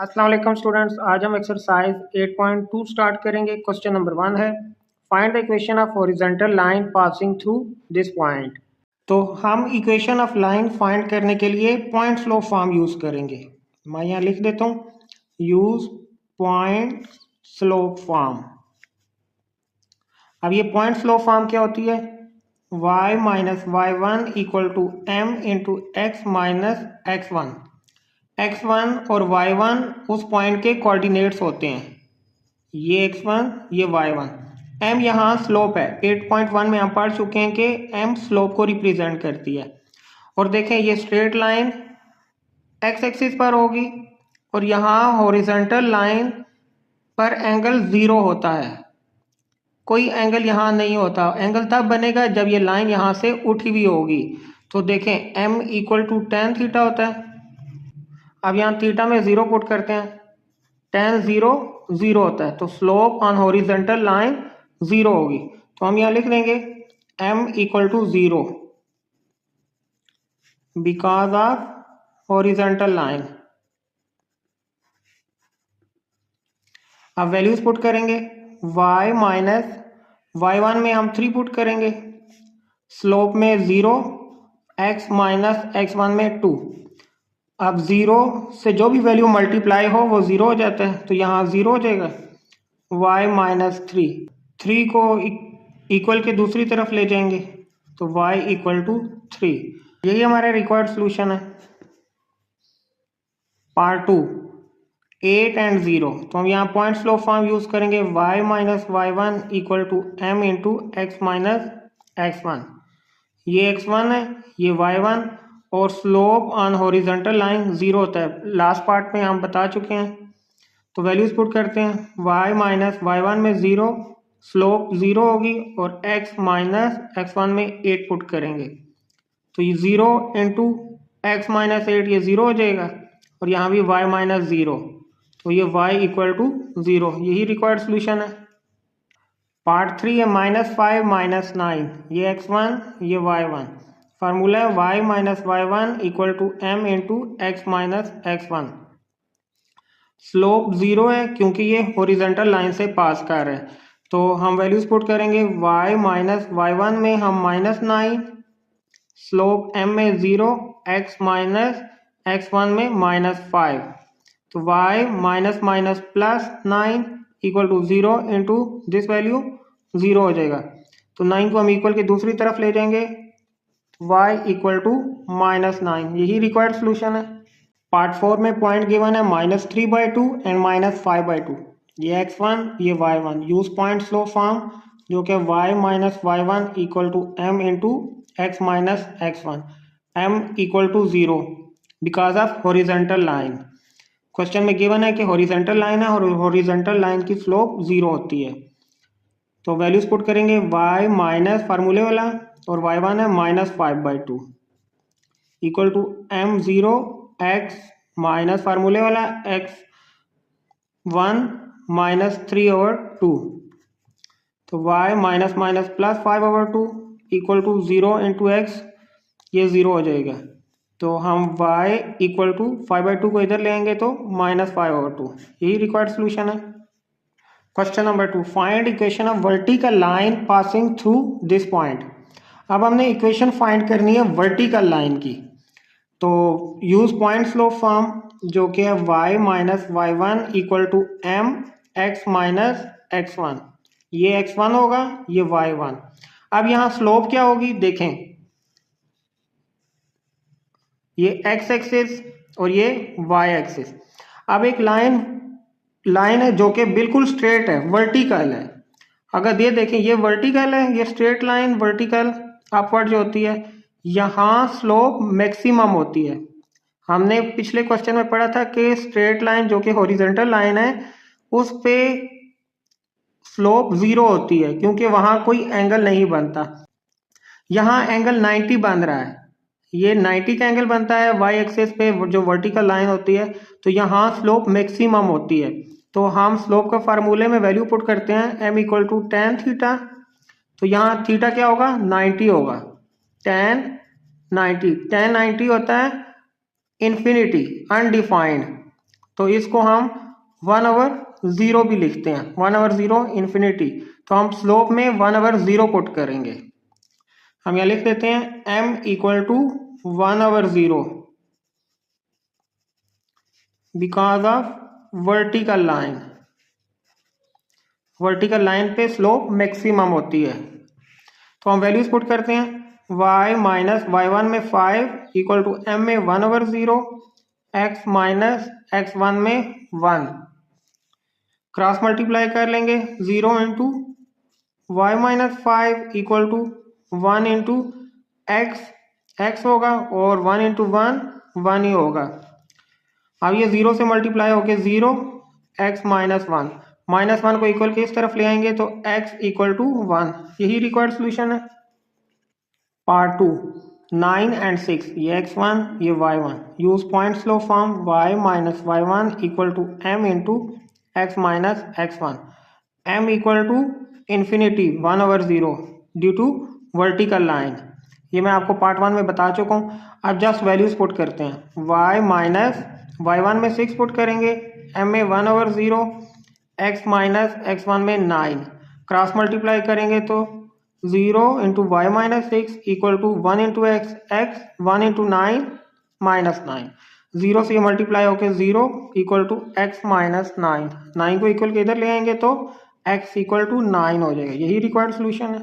अस्सलाम वालेकुम स्टूडेंट्स, आज हम एक्सरसाइज 8.2 स्टार्ट करेंगे। क्वेश्चन नंबर 1 है find the equation of horizontal line passing through this point. तो हम इक्वेशन ऑफ लाइन फाइंड करने के लिए पॉइंट स्लोप फॉर्म यूज करेंगे। मैं यहाँ लिख देता हूँ, यूज पॉइंट स्लोप फॉर्म। अब ये पॉइंट स्लोप फॉर्म क्या होती है? y minus Y one equal to M into x minus x one. x1 और y1 उस पॉइंट के कोऑर्डिनेट्स होते हैं, ये x1 ये y1। m यहाँ स्लोप है, 8.1 में हम पढ़ चुके हैं कि m स्लोप को रिप्रेजेंट करती है। और देखें ये स्ट्रेट लाइन x एक्सिस पर होगी और यहाँ हॉरिजॉन्टल लाइन पर एंगल 0 होता है, कोई एंगल यहाँ नहीं होता। एंगल तब बनेगा जब ये लाइन यहाँ से उठी हुई होगी। तो देखें m equal to tan theta होता है। अब यहाँ थीटा में 0 पुट करते हैं, tan 0 0 होता है, तो स्लोप ऑन हॉरिजॉन्टल लाइन 0 होगी। तो हम यहाँ लिख देंगे m equal to 0 because of horizontal line. अब वैल्यूज पुट करेंगे, y माइनस y1 में हम 3 पुट करेंगे, स्लोप में 0, x माइनस x1 में 2। अब 0 से जो भी वैल्यू मल्टीप्लाई हो वो 0 हो जाता है, तो यहाँ 0 हो जाएगा। y माइनस 3 को इक्वल के दूसरी तरफ ले जाएंगे तो y इक्वल टू 3। यही हमारा रिक्वायर्ड सोल्यूशन है। Part 2 8 and 0। तो हम यहाँ पॉइंट स्लोप फॉर्म यूज करेंगे, y minus Y one equal to M into x minus x one. ये x1 है, ये y1 और स्लोप ऑन हॉरिजॉन्टल लाइन 0 होता है, लास्ट पार्ट में हम बता चुके हैं। तो वैल्यूज पुट करते हैं, y माइनस वाई वन में 0, स्लोप 0 होगी और x माइनस x1 में 8 पुट करेंगे तो ये 0 इंटू एक्स माइनस 8 ये 0 हो जाएगा और यहाँ भी y माइनस 0, तो ये y इक्वल टू 0। यही रिक्वायर्ड सोल्यूशन है। पार्ट 3 है -5 माइनस 9, ये x1 ये y1। फार्मूला है y minus Y one equal to M into x minus x one. Slope 0 है क्योंकि ये हॉरिजॉन्टल लाइन से पास कर रहा है, तो हम वैल्यूज पुट करेंगे, y माइनस वाई वन में हम -9, स्लोप m में 0, x माइनस x1 में -5, तो y minus minus plus 9 equal to 0 into this value 0 हो जाएगा। तो 9 को हम इक्वल की दूसरी तरफ ले जाएंगे, y इक्वल टू -9। यही रिक्वायर्ड सोल्यूशन है। पार्ट 4 में पॉइंट गिवन है -3/2 एंड -5/2। ये x1 ये y1। Use point slope form जो कि y minus Y one equal to M into x minus x one, m equal to 0 because of horizontal line. Question में given है कि horizontal line है और हॉरिजॉन्टल लाइन की slope 0 होती है। तो वैल्यूज पुट करेंगे, y माइनस फार्मूले वाला और y1 है -5/2 equal to m0 x minus फार्मूले वाला x1 -3/2, तो y minus minus plus 5/2 equal to 0 into X, ये 0 हो जाएगा। तो हम y इक्वल टू 5/2 को इधर लेंगे तो -5/2। यही रिक्वायर्ड सोल्यूशन है। Question number 2 find equation of vertical line passing through this point. अब हमने इक्वेशन फाइंड करनी है वर्टिकल लाइन की, तो यूज पॉइंट स्लोप फॉर्म जो कि है y minus Y one equal to M X minus x one. ये x1 होगा, ये y1। अब यहाँ स्लोप क्या होगी देखें, ये x एक्सिस और ये y एक्सिस। अब एक लाइन है जो कि बिल्कुल स्ट्रेट है, वर्टिकल है। अगर ये देखें ये वर्टिकल है, ये स्ट्रेट लाइन वर्टिकल अपवर्ड जो होती है, यहाँ स्लोप मैक्सिमम होती है। हमने पिछले क्वेश्चन में पढ़ा था कि स्ट्रेट लाइन जो कि हॉरिजॉन्टल लाइन है उस पे स्लोप 0 होती है क्योंकि वहां कोई एंगल नहीं बनता। यहाँ एंगल 90 बन रहा है, ये 90 का एंगल बनता है y एक्सिस पे जो वर्टिकल लाइन होती है, तो यहाँ स्लोप मैक्सिमम होती है। तो हम स्लोप का फार्मूले में वैल्यू पुट करते हैं, m equal to tan theta. तो यहाँ थीटा क्या होगा, 90 होगा, tan 90 होता है इन्फिनिटी अनडिफाइंड, तो इसको हम 1/0 भी लिखते हैं, 1/0 इन्फिनिटी। तो हम स्लोप में 1/0 पुट करेंगे। हम यहाँ लिख देते हैं m equal to 1/0 because of vertical line. Vertical line पे स्लोप मैक्सिमम होती है। तो हम वैल्यूज पुट करते हैं, y माइनस y1 में 5 इक्वल टू m में 1/0, x माइनस x1 में 1। क्रॉस मल्टीप्लाई कर लेंगे, 0 into y minus 5 equal to 1 into x होगा और 1 इंटू 1 ही होगा। अब ये 0 से मल्टीप्लाई होके 0, x माइनस 1, माइनस 1 को इक्वल के इस तरफ ले आएंगे तो x इक्वल टू 1। यही रिक्वायर्ड सोल्यूशन है। पार्ट 2, 9 एंड 6, ये x1 ये y1। Use point slope form y minus y1 equal to m into x minus x1। m equal to infinity 1/0 due to vertical line. ये मैं आपको part 1 में बता चुका हूँ। अब जस्ट वैल्यूज पुट करते हैं, y माइनस y1 में 6 पुट करेंगे, m में 1/0, x माइनस x1 में 9। क्रॉस मल्टीप्लाई करेंगे तो 0 into Y minus 6 equal to 1 into x, 1 into 9 minus 9। 0 से ये मल्टीप्लाई होकर 0 इक्वल टू एक्स माइनस 9। 9 को इक्वल के इधर ले आएंगे तो x इक्वल टू 9 हो जाएगा। यही रिक्वायर्ड सोल्यूशन है।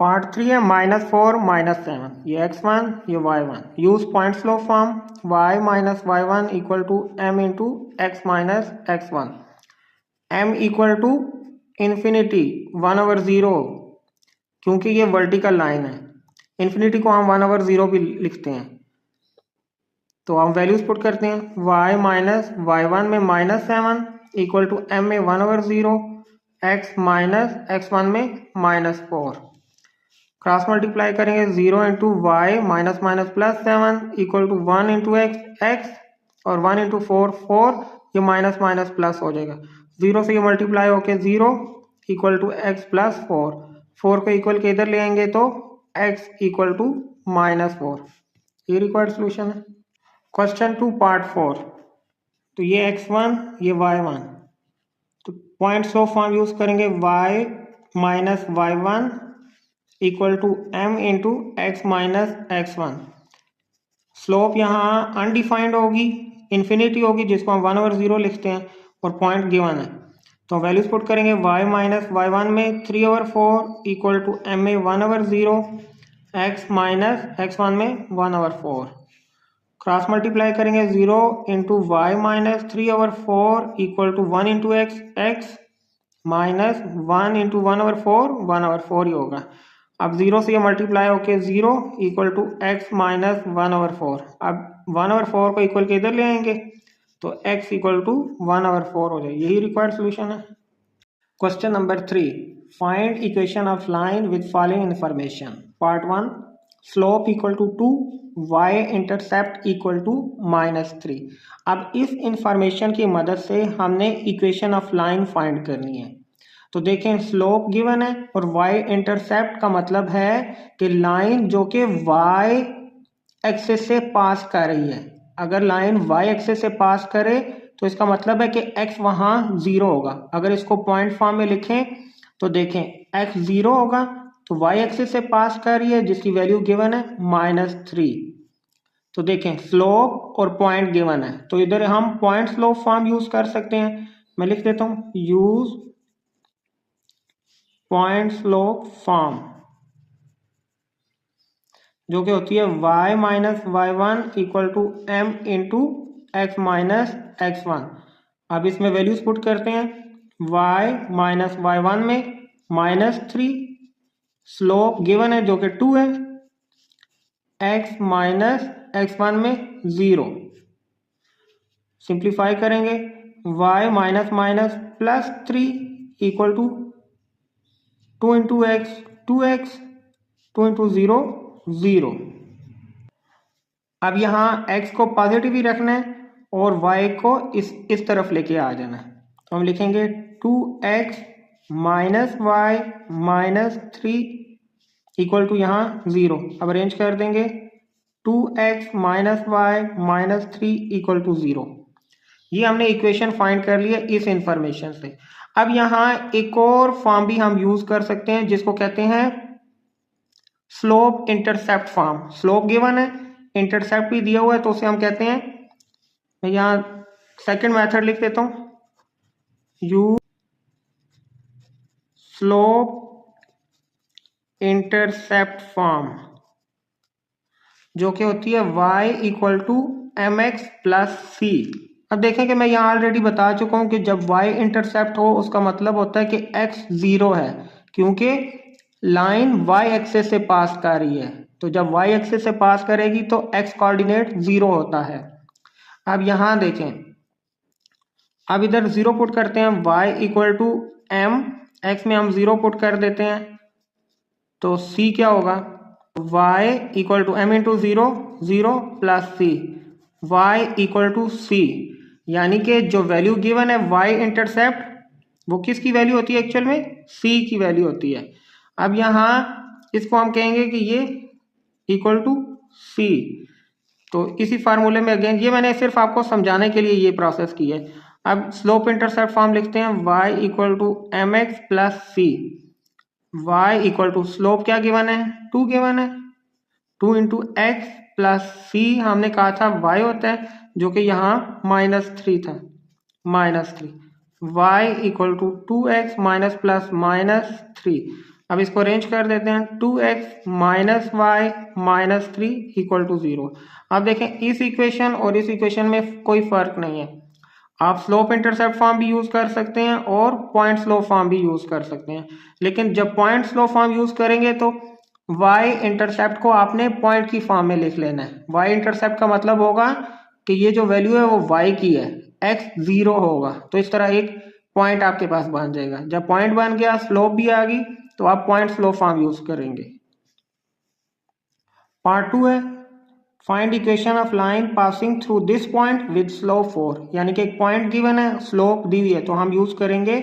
पार्ट 3 है -4 -7, ये x1 ये y1। Use point slope form y minus y1 equal to m into x minus x1। m equal to infinity 1/0 क्योंकि ये वर्टिकल लाइन है। इन्फिनिटी को हम 1/0 भी लिखते हैं। तो हम वैल्यूज पुट करते हैं, y माइनस y1 में -7 इक्वल टू m में 1/0, x माइनस x1 में -4। क्रॉस मल्टीप्लाई करेंगे, 0 into Y minus minus plus 7 equal to 1 into X और 1 इंटू 4, ये माइनस माइनस प्लस हो जाएगा। 0 से ये मल्टीप्लाई होके 0 इक्वल टू एक्स प्लस 4 को इक्वल के इधर ले आएंगे तो x इक्वल टू -4। ये रिक्वायर्ड सोल्यूशन है। Question 2 part 4। तो ये x1 ये y1। तो पॉइंट्स ऑफ फॉर्म यूज करेंगे, y minus y1 equal to m into x minus x1। Slope यहाँ अनडिफाइंड होगी, इन्फिनिटी होगी, जिसको हम 1/0 लिखते हैं और पॉइंट गिवन है। तो वैल्यूज पुट करेंगे, y माइनस y1 में 3/4 इक्वल टू m में 1/0, x माइनस x1 में 1/4। क्रॉस मल्टीप्लाई करेंगे, 0 into Y minus 3/4 equal to 1 into x minus 1 into 1/4 ही होगा। अब 0 से ये मल्टीप्लाई होके 0 इक्वल टू एक्स माइनस 1/4। अब 1/4 को इक्वल के इधर ले आएंगे तो x इक्वल टू 1/4 हो जाए। यही रिक्वायर्ड सोल्यूशन है। Question number 3, find equation of line with following information. Part 1, slope equal to 2, y intercept equal to -3। अब इस इंफॉर्मेशन की मदद से हमने इक्वेशन ऑफ लाइन फाइंड करनी है। तो देखें, स्लोप गिवन है और y इंटरसेप्ट का मतलब है कि लाइन जो कि y एक्सिस से पास कर रही है। अगर लाइन y एक्सिस से पास करे तो इसका मतलब है कि x वहां 0 होगा। अगर इसको पॉइंट फॉर्म में लिखें तो देखें, x 0 होगा तो y एक्सिस से पास कर रही है जिसकी वैल्यू गिवन है -3। तो देखें, स्लोप और पॉइंट गिवन है तो इधर हम पॉइंट स्लोप फॉर्म यूज कर सकते हैं। मैं लिख देता हूं, यूज पॉइंट स्लोप फॉर्म, जो कि होती है y minus y1 equal to m into x minus x1। अब इसमें वैल्यूज पुट करते हैं, y माइनस y1 में -3, स्लोप गिवन है जो कि 2 है, x माइनस x1 में 0। सिंप्लीफाई करेंगे, y minus minus plus 3 equal to 2 into X 2x, 2 into 0 0। अब यहाँ x को पॉजिटिव ही रखना है और y को इस तरफ लेके आ जाना है। तो हम लिखेंगे 2x minus Y minus 3 equal to यहाँ 0। अब अरेंज कर देंगे, 2x minus Y minus 3 equal to 0। ये हमने इक्वेशन फाइंड कर लिया इस इंफॉर्मेशन से। अब यहाँ एक और फॉर्म भी हम यूज कर सकते हैं जिसको कहते हैं slope intercept form. Slope given है, इंटरसेप्ट भी दिया हुआ है, तो उसे हम कहते हैं, मैं यहाँ सेकंड मेथड लिख देता हूँ, यू स्लोप इंटरसेप्ट फॉर्म, जो कि होती है y equal to M x plus c. अब देखें कि मैं यहाँ ऑलरेडी बता चुका हूँ कि जब y इंटरसेप्ट हो उसका मतलब होता है कि x 0 है, क्योंकि लाइन y एक्सेस से पास कर रही है। तो जब y एक्सेस से पास करेगी तो x कोऑर्डिनेट 0 होता है। अब यहाँ देखें, अब इधर 0 पुट करते हैं, y equal to M, X में हम 0 पुट कर देते हैं, तो c क्या होगा, y equal to M into 0, 0 plus C, y equal to c. यानी कि जो वैल्यू गिवन है y इंटरसेप्ट, वो किसकी वैल्यू होती है एक्चुअल में, c की वैल्यू होती है। अब यहाँ इसको हम कहेंगे कि ये इक्वल टू c। तो इसी फार्मूले में अगेन, ये मैंने सिर्फ आपको समझाने के लिए ये प्रोसेस की है। अब स्लोप इंटरसेप्ट फॉर्म लिखते हैं, y equal to M x plus C, y equal to slope क्या गिवन है, 2 गिवन है, 2 इंटू एक्स प्लस सी हमने कहा था y होता है, जो कि यहाँ -3 था, -3, y equal to 2x minus plus -3। अब इसको अरेंज कर देते हैं, 2x minus Y minus 3 equal to 0। अब देखें इस इक्वेशन और इस इक्वेशन में कोई फर्क नहीं है। आप स्लोप इंटरसेप्ट फॉर्म भी यूज कर सकते हैं और पॉइंट स्लोप फॉर्म भी यूज कर सकते हैं, लेकिन जब पॉइंट स्लोप फॉर्म यूज करेंगे तो y इंटरसेप्ट को आपने पॉइंट की फॉर्म में लिख लेना है। y इंटरसेप्ट का मतलब होगा कि ये जो वैल्यू है वो y की है, x 0 होगा, तो इस तरह एक पॉइंट आपके पास बन जाएगा। जब पॉइंट बन गया, स्लोप भी आ गई, तो आप पॉइंट स्लोप फॉर्म यूज करेंगे। पार्ट 2 है, find equation of line passing through this point with slope 4। यानी कि एक पॉइंट गिवन है, स्लोप दी हुई है, तो हम यूज करेंगे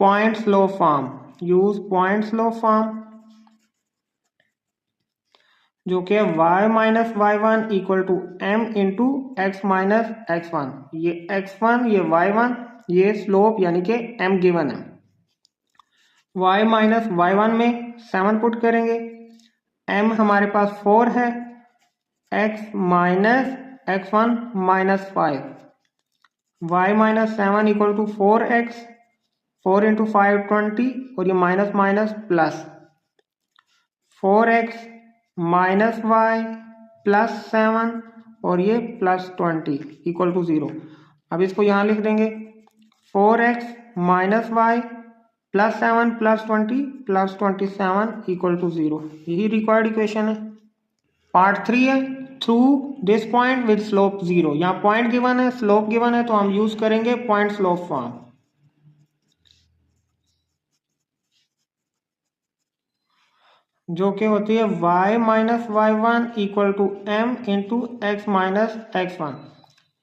point slope form, use point slope form, जो कि y minus Y one equal to M into x minus x one. ये x1, ये y1, ये स्लोप यानी कि m गिवन है। y माइनस वाई वन में 7 पुट करेंगे, m हमारे पास 4 है, x minus x1 minus 5, y minus 7 equal to 4x, 4 into 5 20, और ये minus minus plus 4x minus Y plus 7, और ये प्लस 20 इक्वल टू 0। अब इसको यहाँ लिख देंगे, 4x minus Y plus 7 plus 20 plus 27 equal to 0। यही रिक्वायर्ड इक्वेशन है। पार्ट 3 है, through this point with slope 0। यहाँ पॉइंट गिवन है, स्लोप गिवन है, तो हम यूज करेंगे पॉइंट स्लोप फॉर्म, जो कि होती है y minus Y one equal to M into x minus x one.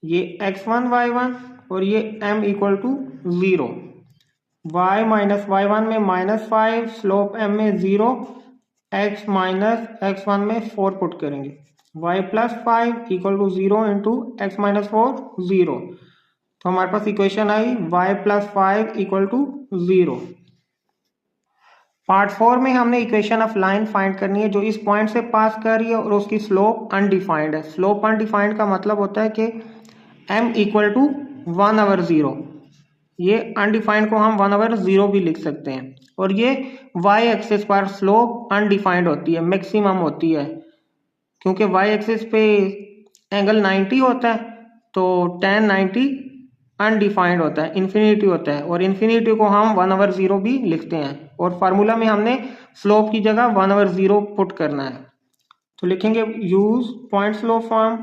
ये x1 y1 और ये m equal to 0। y minus Y one में -5, स्लोप m में 0, x माइनस एक्स वन में 4 पुट करेंगे, y plus 5 equal to 0 into x minus 4 0। तो हमारे पास इक्वेशन आई y plus 5 equal to 0। Part 4 में हमने इक्वेशन ऑफ लाइन फाइंड करनी है जो इस पॉइंट से पास कर रही है और उसकी स्लोप अनडिफाइंड है। स्लोप अनडिफाइंड का मतलब होता है कि m इक्वल टू 1/0। ये अनडिफाइंड को हम 1/0 भी लिख सकते हैं, और ये y एक्सिस पर स्लोप अनडिफाइंड होती है, मैक्सिमम होती है, क्योंकि y एक्सिस पे एंगल 90 होता है, तो tan 90 अनडिफाइंड होता है, इन्फिनिटी होता है, और इन्फिनिटी को हम 1/0 भी लिखते हैं, और फार्मूला में हमने स्लोप की जगह 1/0 पुट करना है। तो लिखेंगे use point slope form,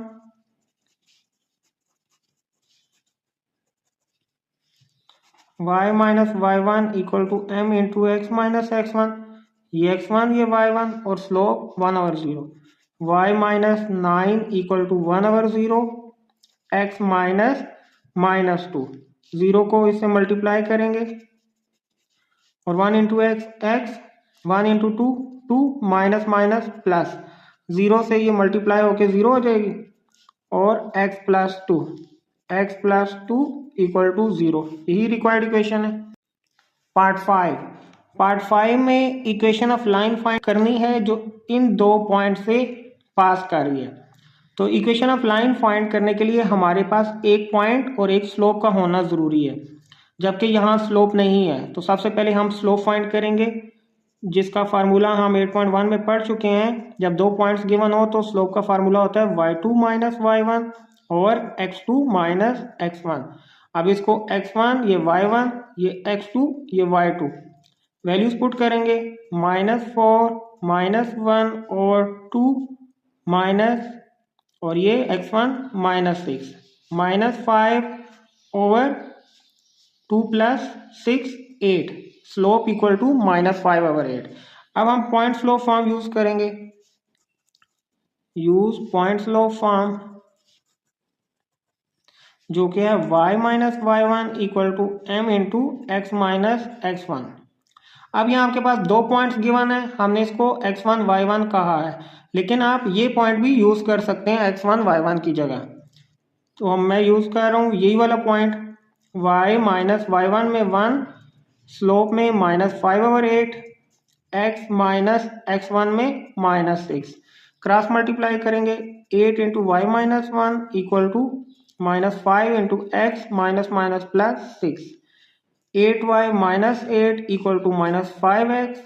y minus Y one equal to M into x minus x one, ये x1 ये y1, और slope 1/0। y minus 9 equal to 1/0, x minus -2, 0 को इससे मल्टीप्लाई करेंगे, और 1 into x, 1 into 2 2, minus minus plus, 0 से ये multiply होके 0 हो जाएगी, और x plus 2, x plus 2 equal to 0, यही रिक्वायर्ड इक्वेशन है। पार्ट 5 में इक्वेशन ऑफ लाइन फाइंड करनी है जो इन दो पॉइंट से पास कर रही है। तो इक्वेशन ऑफ लाइन फाइंड करने के लिए हमारे पास एक पॉइंट और एक स्लोप का होना ज़रूरी है, जबकि यहाँ स्लोप नहीं है। तो सबसे पहले हम स्लोप फाइंड करेंगे, जिसका फार्मूला हम 8.1 में पढ़ चुके हैं। जब दो पॉइंट्स गिवन हो तो स्लोप का फार्मूला होता है y2 माइनस y1 और x2 माइनस x1। अब इसको x1 ये y1, ये x2 ये y2 वैल्यूज पुट करेंगे, -4 -1 और 2 माइनस, और ये x1 -6 -5 over 2 plus 6 8, slope equal to -5/8। अब हम पॉइंट स्लोप फॉर्म यूज करेंगे। यूज पॉइंट स्लोप फॉर्म जो कि है y minus y1 equal to m into x minus x1। अब यहाँ आपके पास दो पॉइंट्स गिवन है, हमने इसको x1 y1 कहा है, लेकिन आप ये पॉइंट भी यूज कर सकते हैं x1 y1 की जगह। तो मैं यूज कर रहा हूँ यही वाला पॉइंट, y माइनस y1 में 1, स्लोप में -5/8, x माइनस x1 में -6। क्रॉस मल्टीप्लाई करेंगे, 8 into Y minus 1 equal to -5 into x minus minus plus 6, 8y minus 8 equal to -5x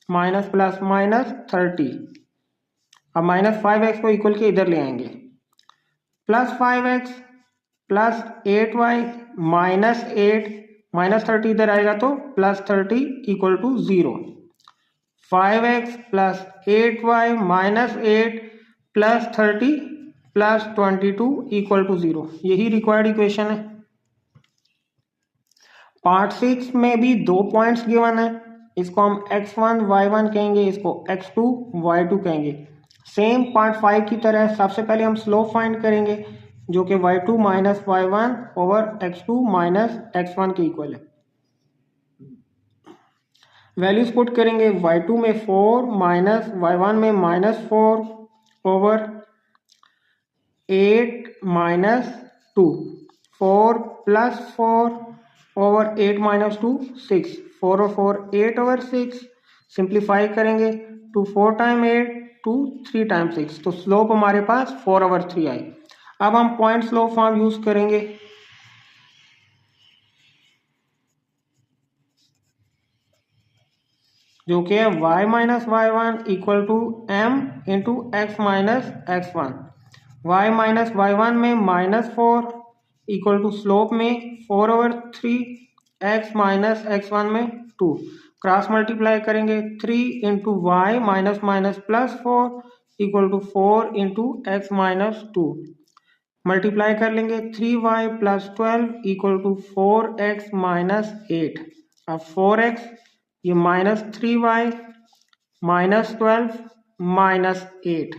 minus plus minus 30। अब -5x को इक्वल के इधर ले आएंगे, plus 5x plus 8y minus 8 minus 30 इधर आएगा तो plus 30 equal to 0। 5x plus 8y minus 8 plus 30 plus 22 equal to 0, यही रिक्वायर्ड इक्वेशन है। पार्ट 6 में भी दो पॉइंट्स गिवन है, इसको हम x1 y1 कहेंगे, इसको x2 y2 कहेंगे। सेम पार्ट 5 की तरह सबसे पहले हम स्लोप फाइंड करेंगे, जो कि y2 minus y1 over x2 minus x1 के इक्वल है। वैल्यूज पुट करेंगे, y2 में 4 माइनस y1 में -4 over 8 minus 2, 4 plus 4 over 8 minus 2 6, 4 और 4 8 ओवर 6। सिंप्लीफाई करेंगे, 2 4 टाइम 8 2 3 टाइम 6, तो स्लोप हमारे पास 4/3 आई। अब हम पॉइंट स्लोप फॉर्म यूज करेंगे, जो कि है y minus y1 equal to m into x minus x1। y minus y1 में -4 इक्वल टू स्लोप में 4/3, x माइनस x1 में 2। क्रॉस मल्टीप्लाई करेंगे, 3 into Y minus minus plus 4 equal to 4 into x minus 2। Multiply कर लेंगे, 3y plus 12 equal to 4x minus 8। अब 4x ये -3y minus 12 minus 8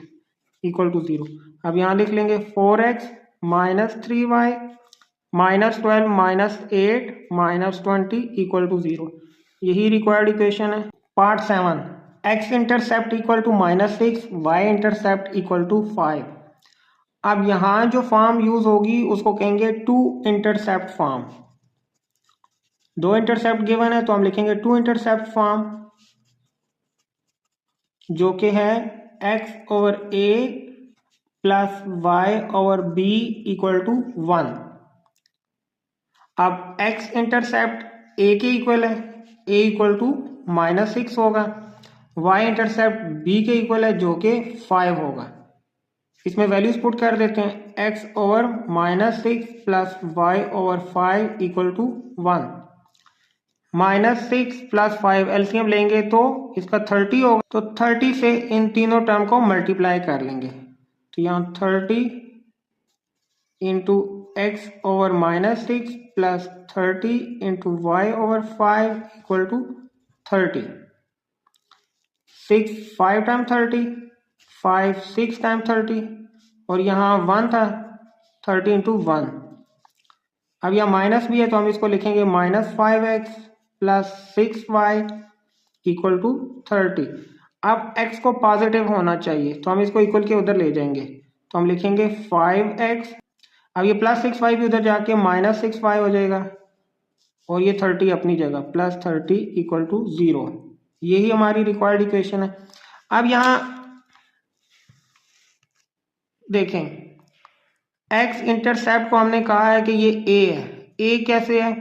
equal to 0। अब यहाँ लिख लेंगे 4x minus 3y minus 12 minus 8 minus 20 equal to 0, यही required equation है। Part 7, x intercept equal to -6, y intercept equal to 5। अब यहाँ जो फॉर्म यूज होगी उसको कहेंगे टू इंटरसेप्ट फॉर्म। दो इंटरसेप्ट गिवन है तो हम लिखेंगे टू इंटरसेप्ट फॉर्म, जो कि है x over a plus y over b equal to 1। अब x इंटरसेप्ट a के इक्वल है, a इक्वल टू -6 होगा, y इंटरसेप्ट b के इक्वल है जो कि 5 होगा। इसमें वैल्यूज पुट कर देते हैं, x over -6 plus y over 5 equal to 1। -6 plus 5 LCM लेंगे तो इसका 30 होगा, तो 30 से इन तीनों टर्म को मल्टीप्लाई कर लेंगे, तो यहाँ 30 into X over -6 plus 30 into Y over 5 equal to 30। 6 5 time 30, 5 6 time 30, और यहाँ 1 था, 30 इंटू 1। अब यहाँ माइनस भी है तो हम इसको लिखेंगे -5x plus 6y equal to 30। अब x को पॉजिटिव होना चाहिए तो हम इसको इक्वल के उधर ले जाएंगे, तो हम लिखेंगे 5x। अब ये +6y भी उधर जाके -6y हो जाएगा और ये 30 अपनी जगह +30 = 0। यही हमारी रिक्वायर्ड इक्वेशन है। अब यहाँ देखें, x इंटरसेप्ट को हमने कहा है कि ये a है। a कैसे है?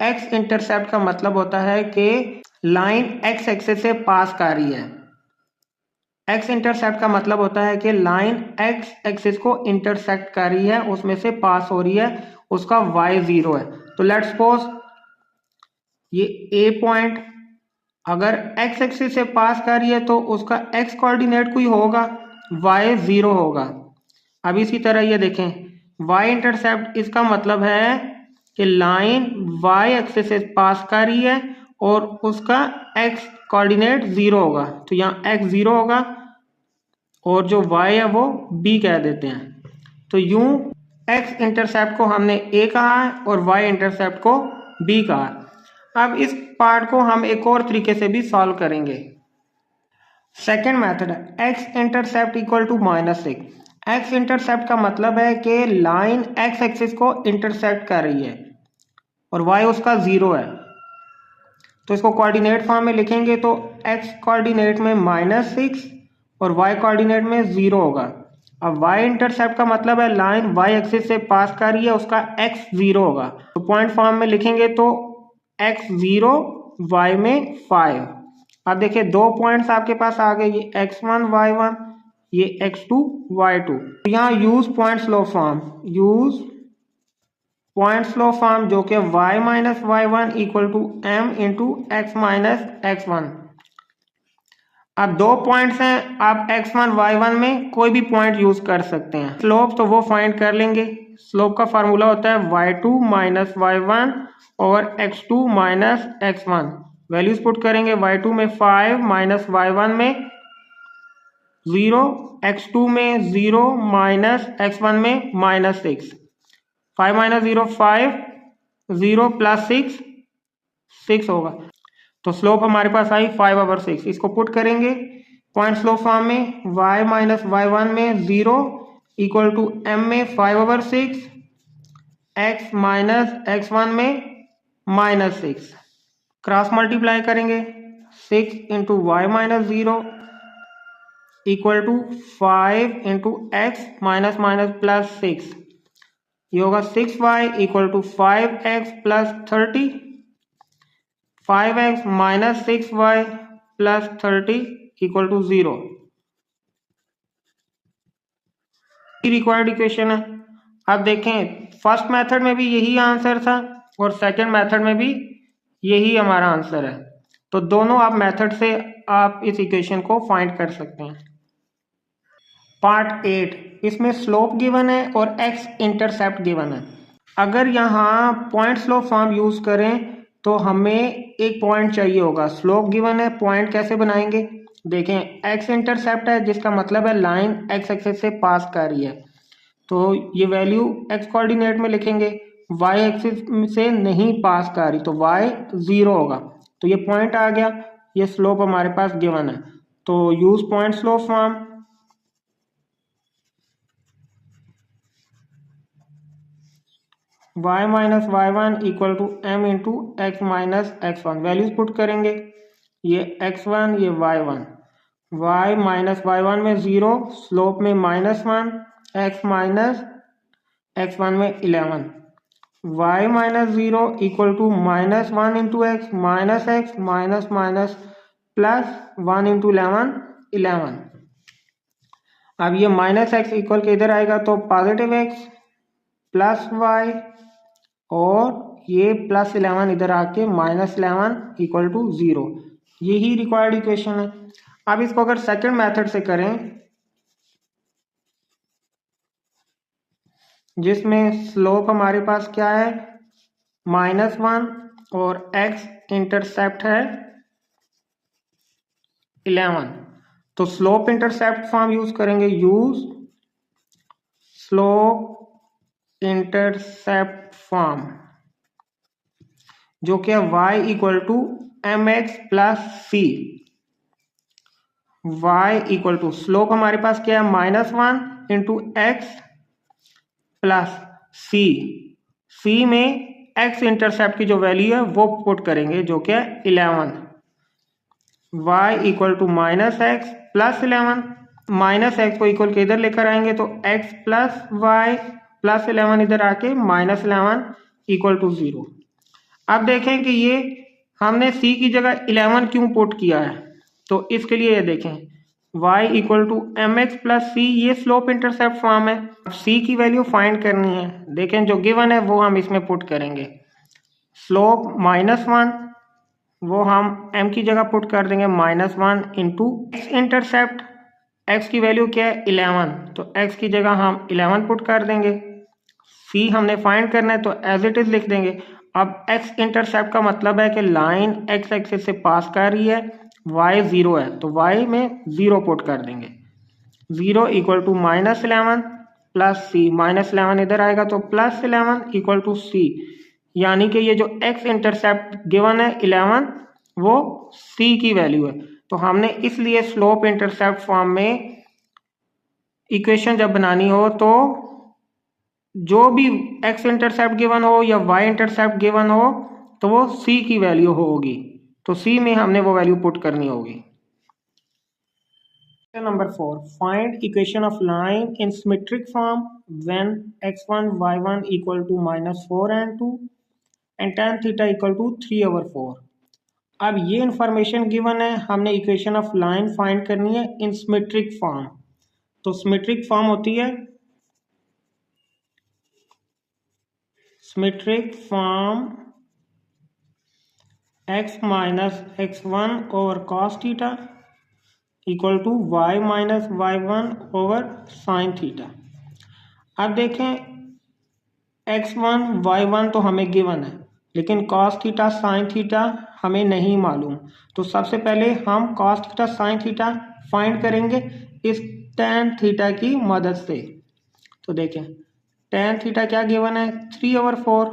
x इंटरसेप्ट का मतलब होता है कि लाइन x एक्सिस से पास कर रही है। x इंटरसेप्ट का मतलब होता है कि लाइन x एक्सिस को इंटरसेक्ट कर रही है, उसमें से पास हो रही है, उसका y 0 है। तो लेट्स सपोज ये a पॉइंट अगर x एक्सिस से पास कर रही है तो उसका x कोऑर्डिनेट कोई होगा, y 0 होगा। अब इसी तरह ये देखें, y इंटरसेप्ट इसका मतलब है कि लाइन y एक्सिस से पास कर रही है और उसका x कोऑर्डिनेट 0 होगा। तो यहाँ x 0 होगा और जो y है वो b कह देते हैं। तो यूं x इंटरसेप्ट को हमने a कहा है और y इंटरसेप्ट को b कहा है। अब इस पार्ट को हम एक और तरीके से भी सॉल्व करेंगे। सेकेंड मेथड है x इंटरसेप्ट = -6। x इंटरसेप्ट का मतलब है कि लाइन x एक्सिस को इंटरसेक्ट कर रही है और y उसका 0 है। तो इसको कोऑर्डिनेट फॉर्म में लिखेंगे तो x कोऑर्डिनेट में -6 और y कोऑर्डिनेट में 0 होगा। अब y इंटरसेप्ट का मतलब है लाइन y एक्सिस से पास कर रही है, उसका x 0 होगा। तो पॉइंट फॉर्म में लिखेंगे तो x 0 y में 5। अब देखिए दो पॉइंट्स आपके पास आ गए, ये x1 y1, ये x2 y2। तो यहाँ use point slope form, use point slope form जो कि y - y1 = m × x - x1। अब दो पॉइंट्स हैं, आप x1 y1 में कोई भी पॉइंट यूज कर सकते हैं। स्लोप तो वो फाइंड कर लेंगे। स्लोप का फार्मूला होता है y2 - y1 और x2 - x1। वैल्यूज पुट करेंगे, y2 में 5 - y1 में 0, x2 में 0 - x1 में -6। 5 - 0 5, 0 + 6 6 होगा। तो स्लोप हमारे पास आई 5/6। इसको पुट करेंगे पॉइंट स्लोप फॉर्म में, y - y1 में 0 = m में 5/6, x - x1 में -6। क्रॉस मल्टीप्लाई करेंगे, 6 × y - 0 = 5 × x -6। ये होगा 6y = 5x + 30, 5x - 6y + 30 = 0। Required equation है। अब देखें, फर्स्ट मेथड में भी यही आंसर था और सेकंड मेथड में भी यही हमारा आंसर है। तो दोनों आप मेथड से आप इस इक्वेशन को फाइंड कर सकते हैं। पार्ट 8, इसमें स्लोप गिवन है और x इंटरसेप्ट गिवन है। अगर यहाँ पॉइंट स्लोप फॉर्म यूज करें तो हमें एक पॉइंट चाहिए होगा। स्लोप गिवन है, पॉइंट कैसे बनाएंगे? देखें, x इंटरसेप्ट है जिसका मतलब है लाइन x एक्सिस से पास कर रही है, तो ये वैल्यू x कोऑर्डिनेट में लिखेंगे। y एक्सिस से नहीं पास कर रही तो y 0 होगा। तो ये पॉइंट आ गया, ये स्लोप हमारे पास गिवन है। तो use point slope form, y - y1 = m × x - x1। Values put करेंगे, ये x1, ये y1। y - y1 में 0, स्लोप में -1, x - x1 में 11। y - 0 = -1 × x plus 1 × 11 11। अब ये -x इक्वल के इधर आएगा तो +x प्लस y और ये +11 इधर आके -11 = 0। यही रिक्वायर्ड इक्वेशन है। अब इसको अगर सेकंड मेथड से करें जिसमें स्लोप हमारे पास क्या है, -1 और x इंटरसेप्ट है 11, तो स्लोप इंटरसेप्ट फॉर्म यूज करेंगे, यूज स्लोप इंटरसेप्ट फॉर्म जो कि y = mx + c। y = slope हमारे पास क्या है, -1 × x प्लस सी में एक्स इंटरसेप्ट की जो वैल्यू है वो पुट करेंगे, जो कि है 11। y equal to minus X plus 11, minus x को इक्वल के इधर लेकर आएंगे तो x प्लस वाई प्लस 11 इधर आके माइनस 11 इक्वल टू 0। अब देखें कि ये हमने c की जगह 11 क्यों पुट किया है, तो इसके लिए ये देखें y equal to M x plus c, ये स्लोप इंटरसेप्ट फॉर्म है। c की वैल्यू फाइंड करनी है, देखें जो गिवन है वो हम इसमें पुट करेंगे। स्लोप -1 वो हम m की जगह पुट कर देंगे -1 इंटू एक्स इंटरसेप्ट, x की वैल्यू क्या है 11, तो x की जगह हम 11 पुट कर देंगे। c हमने फाइंड करना है तो एज इट इज लिख देंगे। अब x इंटरसेप्ट का मतलब है कि लाइन x एक्सिस से पास कर रही है, y 0 है तो y में 0 पुट कर देंगे। 0 इक्वल टू -11 प्लस सी, -11 इधर आएगा तो प्लस 11 इक्वल टू सी, यानी कि ये जो x इंटरसेप्ट गिवन है 11 वो c की वैल्यू है। तो हमने इसलिए स्लोप इंटरसेप्ट फॉर्म में इक्वेशन जब बनानी हो तो जो भी x इंटरसेप्ट गिवन हो या y इंटरसेप्ट गिवन हो तो वो c की वैल्यू होगी, तो c में हमने वो वैल्यू पुट करनी होगी। Number 4, find equation of line in symmetric form when x1 y1 equal to -4 and 2 and tan theta equal to 3/4। अब ये इंफॉर्मेशन गिवन है, हमने इक्वेशन ऑफ लाइन फाइंड करनी है इन सिमेट्रिक फॉर्म। तो सिमेट्रिक फॉर्म होती है symmetric form x minus x1 over cos theta equal to y minus y1 over sine theta. अब देखें x1 y1 तो हमें गिवन है, लेकिन cos थीटा साइन थीटा हमें नहीं मालूम। तो सबसे पहले हम cos theta sine theta find करेंगे इस tan थीटा की मदद से। तो देखें tan थीटा क्या गिवन है 3/4।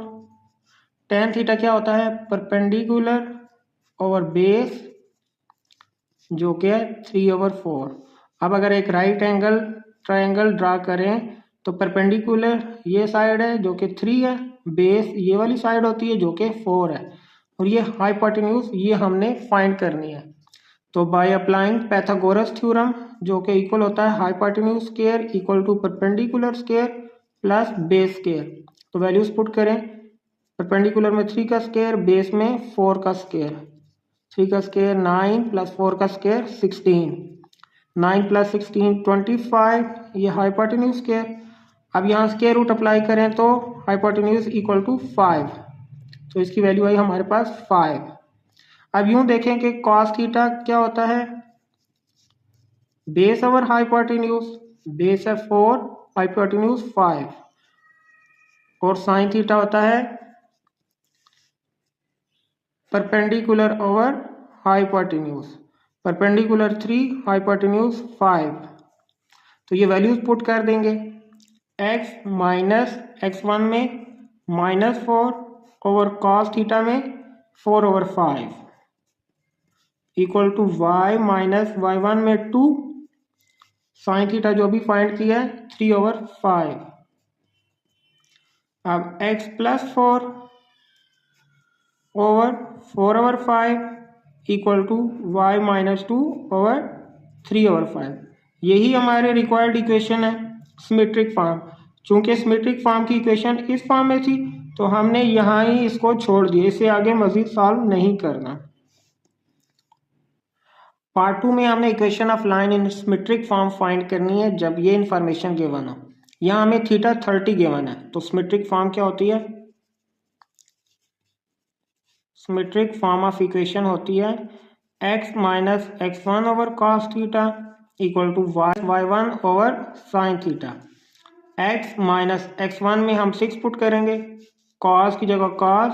tan थीटा क्या होता है परपेंडिकुलर ओवर बेस, जो कि है 3/4। अब अगर एक राइट एंगल ट्रायंगल ड्रा करें तो परपेंडिकुलर ये साइड है जो कि 3 है, बेस ये वाली साइड होती है जो कि 4 है, और ये हाइपोटेन्यूज ये हमने फाइंड करनी है। तो बाय अप्लाइंग पैथागोरस थ्योरम, जो कि इक्वल होता है hypotenuse square equal to perpendicular square plus base square. तो वैल्यूज पुट करें, परपेंडिकुलर में 3 का स्क्वायर, बेस में 4 का स्क्वायर। 3 का स्क्वायर 9 प्लस 4 का स्क्वायर 16, 9 प्लस 16 25, ये हाइपोटेन्यूज स्क्वायर। अब यहाँ स्क्वायर रूट अप्लाई करें तो हाइपोटेन्यूज इक्वल टू 5, तो इसकी वैल्यू आई हमारे पास 5। अब यूं देखें कि कॉस थीटा क्या होता है बेस ओवर हाइपोटेन्यूज, बेस है 4 हाइपोटेन्यूज 5, और साइन थीटा होता है perpendicular over hypotenuse, perpendicular 3 hypotenuse 5। तो ये वैल्यूज पुट कर देंगे, x माइनस x1 में -4 ओवर कॉस थीटा में 4/5 equal to y minus y1 में 2, साइन थीटा जो भी फाइंड किया है 3/5। अब x plus 4 over 4/5 equal to y minus 2 over 3/5। यही हमारे रिक्वायर्ड इक्वेशन है सिमेट्रिक फॉर्म। चूंकि सिमेट्रिक फॉर्म की इक्वेशन इस फॉर्म में थी तो हमने यहाँ ही इसको छोड़ दिया, इसे आगे मजीद सॉल्व नहीं करना। पार्ट 2 में हमने equation of line in symmetric form find करनी है जब ये इंफॉर्मेशन गिवन हो। यहाँ हमें थीटा 30 गिवन है, तो सिमेट्रिक फॉर्म क्या होती है, सिमेट्रिक फॉर्म ऑफ इक्वेशन होती है x minus x1 over cos theta equal to y1 over sine theta. x minus x1 में हम 6 पुट करेंगे, cos की जगह cos,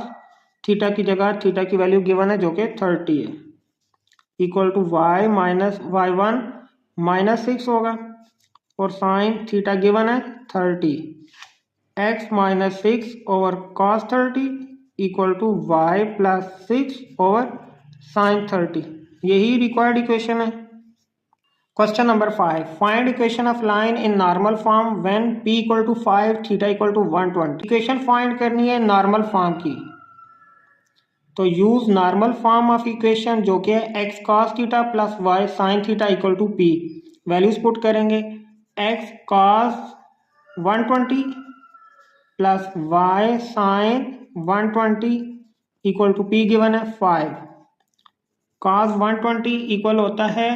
थीटा की जगह थीटा की वैल्यू गिवन है जो कि 30 है, equal to y minus y1 -6 होगा, और साइन थीटा गिवन है 30, x minus 6 over cos 30 equal to y plus 6 over sine 30। यही रिक्वायर्ड इक्वेशन है। Question number 5. Find equation of line in normal form when p equal to 5, theta equal to 120. Equation find करनी है normal form की, तो use normal form of equation जो कि है x cos theta plus y sin theta equal to p। Values put करेंगे, x cos 120 plus y sin 120 equal to p given है 5। cos 120 equal होता है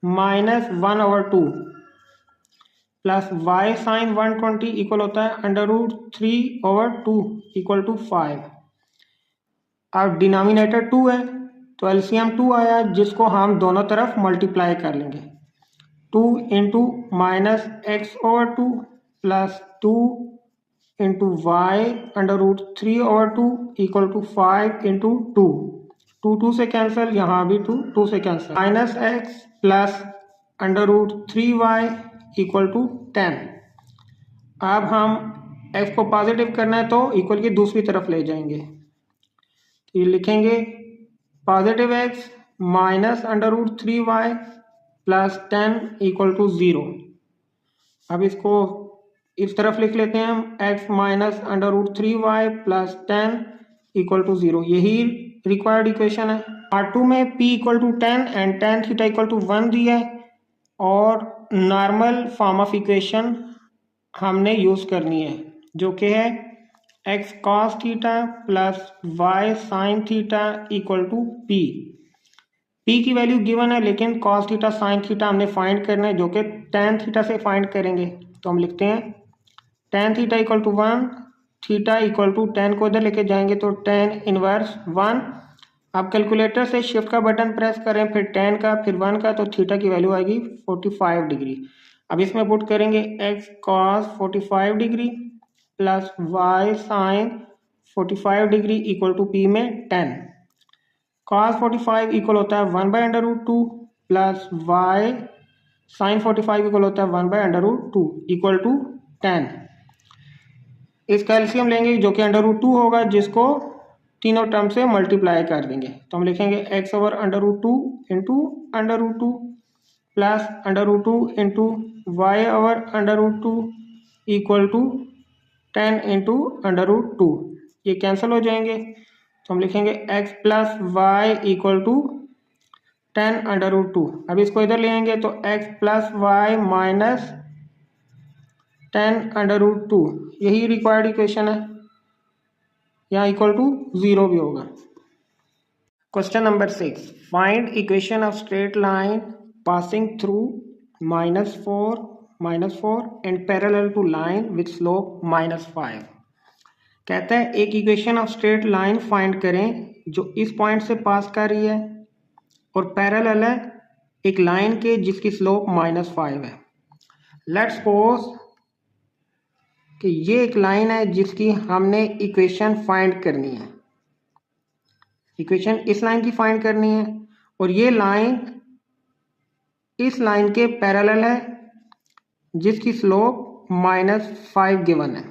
-1/2 प्लस y sin 120 इक्वल होता है √3/2 equal to 5। अब डिनोमिनेटर 2 है तो एलसीएम 2 आया, जिसको हम दोनों तरफ मल्टीप्लाई कर लेंगे। 2 into -x/2 plus 2 into y √3/2 equal to 5 into 2। 2 से कैंसिल, यहाँ भी 2 से cancel. -x plus √3y equal to 10। अब हम x को पॉजिटिव करना है तो इक्वल की दूसरी तरफ ले जाएंगे, तो ये लिखेंगे positive x minus √3y plus 10 equal to 0। अब इसको इस तरफ लिख लेते हैं हम, x minus √3y plus 10 equal to 0। यही रिक्वायर्ड इक्वेशन है। पार्ट 2 में p equal to 10 and tan theta equal to 1 दिया है और नॉर्मल फॉर्म ऑफ इक्वेशन हमने यूज करनी है जो कि है x cos theta plus y sin theta equal to p। p की वैल्यू गिवन है लेकिन cos थीटा sin थीटा हमने फाइंड करना है जो कि tan थीटा से फाइंड करेंगे। तो हम लिखते हैं tan theta equal to 1, theta equal to tan को इधर लेके जाएंगे तो tan इनवर्स 1। अब कैलकुलेटर से शिफ्ट का बटन प्रेस करें, फिर tan का, फिर 1 का, तो थीटा की वैल्यू आएगी 45 डिग्री। अब इसमें पुट करेंगे x cos 45 degree plus y sin 45 degree equal to p में 10। cos 45 इक्वल होता है 1/√2 प्लस y sin 45 इक्वल होता है 1/√2 इक्वल टू 10। इसका एलसीएम लेंगे जो कि √2 होगा, जिसको तीनों टर्म से मल्टीप्लाई कर देंगे। तो हम लिखेंगे x over √2 into √2 plus √2 into Y over √2 equal to 10 into √2। ये कैंसिल हो जाएंगे तो हम लिखेंगे x plus y equal to 10 √2। अब इसको इधर ले आएंगे तो x प्लस वाई माइनस 10 √2। यही रिक्वायर्ड इक्वेशन है, यहाँ इक्वल टू 0 भी होगा। Question number 6, find equation of straight line passing through -4 and parallel to line with slope -5। कहता है एक equation of straight line find करें जो इस पॉइंट से पास कर रही है और पैरेलल है एक लाइन के जिसकी स्लोप -5 है। लेट्स सपोज कि ये एक लाइन है जिसकी हमने इक्वेशन फाइंड करनी है। इक्वेशन इस लाइन की फाइंड करनी है और ये लाइन इस लाइन के पैरेलल है जिसकी स्लोप -5 गिवन है।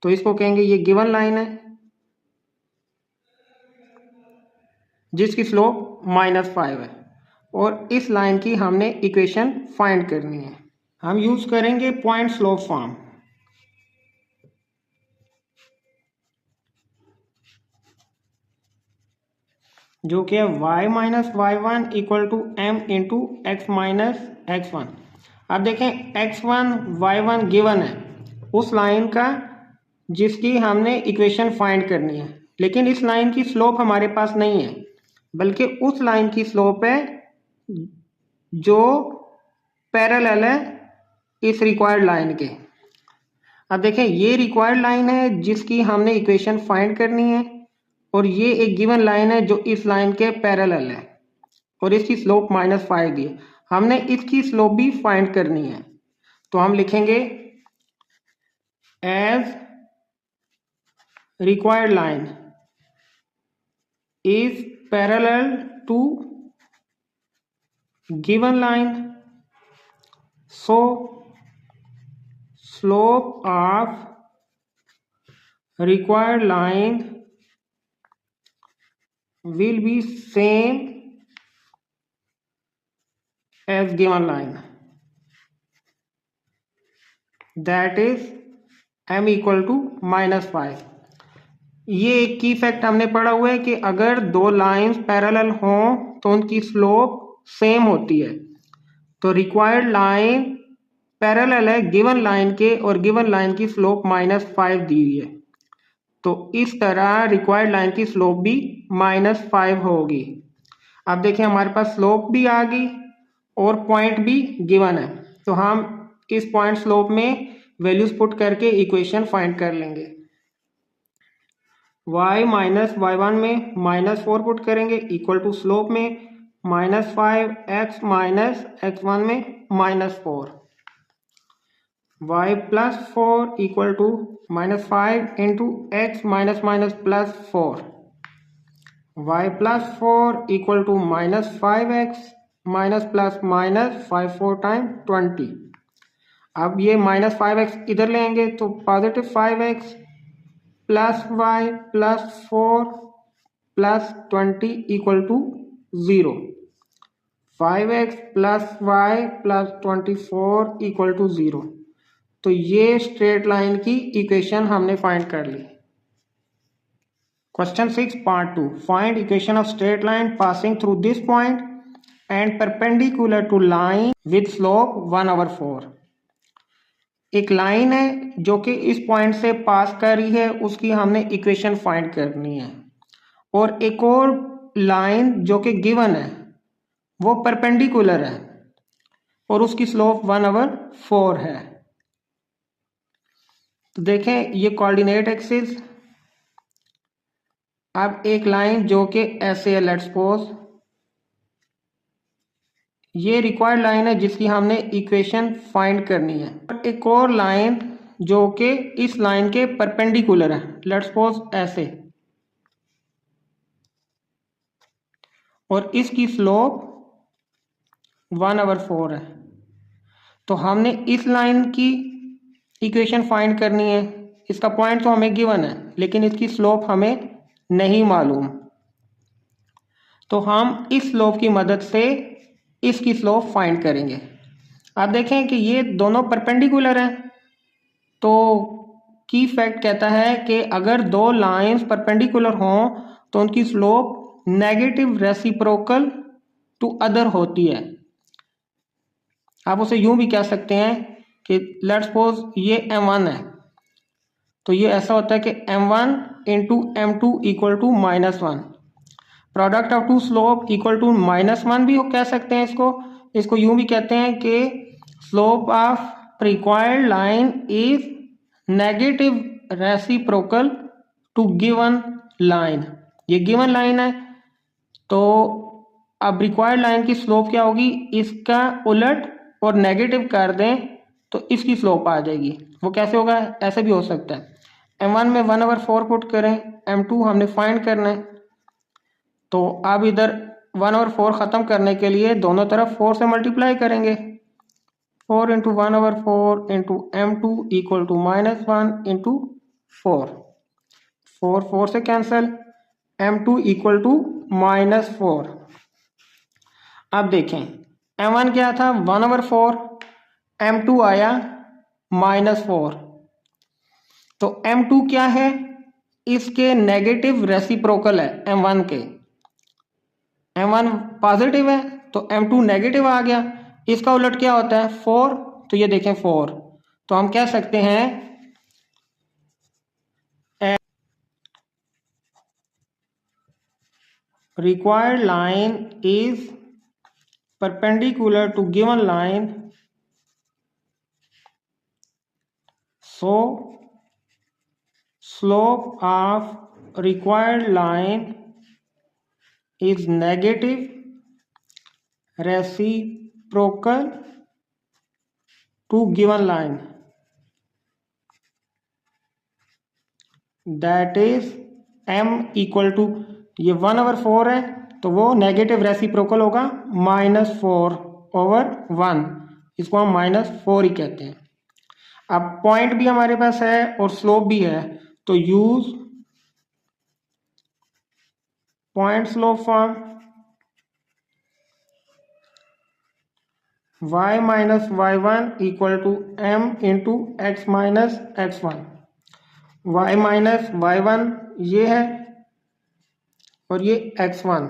तो इसको कहेंगे ये गिवन लाइन है जिसकी स्लोप -5 है और इस लाइन की हमने इक्वेशन फाइंड करनी है। हम यूज करेंगे पॉइंट स्लोप फॉर्म। जो कि है y minus y1 equal to m into x minus x1। अब देखें x1 y1 गिवन है उस लाइन का जिसकी हमने इक्वेशन फाइंड करनी है, लेकिन इस लाइन की स्लोप हमारे पास नहीं है बल्कि उस लाइन की स्लोप है जो पैरेलल है इस रिक्वायर्ड लाइन के। अब देखें ये रिक्वायर्ड लाइन है जिसकी हमने इक्वेशन फाइंड करनी है और ये एक गिवन लाइन है जो इस लाइन के पैरेलल है और इसकी स्लोप -5 दी है। हमने इसकी स्लोप भी फाइंड करनी है, तो हम लिखेंगे as required line is parallel to given line, so slope of required line will be same as given line, that is m equal to -5। ये एक की फैक्ट हमने पढ़ा हुआ है कि अगर दो लाइंस पैरेलल हों तो उनकी स्लोप सेम होती है। तो रिक्वायर्ड लाइन पैरेलल है गिवन लाइन के और गिवन लाइन की स्लोप -5 दी हुई है। तो इस तरह रिक्वायर्ड लाइन की स्लोप भी -5 होगी। अब देखिए हमारे पास स्लोप भी आ गई और पॉइंट भी गिवन है, तो हम इस पॉइंट स्लोप में वैल्यूज पुट करके इक्वेशन फाइंड कर लेंगे। y माइनस y1 में -4 पुट करेंगे इक्वल टू स्लोप में -5 x माइनस x1 में -4, y plus 4 equal to -5 into x minus minus plus 4, y plus 4 equal to -5x minus plus minus 5 4 time 20। अब ये -5x इधर लेंगे तो positive 5x plus y plus 4 plus 20 equal to 0। 5x plus y plus 24 equal to 0। तो ये straight line की equation हमने find कर ली। Question 6 part 2, find equation of straight line passing through this point and perpendicular to line with slope 1/4। एक line है जो कि इस पॉइंट से पास कर रही है, उसकी हमने इक्वेशन फाइंड करनी है। और एक और लाइन जो कि गिवन है वो परपेंडिकुलर है और उसकी स्लोप 1/4 है। तो देखें ये कोऑर्डिनेट एक्सिस। अब एक लाइन जो कि ऐसे है, लेट्स सपोज ये रिक्वायर्ड लाइन है जिसकी हमने इक्वेशन फाइंड करनी है। एक और लाइन जो कि इस लाइन के परपेंडिकुलर है, लेट्स सपोज ऐसे, और इसकी स्लोप 1/4 है। तो हमने इस लाइन की इक्वेशन फाइंड करनी है। इसका पॉइंट तो हमें गिवन है लेकिन इसकी स्लोप हमें नहीं मालूम, तो हम इस स्लोप की मदद से इसकी स्लोप फाइंड करेंगे। आप देखें कि ये दोनों परपेंडिकुलर हैं, तो की फैक्ट कहता है कि अगर दो लाइंस परपेंडिकुलर हों तो उनकी slope negative reciprocal to other होती है। आप उसे यूं भी कह सकते हैं कि लेट्स सपोज ये m1 है, तो ये ऐसा होता है कि m1 into m2 equal to -1, product of two slope equal to -1 भी कह सकते हैं इसको यूं भी कहते हैं कि slope of required line is negative reciprocal to given line. ये गिवन लाइन है, तो अब रिक्वायर्ड लाइन की स्लोप क्या होगी, इसका उलट और नेगेटिव कर दें तो इसकी स्लोप आ जाएगी। वो कैसे होगा, ऐसे भी हो सकता है। m1 में 1/4 पुट करें, m2 हमने फाइंड करना है, तो अब इधर 1/4 ख़त्म करने के लिए दोनों तरफ 4 से मल्टीप्लाई करेंगे। 4 into 1/4 into m2 equal to -1 into 4, 4 से कैंसिल, m2 इक्वल टू -4। अब देखें m1 क्या था 1/4, m2 आया -4, तो m2 क्या है, इसके नेगेटिव रेसिप्रोकल है m1 के। m1 पॉजिटिव है तो m2 नेगेटिव आ गया। इसका उलट क्या होता है 4, तो ये देखें 4, तो हम कह सकते हैं required line is perpendicular to given line, so slope of required line is negative reciprocal to given line, that is m equal to, ये 1/4 है तो वो नेगेटिव रेसिप्रोकल होगा -4/1, इसको हम -4 ही कहते हैं। अब पॉइंट भी हमारे पास है और स्लोप भी है, तो use point slope form. y minus Y one equal to M into x minus x one. Y minus Y one ये है और ये एक्स वन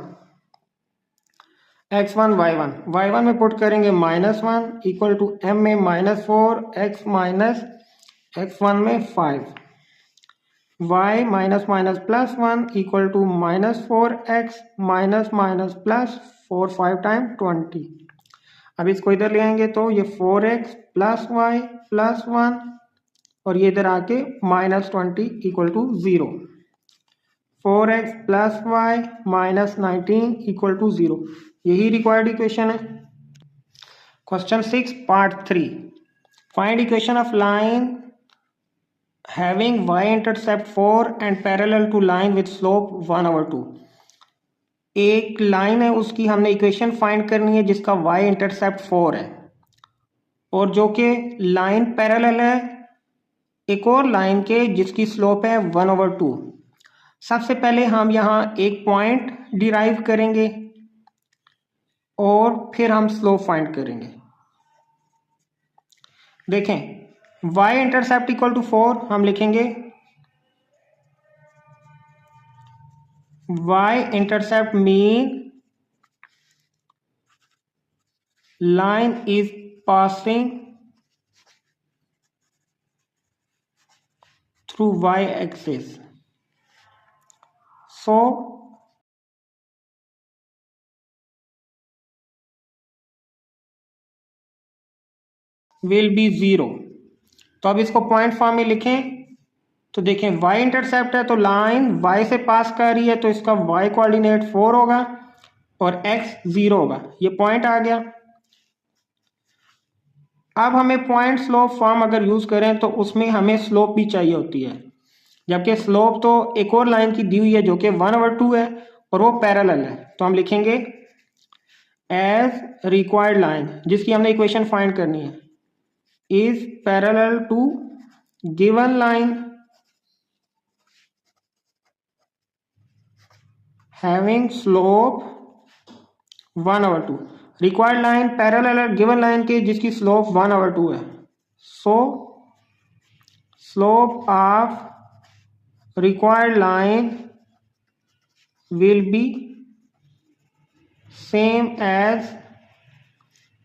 वाई वन में पुट करेंगे -1 इक्वल टू एम में -4 एक्स माइनस एक्स वन में 5 y minus minus plus 1 equal to -4x minus minus plus 4 5 time 20। अब इसको इधर ले आएंगे तो ये 4x प्लस वाई प्लस 1 और ये इधर आके -20 equal to 0। 4x plus y minus 19 equal to 0, यही रिक्वायर्ड इक्वेशन है। Question 6 part 3, find equation of line having y intercept 4 and parallel to line with slope 1/2। एक लाइन है उसकी हमने इक्वेशन फाइंड करनी है जिसका y इंटरसेप्ट 4 है और जो कि लाइन पैरेलल है एक और लाइन के जिसकी स्लोप है 1/2। सबसे पहले हम यहाँ एक पॉइंट डिराइव करेंगे और फिर हम स्लोप फाइंड करेंगे। देखें y इंटरसेप्ट इक्वल टू 4 हम लिखेंगे y intercept mean line is passing through y axis, so will be 0। तो अब इसको पॉइंट फॉर्म में लिखें तो देखें y इंटरसेप्ट है तो लाइन y से पास कर रही है तो इसका y कोऑर्डिनेट 4 होगा और x 0 होगा, ये पॉइंट आ गया। अब हमें पॉइंट स्लोप फॉर्म अगर यूज करें तो उसमें हमें स्लोप भी चाहिए होती है, जबकि स्लोप तो एक और लाइन की दी हुई है जो कि 1/2 है और वो पैरेलल है। तो हम लिखेंगे एज रिक्वायर्ड लाइन जिसकी हमने इक्वेशन फाइंड करनी है is parallel to given line having slope 1/2। Required line parallel है गिवन लाइन के जिसकी स्लोप 1/2 है, so slope of required line will be same as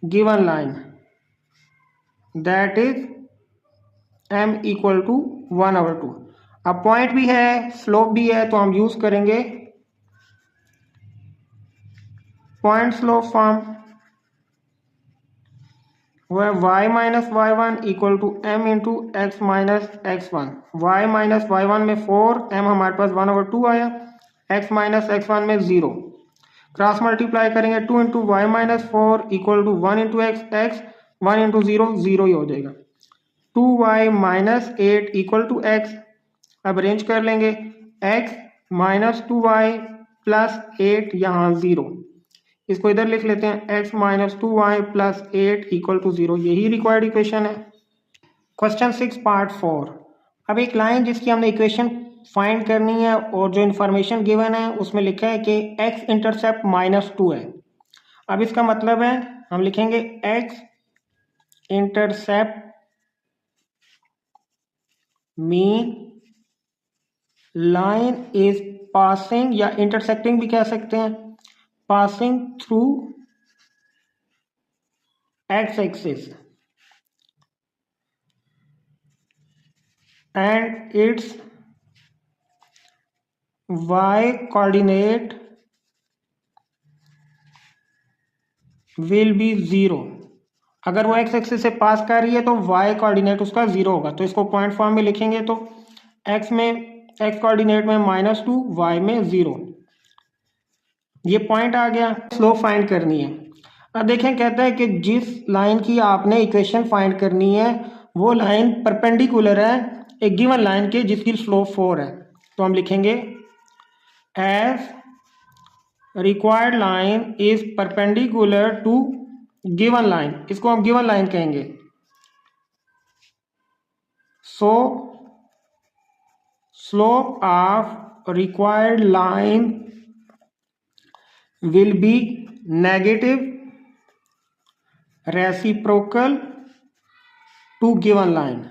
given line, that is m equal to 1/2। अब point भी है slope भी है तो हम यूज करेंगे पॉइंट स्लोप फॉर्म, वह y minus Y one equal to M into x minus x one. Y minus Y one में 4, m हमारे पास 1/2 आया, x माइनस एक्स वन में 0, क्रॉस मल्टीप्लाई करेंगे 2 into Y minus 4 equal to 1 into x 1 into 0 0 ही हो जाएगा। 2y minus 8 equal to x, अब arrange कर लेंगे x माइनस 2y प्लस 8 यहाँ 0, इसको इधर लिख लेते हैं x minus 2y plus 8 equal to 0, यही रिक्वायर्ड इक्वेशन है। क्वेश्चन 6 पार्ट 4, अब एक लाइन जिसकी हमने इक्वेशन फाइंड करनी है और जो इन्फॉर्मेशन गिवन है उसमें लिखा है कि x इंटरसेप्ट -2 है। अब इसका मतलब है हम लिखेंगे x intercept mean line is passing या इंटरसेक्टिंग भी कह सकते हैं, passing through x axis and it's y coordinate will be 0। अगर वो x एक्सिस से पास कर रही है तो y कोऑर्डिनेट उसका 0 होगा, तो इसको पॉइंट फॉर्म में लिखेंगे तो x कोऑर्डिनेट में -2 y में 0, ये पॉइंट आ गया। स्लोप फाइंड करनी है। अब देखें कहता है कि जिस लाइन की आपने इक्वेशन फाइंड करनी है वो लाइन परपेंडिकुलर है एक गिवन लाइन के जिसकी स्लोप 4 है, तो हम लिखेंगे as required line is perpendicular to given line, इसको हम गिवन लाइन कहेंगे, so slope of required line will be negative reciprocal to given line,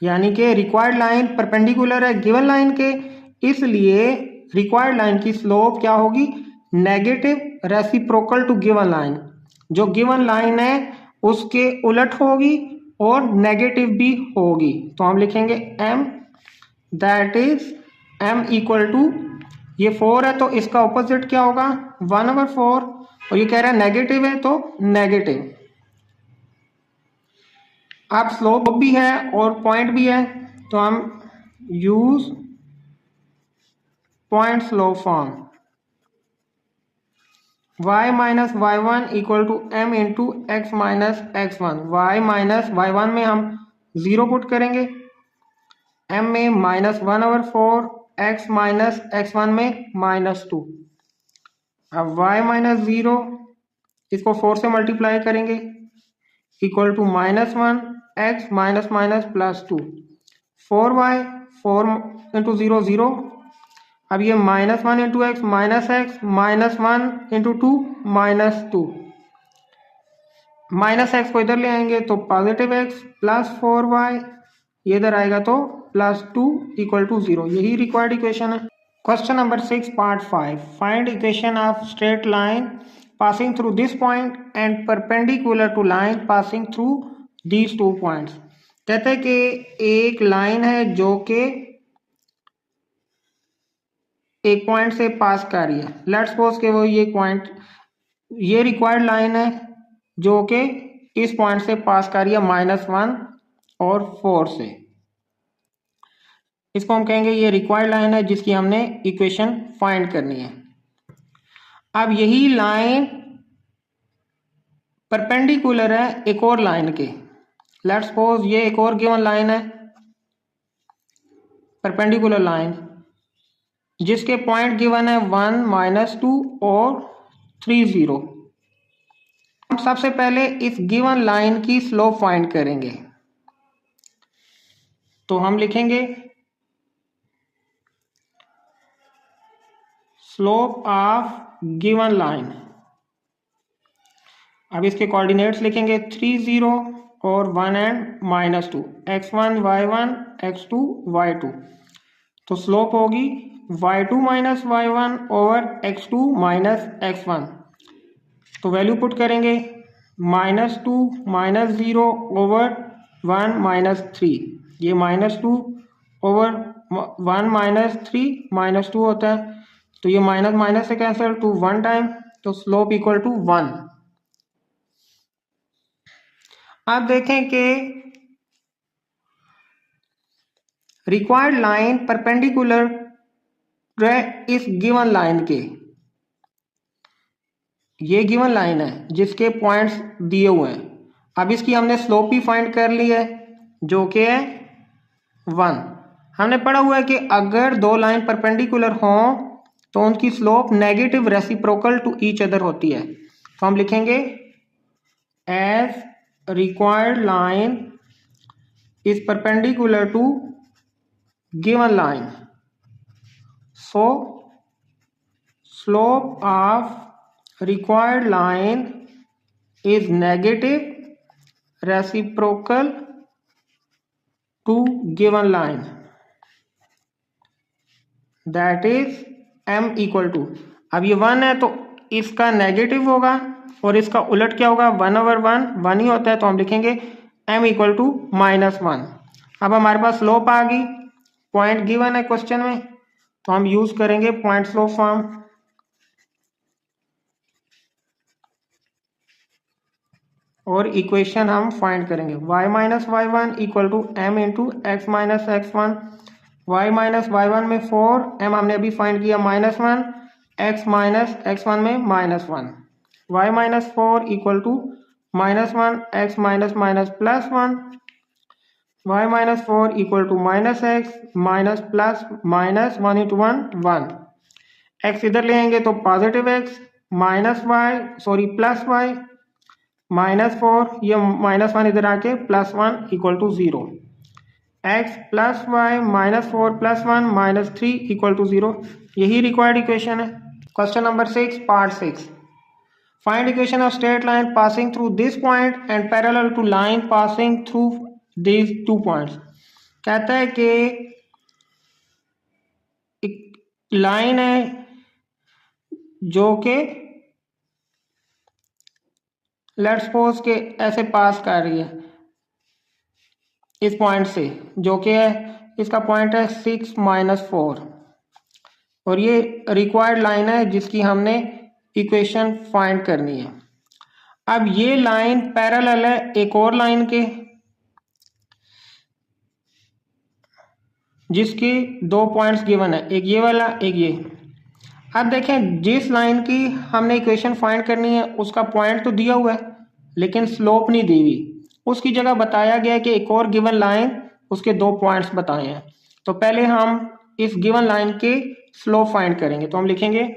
यानी कि रिक्वायर्ड लाइन परपेंडिकुलर है गिवन लाइन के, इसलिए रिक्वायर्ड लाइन की स्लोप क्या होगी, negative reciprocal to given line. जो गिवन लाइन है उसके उलट होगी और नेगेटिव भी होगी। तो हम लिखेंगे m, that is m equal to, ये 4 है तो इसका ऑपोजिट क्या होगा 1/4, और ये कह रहा है नेगेटिव है तो नेगेटिव। अब स्लोप भी है और पॉइंट भी है, तो हम use point slope form, y minus y1 equal to m into x minus x1। y minus y1 में हम 0 पुट करेंगे, m में -1/4, x माइनस x1 में -2। अब y माइनस 0 इसको 4 से मल्टीप्लाई करेंगे equal to -1, x minus minus plus 2, 4y, 4 into 0 0। अब ये -1 into x minus x, -1 into 2 -2, minus x को इधर ले आएंगे तो पॉजिटिव एक्स प्लस 4y, ये इधर आएगा तो +2 इक्वल टू 0। यही रिक्वायर्ड इक्वेशन है। Question number 6 part 5, find equation of straight line passing through this point and perpendicular to line passing through these 2 points. कहते हैं कि एक लाइन है जो कि एक पॉइंट से पास कर रही है, लेट्स सपोज के वो ये पॉइंट, ये रिक्वायर्ड लाइन है जो कि इस पॉइंट से पास कर रही है -1 और 4 से। इसको हम कहेंगे ये रिक्वायर्ड लाइन है जिसकी हमने इक्वेशन फाइंड करनी है। अब यही लाइन परपेंडिकुलर है एक और लाइन के, लेट्स सपोज ये एक और गिवन लाइन है परपेंडिकुलर लाइन जिसके पॉइंट गिवन है 1, -2 और 3, 0। हम सबसे पहले इस गिवन लाइन की स्लोप फाइंड करेंगे, तो हम लिखेंगे स्लोप ऑफ गिवन लाइन। अब इसके कोऑर्डिनेट्स लिखेंगे 3, 0 और 1 and -2, x1 y1 x2 y2। तो स्लोप होगी y2 minus y1 over x2 minus x1। तो वैल्यू पुट करेंगे -2 -0 ओवर 1 -3, ये -2 ओवर 1 -3 -2 होता है, तो ये माइनस माइनस से कैंसिल टू 1 टाइम, तो स्लोप इक्वल टू 1। आप देखें कि रिक्वायर्ड लाइन परपेंडिकुलर इस गिवन लाइन के, ये गिवन लाइन है जिसके पॉइंट्स दिए हुए हैं। अब इसकी हमने स्लोप भी फाइंड कर ली है जो कि है 1। हमने पढ़ा हुआ है कि अगर दो लाइन परपेंडिकुलर हों तो उनकी slope negative reciprocal to each other होती है। तो हम लिखेंगे as required line is perpendicular to given line, so slope of required line is negative reciprocal to given line, that is m equal to, अब ये 1 है तो इसका नेगेटिव होगा और इसका उलट क्या होगा 1/1, 1 ही होता है, तो हम लिखेंगे m इक्वल टू -1। अब हमारे पास स्लोप आ गई, पॉइंट गिवन है क्वेश्चन में, तो हम यूज करेंगे पॉइंट स्लोप फॉर्म। और इक्वेशन हम फाइंड करेंगे y minus y1 equal to m into x minus x1। y minus y1 में 4, m हमने अभी फाइंड किया -1, x माइनस x1 में -1, y minus 4 equal to -1 x minus minus plus 1, y minus 4 equal to -x minus plus -1 into 1 1, x इधर ले आएंगे तो positive x plus y -4, ये -1 इधर आके +1 equal to 0, x plus y -4 plus 1 -3 equal to 0। यही required equation है। Question number 6 part 6, find equation of straight line passing through this point and parallel to line passing through these 2 points. कहता है कि एक line है जो कि let's suppose के ऐसे पास कर रही है इस पॉइंट से, जो कि है इसका पॉइंट है 6 - 4, और ये रिक्वायर्ड लाइन है जिसकी हमने इक्वेशन फाइंड करनी है। अब ये लाइन पैरेलल है एक और लाइन के जिसकी 2 पॉइंट्स गिवन है, एक ये वाला एक ये। अब देखें जिस लाइन की हमने इक्वेशन फाइंड करनी है उसका पॉइंट तो दिया हुआ है लेकिन स्लोप नहीं दी हुई, उसकी जगह बताया गया है कि एक और गिवन लाइन उसके 2 पॉइंट्स बताए हैं। तो पहले हम इस गिवन लाइन के स्लोप फाइंड करेंगे, तो हम लिखेंगे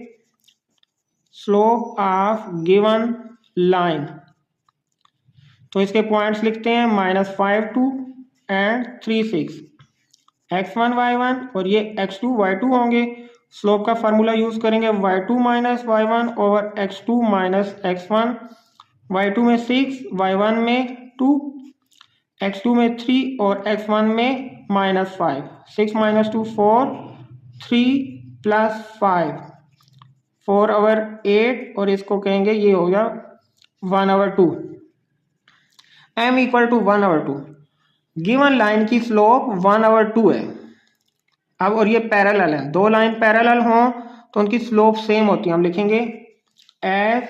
स्लोप ऑफ गिवन लाइन। तो इसके पॉइंट्स लिखते हैं -5 2 एंड 3 6, x1 y1 और ये x2 y2 होंगे। स्लोप का फार्मूला यूज करेंगे y2 - y1 over x2 - x1। y2 में 6, y1 में 2, x2 में 3 और x1 में -5। 6 - 2 4, 3 + 5 4 ओवर 8, और इसको कहेंगे ये हो गया 1/2। m = 1/2। गिवन लाइन की स्लोप 1/2 है। अब और ये पैरेलल है, 2 लाइन पैरेलल हों तो उनकी स्लोप सेम होती है। हम लिखेंगे as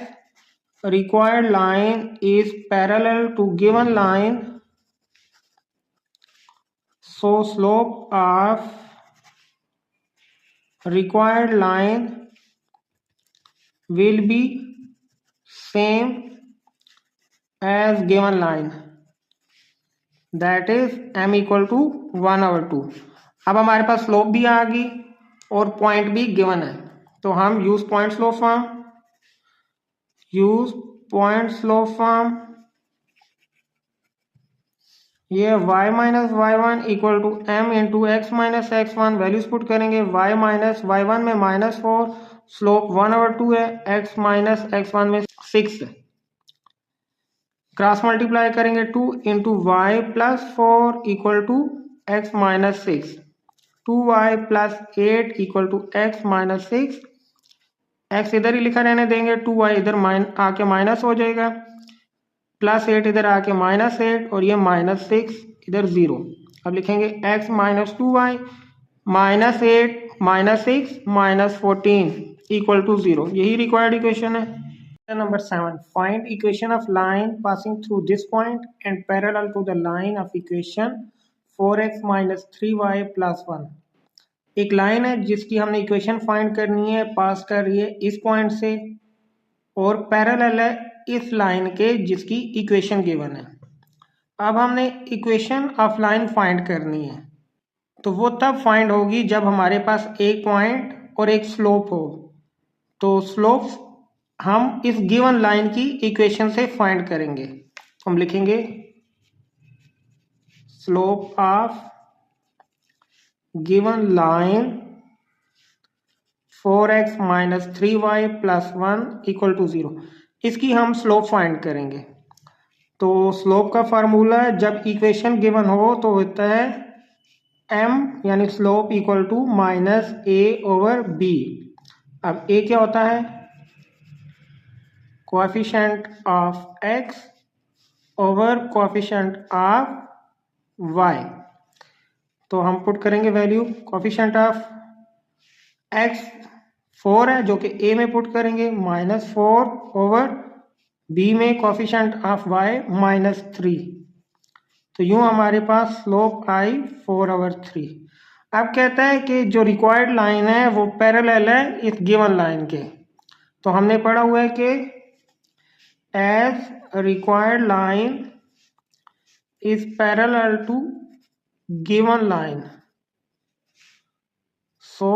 required line is parallel to given line, so slope of required line will be same as given line, that is m = 1/2। अब हमारे पास स्लोप भी आ गई और पॉइंट भी गिवन है, तो हम use point slope form, use point slope form. ये y - y1 = m × x - x1, values put करेंगे। y - y1 में -4, स्लोप 1/2 है, x - x1 में 6 है। क्रॉस मल्टीप्लाई करेंगे 2 × y + 4 = x - 6, 2y + 8 = x - 6। x इधर ही लिखा रहने देंगे, 2y इधर आके माइनस हो जाएगा, +8 इधर आके -8 और ये -6 इधर 0। अब लिखेंगे x - 2y -8 -6 -14 = 0। यही रिक्वायर्ड इक्वेशन है। Number 7, find equation of line passing through this point and parallel to the line of equation 4x - 3y + 1। एक लाइन है जिसकी हमने इक्वेशन फाइंड करनी है, पास कर रही है इस पॉइंट से और पैरेलल है इस लाइन के जिसकी इक्वेशन गिवन है। अब हमने इक्वेशन ऑफ लाइन फाइंड करनी है, तो वो तब फाइंड होगी जब हमारे पास एक पॉइंट और एक स्लोप हो। तो स्लोप हम इस गिवन लाइन की इक्वेशन से फाइंड करेंगे। हम लिखेंगे slope of given line 4x - 3y + 1 = 0। इसकी हम स्लोप फाइंड करेंगे। तो स्लोप का फार्मूला जब इक्वेशन गिवन हो तो होता है m, यानी स्लोप = -a/b। अब a क्या होता है? Coefficient of x over coefficient of y। तो हम पुट करेंगे वैल्यू, कोएफिशिएंट ऑफ x 4 है जो कि a में पुट करेंगे, -4 ओवर b में कोएफिशिएंट ऑफ y -3। तो यूं हमारे पास स्लोप आई 4/3। अब कहता है कि जो रिक्वायर्ड लाइन है वो पैरेलल है इस गिवन लाइन के। तो हमने पढ़ा हुआ है कि as required line is parallel to given line, so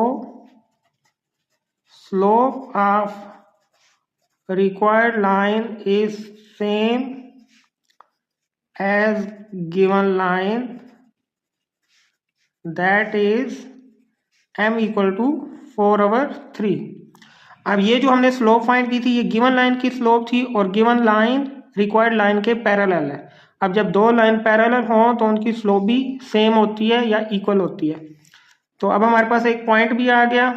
slope of required line is same as given line, that is m = 4/3। अब ये जो हमने स्लोप फाइंड की थी ये गिवन लाइन की स्लोप थी और गिवन लाइन रिक्वायर्ड लाइन के पैरेलल है। अब जब दो लाइन पैरेलल हों तो उनकी स्लोप भी सेम होती है या इक्वल होती है। तो अब हमारे पास एक पॉइंट भी आ गया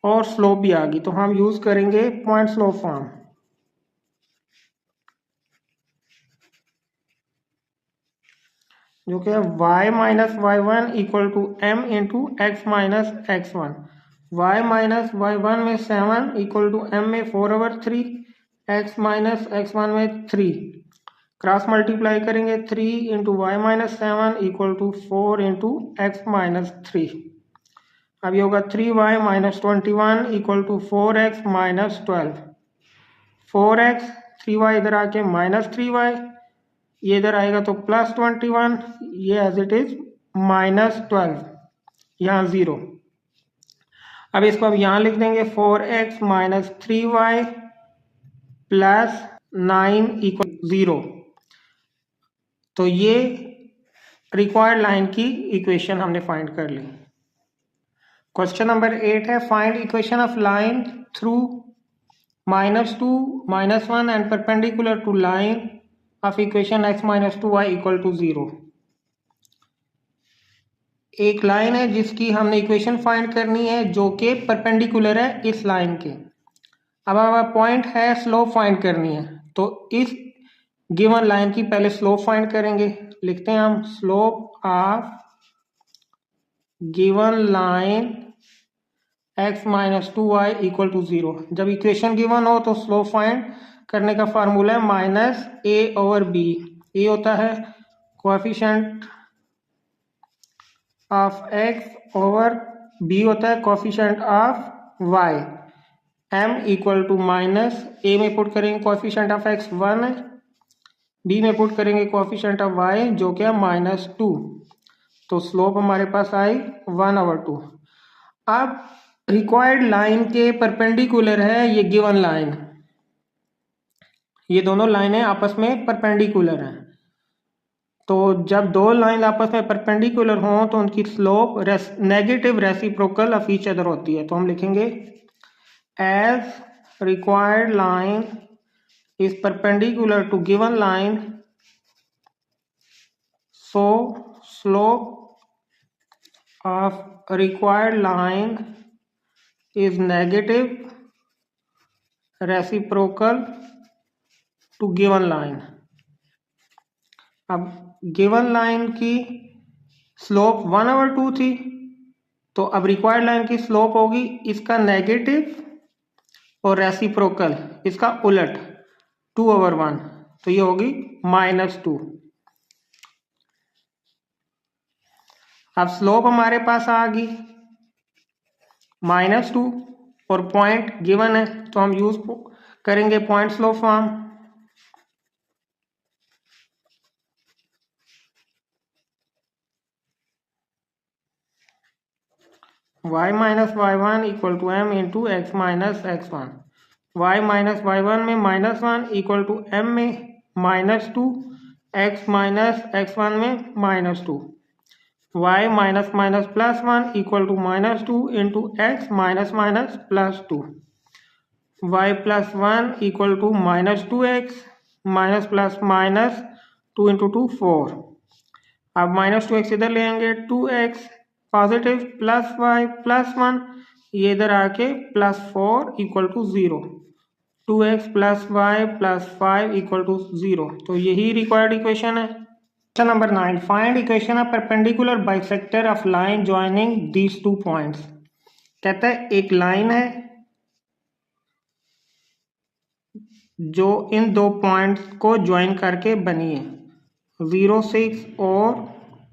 और स्लोप भी आ गई, तो हम यूज करेंगे पॉइंट स्लोप फॉर्म, जो कि है y minus Y one equal to M into x minus x one. Y minus Y one में 7 इक्वल टू एम में 4/3, एक्स माइनस एक्स वन में 3, क्रॉस मल्टीप्लाई करेंगे 3 into Y minus 7 equal to 4 into x minus 3। अब ये होगा 3y minus 21 equal to 4x minus 12। 4x 3y इधर आके minus 3y, ये इधर आएगा तो प्लस 21, ये एज इट इज माइनस 12, यहाँ 0। अब इसको अब यहाँ लिख देंगे 4x minus 3y plus 9 equal 0। तो ये रिक्वायर्ड लाइन की इक्वेशन हमने फाइंड कर ली। क्वेश्चन नंबर 8 है find equation of line through -2, -1 and perpendicular to line of equation x minus 2y equal to 0। एक लाइन है जिसकी हमने इक्वेशन फाइंड करनी है जो कि परपेंडिकुलर है इस लाइन के। अब हमारा पॉइंट है स्लोप फाइंड करनी है, तो इस गिवन लाइन की पहले स्लोप फाइंड करेंगे। लिखते हैं हम slope of given line x minus 2y equal to 0। जब इक्वेशन गिवन हो तो स्लोप फाइंड करने का फार्मूला है माइनस a/b। a होता है coefficient of x over b होता है coefficient of y। m equal to minus a में पुट करेंगे कोएफिशिएंट ऑफ x 1 है, b में पुट करेंगे कोएफिशिएंट ऑफ y जो कि है -2। तो स्लोप हमारे पास आई 1/2। अब रिक्वायर्ड लाइन के परपेंडिकुलर है ये गिवन लाइन, ये दोनों लाइनें आपस में परपेंडिकुलर हैं। तो जब दो लाइन आपस में परपेंडिकुलर हों तो उनकी slope negative reciprocal of each other होती है। तो हम लिखेंगे as required line is perpendicular to given line so slope of required line is negative reciprocal to given line। अब given line की स्लोप 1/2 थी, तो अब रिक्वायर्ड लाइन की स्लोप होगी इसका नेगेटिव और रेसिप्रोकल इसका उलट 2/1, तो ये होगी -2। अब स्लोप हमारे पास आ गई -2 और पॉइंट गिवन है, तो हम यूज करेंगे point slope form. y minus Y one equal to M into x minus x one. Y minus Y one में -1 इक्वल टू एम में -2, एक्स माइनस एक्स वन में -2। y minus minus plus 1 equal to -2 into x minus minus plus 2। y plus 1 equal to -2x minus plus minus 2 into 2 4। अब -2x इधर ले आएंगे, 2x positive plus y plus 1, ये इधर आके +4 equal to 0। 2x plus y plus 5 equal to 0। तो यही required equation है। Question number 9 find equation of perpendicular bisector of line joining these two points. कहता है एक लाइन है जो इन दो पॉइंट्स को ज्वाइन करके बनी है, 0 6 और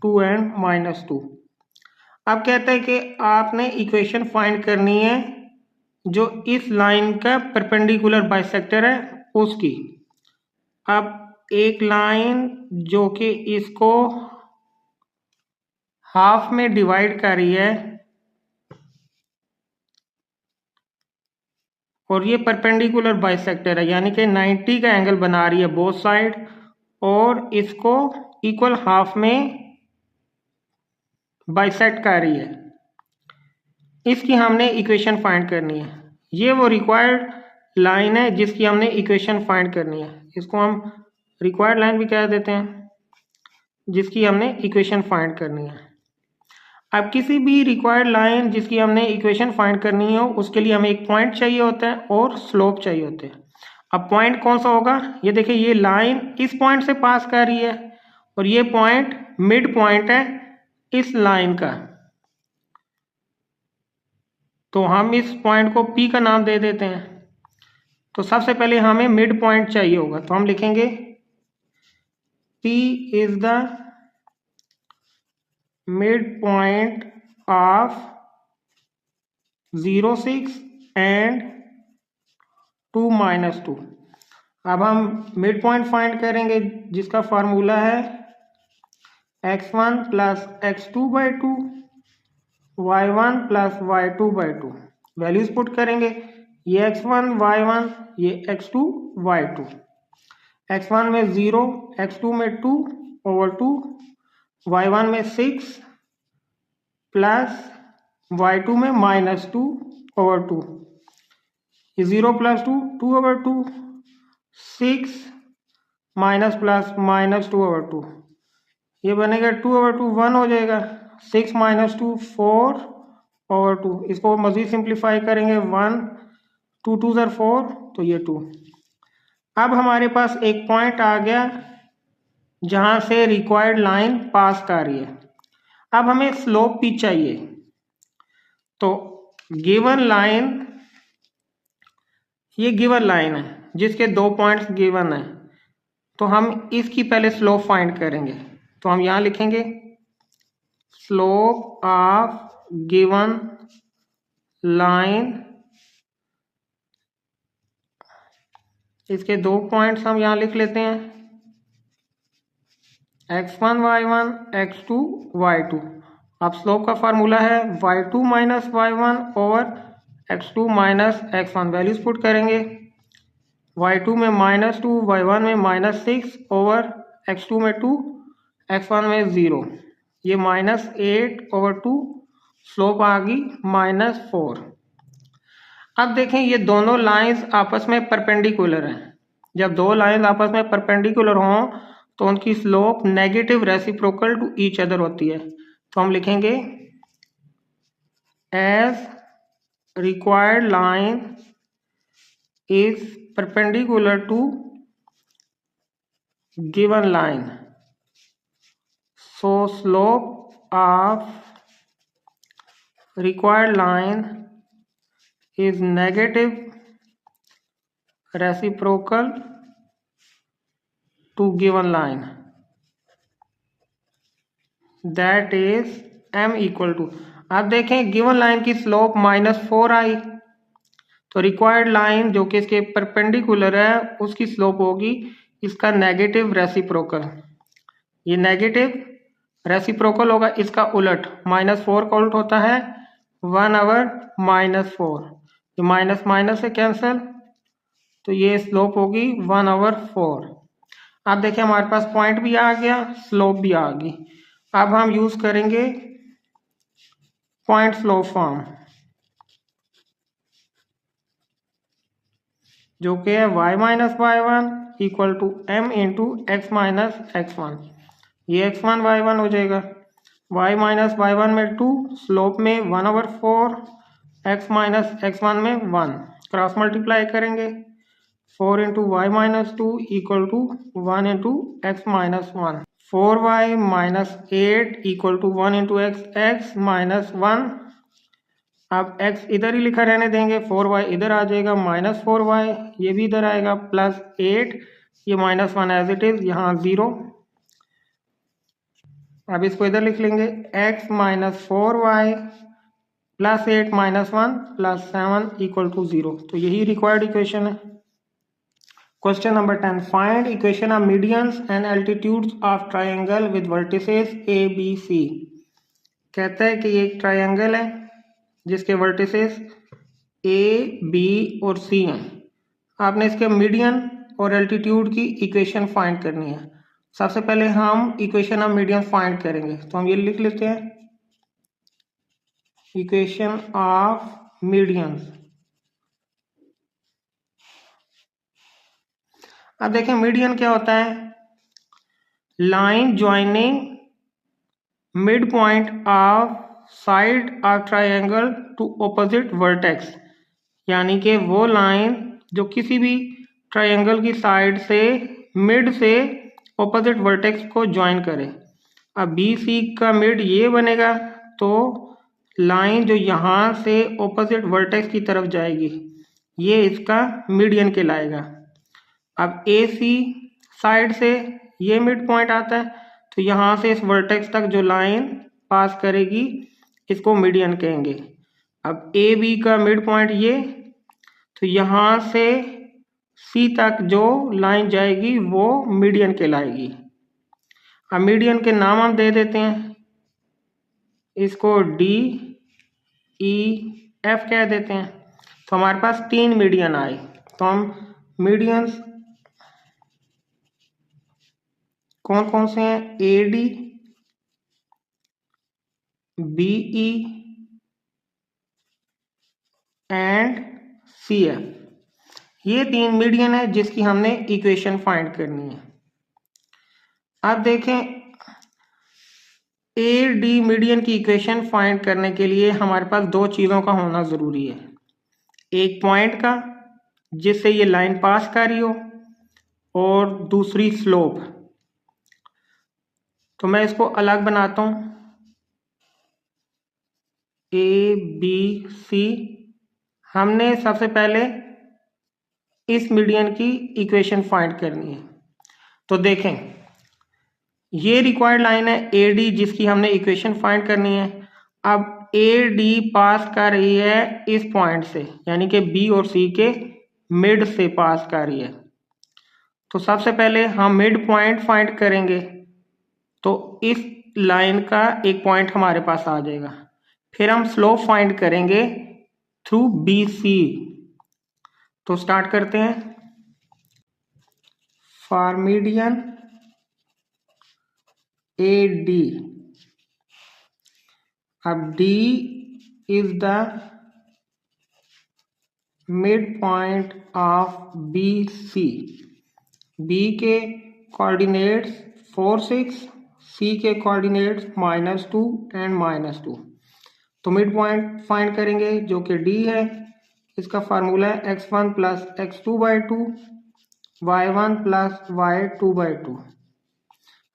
2 एंड -2। अब कहता है कि आपने इक्वेशन फाइंड करनी है जो इस लाइन का परपेंडिकुलर बाइसेक्टर है उसकी। अब एक लाइन जो कि इसको हाफ में डिवाइड कर रही है और ये परपेंडिकुलर बाइसेक्टर है, यानी कि 90 का एंगल बना रही है बोथ साइड, और इसको इक्वल हाफ में बाइसेक्ट कर रही है। इसकी हमने इक्वेशन फाइंड करनी है। ये वो रिक्वायर्ड लाइन है जिसकी हमने इक्वेशन फाइंड करनी है। इसको हम रिक्वायर्ड लाइन भी कह देते हैं, जिसकी हमने इक्वेशन फाइंड करनी है। अब किसी भी रिक्वायर्ड लाइन जिसकी हमने इक्वेशन फाइंड करनी हो, उसके लिए हमें एक पॉइंट चाहिए होता है और स्लोप चाहिए होते हैं। अब पॉइंट कौन सा होगा? ये देखिए, ये लाइन इस पॉइंट से पास कर रही है और ये पॉइंट मिड पॉइंट है इस लाइन का, तो हम इस पॉइंट को P का नाम दे देते हैं। तो सबसे पहले हमें मिड पॉइंट चाहिए होगा, तो हम लिखेंगे P is the mid point of 0, 6 and 2, -2। अब हम मिड पॉइंट फाइंड करेंगे, जिसका फार्मूला है x1 plus x2/2 y1 plus y2/2। Values put करेंगे, ये x1 y1, ये x2 y2। x1 में 0, x2 में 2/2, y1 में 6 प्लस y2 में -2/2। ये 0 + 2 2/2, 6 माइनस प्लस -2/2, ये बनेगा 2/2 1 हो जाएगा। 6 - 2 4/2। इसको मज़ीद सिंप्लीफाई करेंगे, 1 2 2 ज़र 4, तो ये 2। अब हमारे पास एक पॉइंट आ गया जहाँ से रिक्वायर्ड लाइन पास कर रही है। अब हमें स्लोप भी चाहिए, तो गिवन लाइन, ये गिवन लाइन है जिसके 2 पॉइंट्स गिवन है, तो हम इसकी पहले स्लोप फाइंड करेंगे। तो हम यहाँ लिखेंगे स्लोप ऑफ गिवन लाइन, इसके 2 पॉइंट्स हम यहाँ लिख लेते हैं, x1 y1 x2 y2। अब स्लोप का फार्मूला है y2 - y1 और x2 - x1। वैल्यूज पुट करेंगे, y2 में -2, y1 में -6 ओवर x2 में 2, x1 में 0, ये -8/2। स्लोप आ गई -4। अब देखें, ये दोनों लाइंस आपस में परपेंडिकुलर हैं। जब दो लाइंस आपस में परपेंडिकुलर हों तो उनकी slope negative reciprocal to each other होती है। तो हम लिखेंगे as required line is perpendicular to given line, so slope of required line is negative reciprocal to given line, that is m equal to। अब देखें, गिवन लाइन की slope -4 आई, तो required line जो कि इसके परपेंडिकुलर है उसकी स्लोप होगी इसका नेगेटिव रेसिप्रोकल। ये नेगेटिव रेसिप्रोकल होगा इसका उलट, -4 का उलट होता है 1/-4। ये माइनस माइनस से कैंसिल, तो ये स्लोप होगी 1/4। अब देखिए, हमारे पास पॉइंट भी आ गया, स्लोप भी आ गई। अब हम यूज करेंगे पॉइंट स्लोप फॉर्म, जो कि है y - y1 = m × x - x1। ये x1 y1 हो जाएगा, y - y1 में 2, स्लोप में 1/4, x - x1 में 1। क्रॉस मल्टीप्लाई करेंगे, 4 × y - 2 = 1 × x - 1। 4y - 8 = 1 × x - 1। अब x इधर ही लिखा रहने देंगे, 4y इधर आ जाएगा, -4y ये भी इधर आएगा, +8, ये -1 एज इट इज, यहाँ 0। अब इसको इधर लिख लेंगे, x - 4y +8 - 1 +7 = 0। तो यही रिक्वायर्ड इक्वेशन है। Question number 10, find equation of medians and altitudes of triangle with vertices ABC। कहता है कि ये एक ट्राइंगल है जिसके वर्टिसेस A, B और C हैं। आपने इसके मीडियन और एल्टीट्यूड की इक्वेशन फाइंड करनी है। सबसे पहले हम इक्वेशन ऑफ मीडियन फाइंड करेंगे, तो हम ये लिख लेते हैं इक्वेशन ऑफ मीडियंस। अब देखें मीडियन क्या होता है, line joining mid point of side of triangle to opposite vertex, यानी कि वो लाइन जो किसी भी ट्रायंगल की साइड से मिड से ऑपोजिट वर्टेक्स को ज्वाइन करे। अब बी सी का मिड ये बनेगा, तो लाइन जो यहाँ से ऑपोजिट वर्टेक्स की तरफ जाएगी ये इसका मीडियन कहलाएगा। अब ए सी साइड से ये मिड पॉइंट आता है, तो यहाँ से इस वर्टेक्स तक जो लाइन पास करेगी इसको मीडियन कहेंगे। अब ए बी का मिड पॉइंट ये, तो यहाँ से सी तक जो लाइन जाएगी वो मीडियन कहलाएगी। अब मीडियन के नाम हम दे देते हैं, इसको डी ई एफ कह देते हैं। तो हमारे पास 3 मीडियन आए, तो हम मीडियंस कौन कौन से हैं, A D, B E and C F, ये 3 मीडियन है जिसकी हमने इक्वेशन फाइंड करनी है। अब देखें ए डी मीडियन की इक्वेशन फाइंड करने के लिए हमारे पास 2 चीज़ों का होना ज़रूरी है, एक पॉइंट का जिससे ये लाइन पास कर रही हो और दूसरी स्लोप। तो मैं इसको अलग बनाता हूँ, ए बी सी। हमने सबसे पहले इस मीडियन की इक्वेशन फाइंड करनी है। तो देखें ये रिक्वायर्ड लाइन है ए डी जिसकी हमने इक्वेशन फाइंड करनी है। अब ए डी पास कर रही है इस पॉइंट से, यानी कि बी और सी के मिड से पास कर रही है। तो सबसे पहले हम मिड पॉइंट फाइंड करेंगे, तो इस लाइन का एक पॉइंट हमारे पास आ जाएगा। फिर हम स्लोप फाइंड करेंगे थ्रू बी सी। तो स्टार्ट करते हैं, फॉर मीडियन ए डी। अब D is the mid point of B C. B के कोऑर्डिनेट्स 4 6, सी के कोऑर्डिनेट्स -2 एंड -2। तो मिड पॉइंट फाइंड करेंगे जो कि डी है। इसका फार्मूला है x1 plus x2/2 y1 plus y2/2।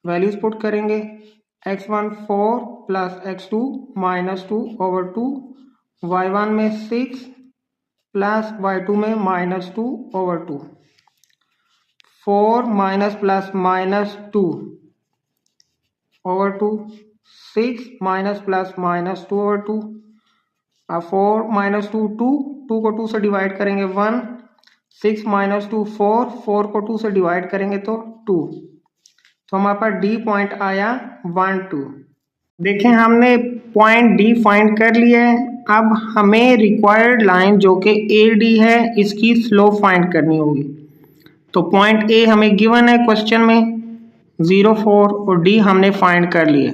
Values put करेंगे, x1 4 प्लस x2 -2/2, y1 में 6 प्लस y2 में -2/2। 4 माइनस प्लस -2/2, 6 माइनस प्लस -2/2। अब 4 - 2 2, 2 को 2 से डिवाइड करेंगे 1, 6 - 2 4, 4 को 2 से डिवाइड करेंगे तो 2। तो हमारे पास डी पॉइंट आया 1 2। देखें हमने पॉइंट डी फाइंड कर लिया है। अब हमें रिक्वायर्ड लाइन जो कि ए डी है इसकी स्लोप फाइंड करनी होगी। तो पॉइंट ए हमें गिवन है क्वेश्चन में 0 4 और डी हमने फाइंड कर लिए,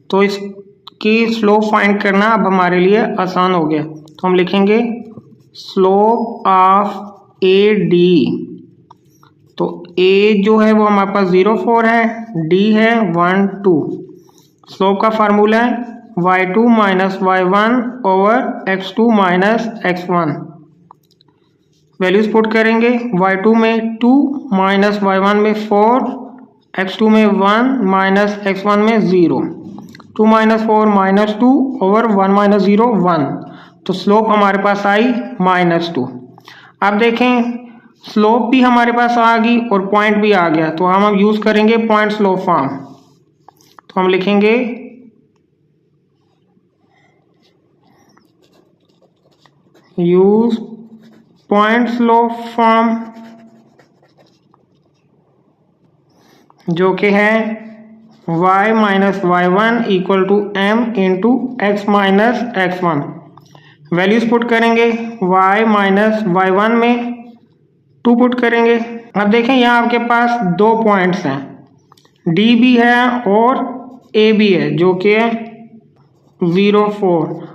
तो इसकी स्लोप फाइंड करना अब हमारे लिए आसान हो गया। तो हम लिखेंगे स्लोप ऑफ ए डी। तो ए जो है वो हमारे पास 0 4 है, डी है 1 2। स्लोप का फार्मूला है y2 minus y1 over x2 minus x1। Values put करेंगे, y2 में 2 माइनस y1 में 4, x2 में 1 माइनस x1 में 0। 2 माइनस 4 -2 ओवर 1 माइनस 0 1। तो स्लोप हमारे पास आई -2। अब देखें स्लोप भी हमारे पास आ गई और पॉइंट भी आ गया, तो हम यूज़ करेंगे पॉइंट स्लोप फॉर्म। तो हम लिखेंगे यूज पॉइंट स्लोप फॉर्म, जो कि है y minus y1 equal to m into x minus x1। Values put करेंगे, y माइनस y1 में 2 पुट करेंगे। अब देखें यहाँ आपके पास 2 पॉइंट्स हैं, D भी है और A भी है, जो कि 0 4।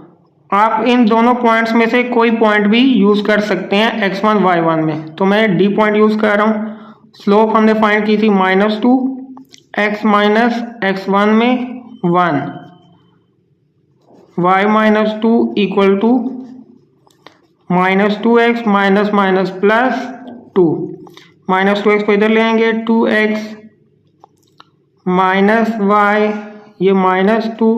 आप इन दोनों पॉइंट्स में से कोई पॉइंट भी यूज़ कर सकते हैं x1 y1 में। तो मैं D पॉइंट यूज़ कर रहा हूँ स्लोप हमने फाइंड की थी -2, x माइनस x1 में 1, y minus 2 equal to -2x minus minus plus 2, -2x को इधर ले आएंगे, 2x माइनस y, ये -2,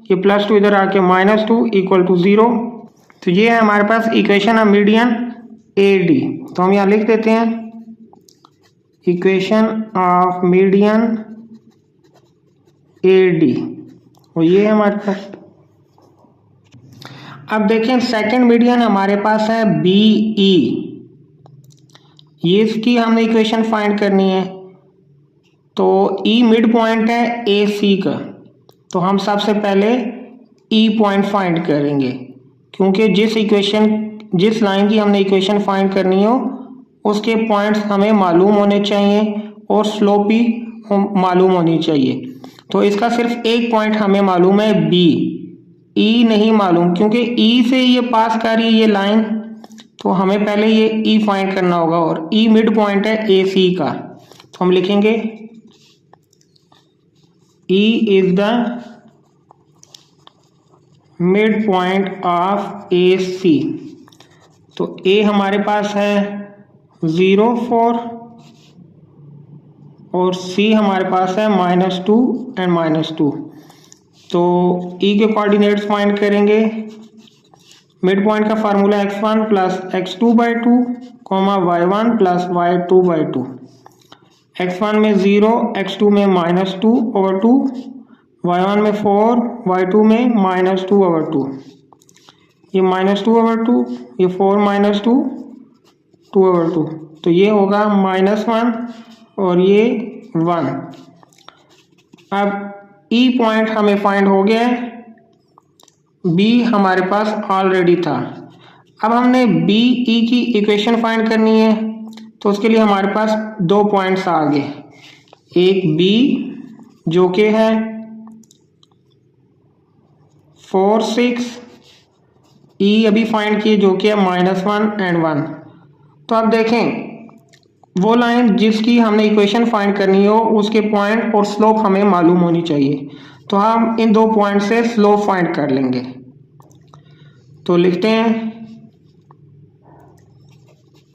ये +2 इधर आके -2 इक्वल टू 0। तो ये है हमारे पास इक्वेशन ऑफ मीडियन AD। तो हम यहाँ लिख देते हैं इक्वेशन ऑफ मीडियन AD, और ये है हमारे पास। अब देखें सेकंड मीडियन हमारे पास है BE, ये इसकी हमने इक्वेशन फाइंड करनी है। तो E मिड पॉइंट है AC का, तो हम सबसे पहले E पॉइंट फाइंड करेंगे, क्योंकि जिस लाइन की हमने इक्वेशन फाइंड करनी हो उसके पॉइंट्स हमें मालूम होने चाहिए और स्लोप भी मालूम होनी चाहिए। तो इसका सिर्फ एक पॉइंट हमें मालूम है B, E नहीं मालूम, क्योंकि E से ये पास कर रही है ये लाइन, तो हमें पहले ये E फाइंड करना होगा, और E मिड पॉइंट है AC का। तो हम लिखेंगे E is the mid point of AC। तो A हमारे पास है 0, 4, और C हमारे पास है -2 एंड -2। तो E के कोऑर्डिनेट्स फाइंड करेंगे। मिड पॉइंट का formula x1 plus x2/2, y1 plus y2/2। x1 में 0, x2 में -2/2, y1 में 4, y2 में -2/2। ये -2/2, ये 4 -2, 2/2, तो ये होगा -1 और ये 1। अब E पॉइंट हमें फाइंड हो गया है, B हमारे पास ऑलरेडी था। अब हमने BE की इक्वेशन फाइंड करनी है, तो उसके लिए हमारे पास दो पॉइंट्स आ गए, एक B जो कि है 4, 6, E अभी फाइंड किए जो कि है -1 एंड 1। तो अब देखें वो लाइन जिसकी हमने इक्वेशन फाइंड करनी हो उसके पॉइंट और स्लोप हमें मालूम होनी चाहिए। तो हम इन दो पॉइंट से स्लोप फाइंड कर लेंगे। तो लिखते हैं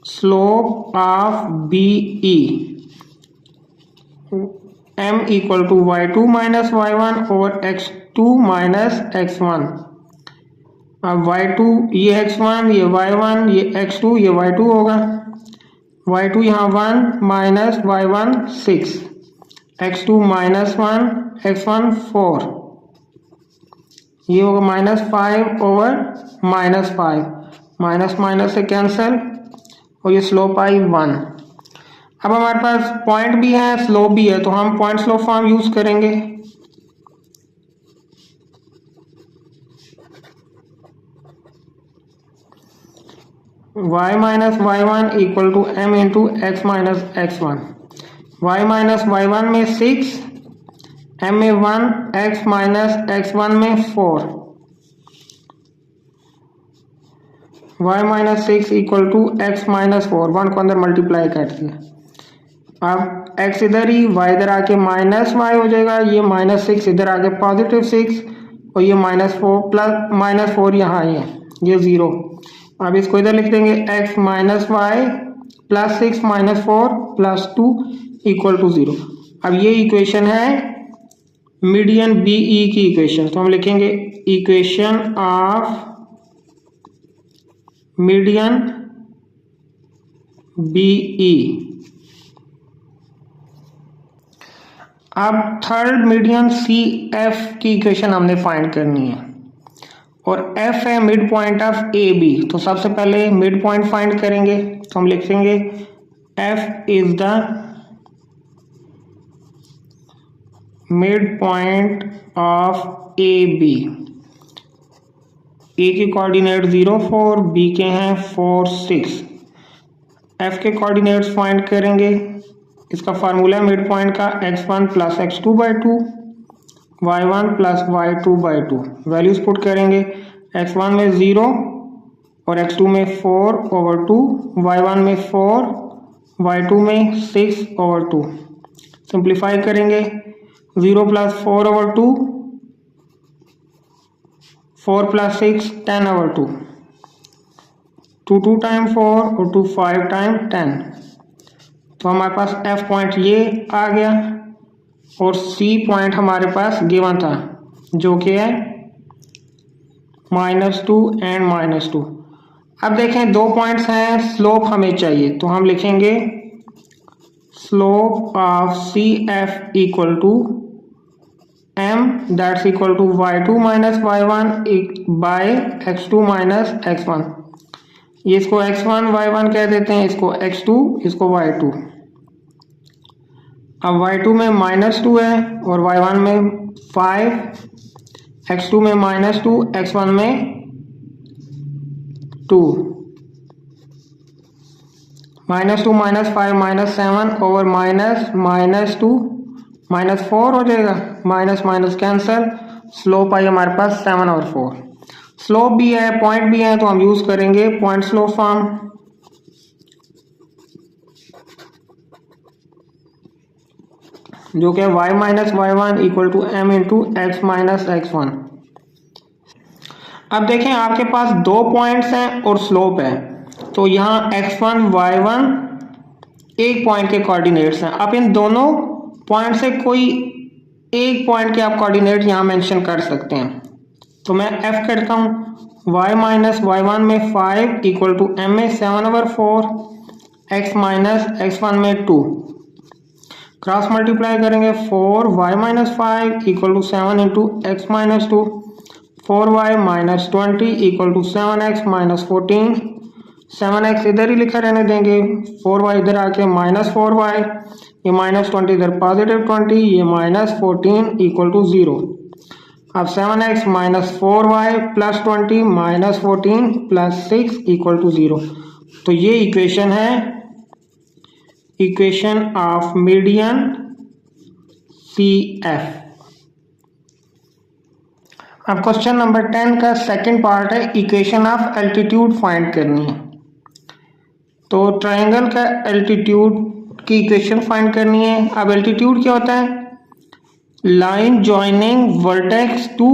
slope of BE m equal to y2 minus y1 और x2 माइनस x1। अब y2 ये x1, ये y1, ये x2, ये y2 होगा। y2 यहाँ 1 माइनस y1 6, x2 -1, x1 4, ये होगा -5 ओवर -5, माइनस माइनस से कैंसिल, और ये स्लोप आई 1। अब हमारे पास पॉइंट भी है स्लोप भी है, तो हम पॉइंट स्लोप फॉर्म यूज करेंगे। y minus y1 equal to m into x minus x1। y minus y1 में 6, m में 1, x माइनस x1 में 4, y minus 6 equal to x minus 4, 1 को अंदर मल्टीप्लाई कर दिया। अब x इधर ही, y इधर आके -y हो जाएगा, ये -6 इधर आके +6, और ये -4 प्लस -4 यहाँ है, ये 0। अब इसको इधर लिख देंगे x minus y plus 6 minus 4 plus 2 equal to 0। अब ये इक्वेशन है मीडियन BE की इक्वेशन। तो हम लिखेंगे इक्वेशन ऑफ मीडियन BE। अब थर्ड मीडियन CF की इक्वेशन हमने फाइंड करनी है, और F है मिड पॉइंट ऑफ AB। तो सबसे पहले मिड पॉइंट फाइंड करेंगे, तो हम लिखेंगे F is the mid point of AB। A के कोऑर्डिनेट 0, 4, B के हैं 4, 6। F के कोऑर्डिनेट्स फाइंड करेंगे, इसका फार्मूला है मिड पॉइंट का x1 plus x2/2, y1 plus y2/2। Values put करेंगे, x1 में 0 और x2 में 4/2, y1 में 4 y2 में 6/2 सिंप्लीफाई करेंगे 0 + 4/2 4 + 6 10/2 2 2 टाइम 4 और 2 5 टाइम 10 तो हमारे पास f पॉइंट ये आ गया और c पॉइंट हमारे पास गिवन था जो कि है -2 एंड -2। अब देखें दो पॉइंट्स हैं, स्लोप हमें चाहिए तो हम लिखेंगे slope of C F equal to m that's equal to y2 - y1 by x2 - x1। ये इसको x1 y1 कह देते हैं, इसको x2 इसको y2। अब y2 में -2 है और y1 में 5, x2 में -2 x1 में 2 -2 -5 -7 ओवर -2 -4 हो जाएगा, माइनस कैंसल, स्लोप आई हमारे पास 7 और 4। स्लोप भी है पॉइंट भी है तो हम यूज करेंगे पॉइंट स्लोप फॉर्म। जो कि y - y1 equal to m into x - x1। अब देखें आपके पास दो पॉइंट्स हैं और स्लोप है तो यहाँ x1 y1 एक पॉइंट के कोऑर्डिनेट्स हैं। आप इन दोनों पॉइंट से कोई एक पॉइंट के आप कोऑर्डिनेट यहाँ मेंशन कर सकते हैं। तो मैं f करता हूँ y - y1 में 5 इक्वल टू m में 7/4 x - x1 में 2 क्रॉस मल्टीप्लाई करेंगे 4 y - 5 equal to 7 into x - 2 4y - 20 equal to 7x - 14 7x इधर ही लिखा रहने देंगे 4y इधर आके -4y ये -20 इधर +20 ये -14 इक्वल टू 0। अब 7x - 4y + 20 - 14 + 6 इक्वल टू 0। तो ये इक्वेशन है, इक्वेशन ऑफ मीडियन CF। अब क्वेश्चन नंबर 10 का सेकंड पार्ट है, इक्वेशन ऑफ एल्टीट्यूड फाइंड करनी है। तो ट्रायंगल का एल्टीट्यूड की इक्वेशन फाइंड करनी है। अब एल्टीट्यूड क्या होता है? Line joining vertex to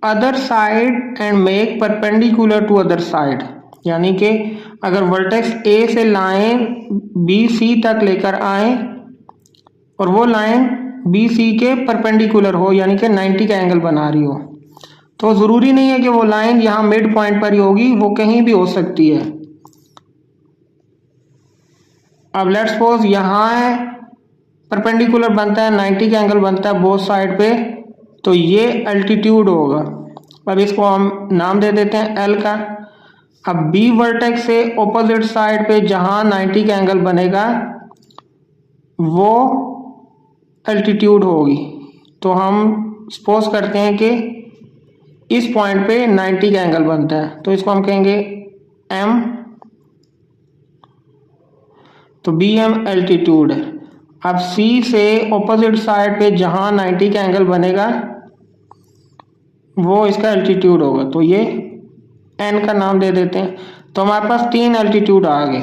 other side and make perpendicular to other side. यानी कि अगर वर्टेक्स ए से लाइन BC तक लेकर आए और वो लाइन BC के परपेंडिकुलर हो यानी कि 90 का एंगल बना रही हो, तो ज़रूरी नहीं है कि वो लाइन यहाँ मिड पॉइंट पर ही होगी, वो कहीं भी हो सकती है। अब लेट्स सपोज यहाँ है परपेंडिकुलर बनता है 90 का एंगल बनता है बोथ साइड पे, तो ये एल्टीट्यूड होगा। अब इसको हम नाम दे देते हैं L का। अब B वर्टेक्स से ऑपोजिट साइड पे जहाँ 90 का एंगल बनेगा वो एल्टीट्यूड होगी। तो हम सपोज करते हैं कि इस पॉइंट पे 90 का एंगल बनता है तो इसको हम कहेंगे M, तो BM एल्टीट्यूड है। अब C से ऑपोजिट साइड पे जहां 90 का एंगल बनेगा वो इसका एल्टीट्यूड होगा, तो ये N का नाम दे देते हैं। तो हमारे पास 3 एल्टीट्यूड आ गए।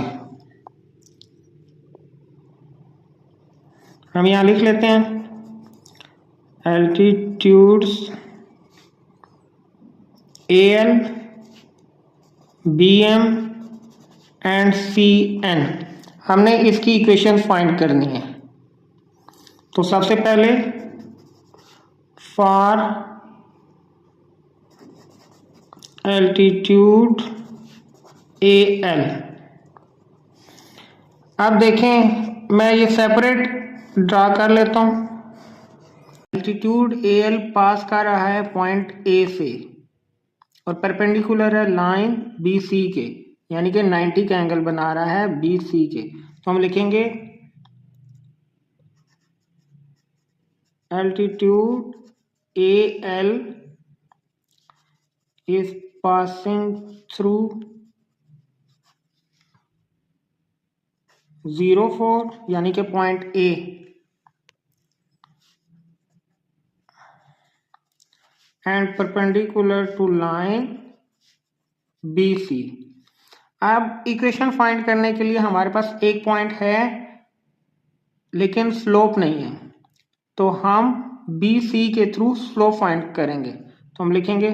हम यहां लिख लेते हैं altitudes AL, BM and CN। हमने इसकी इक्वेशन फाइंड करनी है। तो सबसे पहले फॉर एल्टीट्यूड AL, अब देखें मैं ये सेपरेट ड्रा कर लेता हूँ। एल्टीट्यूड AL पास कर रहा है पॉइंट A से और परपेंडिकुलर है लाइन BC के, यानी कि 90 का एंगल बना रहा है BC के। तो हम लिखेंगे altitude AL is passing through 0, 4 यानी कि point A and perpendicular to line BC। अब इक्वेशन फाइंड करने के लिए हमारे पास एक पॉइंट है लेकिन स्लोप नहीं है, तो हम बी सी के थ्रू स्लोप फाइंड करेंगे। तो हम लिखेंगे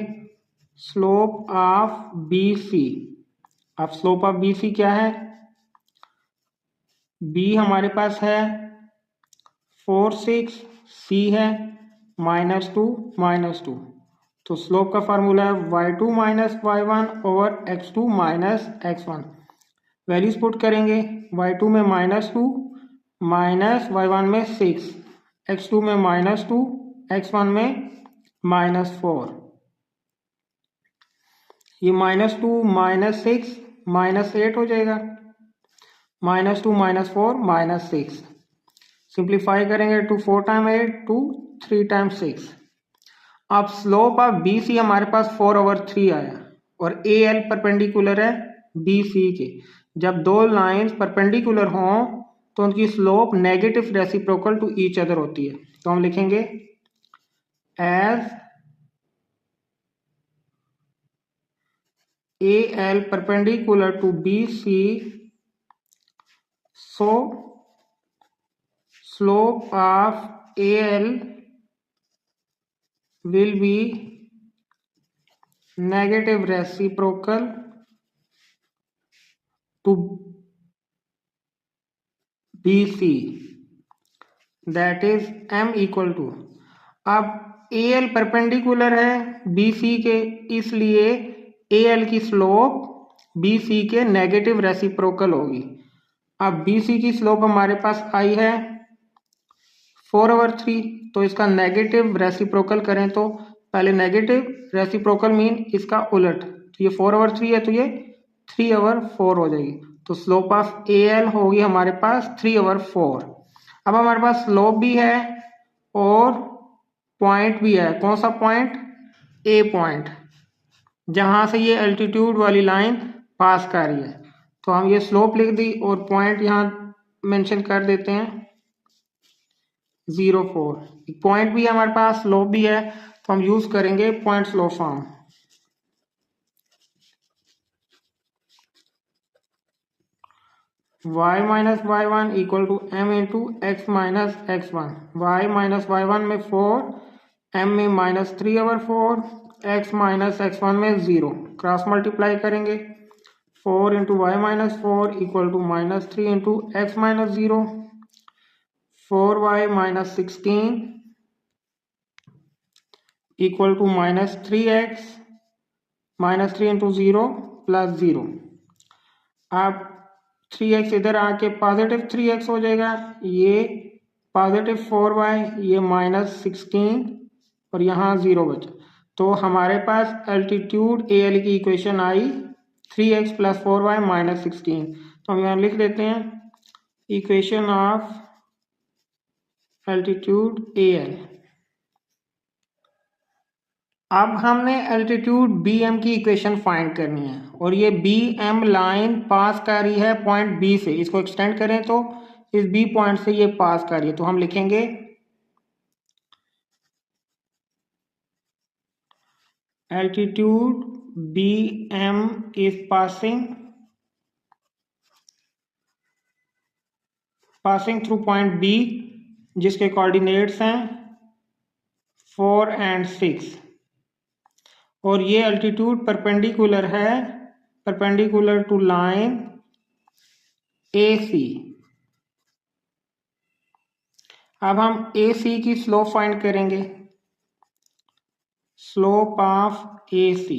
स्लोप ऑफ बी सी। अब स्लोप ऑफ बी सी क्या है, बी हमारे पास है 4 6, सी है -2 -2, तो स्लोप का फार्मूला है y2 minus y1 over x2 minus x1। Values put करेंगे, y2 में -2 माइनस y1 में 6, x2 में -2, x1 में -4। ये -2 -6 -8 हो जाएगा, -2 -4 -6। सिंप्लीफाई करेंगे टू 4 टाइम 8 टू 3 टाइम 6। अब स्लोप ऑफ बी सी हमारे पास 4/3 आया और ए एल परपेंडिकुलर है बी सी के। जब दो लाइंस परपेंडिकुलर हों तो उनकी slope negative reciprocal to each other होती है। तो हम लिखेंगे as A L perpendicular to B C, so slope of AL will be negative reciprocal to BC, that is M equal to। अब AL परपेंडिकुलर है BC के, इसलिए AL की स्लोप BC के नेगेटिव रेसिप्रोकल होगी। अब BC की slope हमारे पास आई है 4/3, तो इसका नेगेटिव रेसिप्रोकल करें तो पहले नेगेटिव रेसिप्रोकल मीन इसका उलट, तो ये 4/3 है तो ये 3/4 हो जाएगी। तो स्लोप ऑफ AL होगी हमारे पास 3/4। अब हमारे पास स्लोप भी है और पॉइंट भी है। कौन सा पॉइंट, ए पॉइंट, जहां से ये एल्टीट्यूड वाली लाइन पास कर रही है। तो हम ये स्लोप लिख दी और पॉइंट यहाँ मेंशन कर देते हैं 0,4। पॉइंट भी है हमारे पास, स्लोप भी है, तो हम यूज करेंगे point slope form. y minus y1 equal to m into x minus x1। y minus y1 में 4, m में -3/4, x माइनस x1 में 0। क्रॉस मल्टीप्लाई करेंगे, 4 into Y minus 4 equal to -3 into x minus 0, 4y minus 16 equal to -3x, -3 into 0 plus 0। अब 3x इधर आके positive 3x हो जाएगा, ये पॉजिटिव 4y, ये -16 और यहाँ 0 बचा। तो हमारे पास एल्टीट्यूड AL की इक्वेशन आई 3x प्लस 4y -16। तो हम यहाँ लिख देते हैं इक्वेशन ऑफ एल्टीट्यूड AL। अब हमने एल्टीट्यूड BM की इक्वेशन फाइंड करनी है और ये BM लाइन पास कर रही है पॉइंट B से। इसको एक्सटेंड करें तो इस B पॉइंट से ये पास कर रही है, तो हम लिखेंगे altitude BM is passing through point B, जिसके कोऑर्डिनेट्स हैं 4 और 6, और ये एल्टीट्यूड परपेंडिकुलर है, परपेंडिकुलर टू लाइन AC। अब हम AC की स्लोप फाइंड करेंगे, slope of AC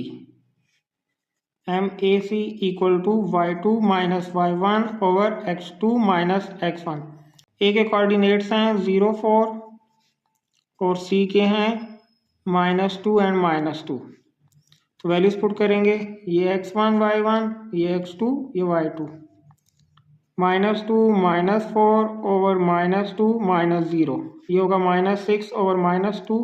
MAC equal to y2 minus y1 over x2 minus x1। A के कोऑर्डिनेट्स हैं 0 4 और C के हैं -2 और -2। तो वैल्यूज पुट करेंगे, ये x1 y1, ये x2, ये y2, -2 -4 ओवर -2 -0, ये होगा -6 ओवर -2।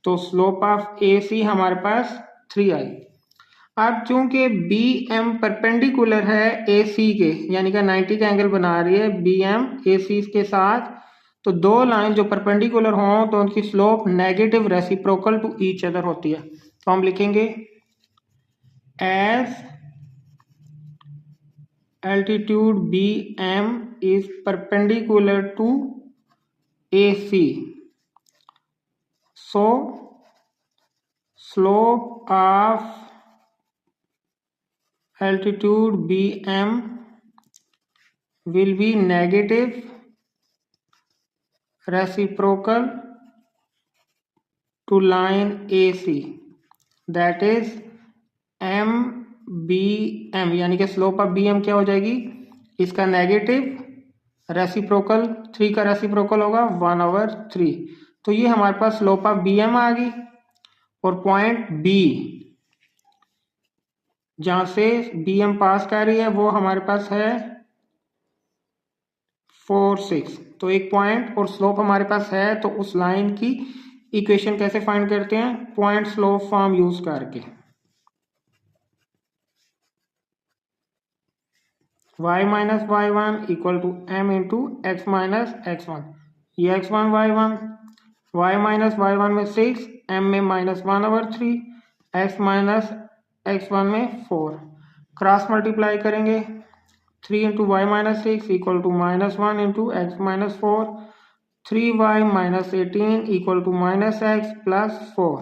तो स्लोप ऑफ AC हमारे पास 3 आई। अब चूंकि BM परपेंडिकुलर है AC के, यानी कि 90 का एंगल बना रही है BM AC के साथ, तो दो लाइन जो परपेंडिकुलर हों तो उनकी slope negative reciprocal to each other होती है। तो हम लिखेंगे as altitude BM is perpendicular to AC. So slope of altitude BM will be negative reciprocal to line AC, that is MBM, यानी कि स्लोप ऑफ BM क्या हो जाएगी, इसका नेगेटिव रेसिप्रोकल 3 का रेसिप्रोकल होगा 1/3। तो ये हमारे पास स्लोप ऑफ BM आ गई। और पॉइंट B जहां से BM पास कर रही है वो हमारे पास है 4, 6। तो एक पॉइंट और स्लोप हमारे पास है, तो उस लाइन की इक्वेशन कैसे फाइंड करते हैं, पॉइंट स्लोप फॉर्म यूज करके। y minus y1 equal to m into x minus x1। ये x1 y1, y minus y1 में 6, m में -1/3, x माइनस x1 में 4। क्रॉस मल्टीप्लाई करेंगे, 3 into Y minus 6 equal to -1 into x minus 4, 3y minus 18 equal to -x plus 4।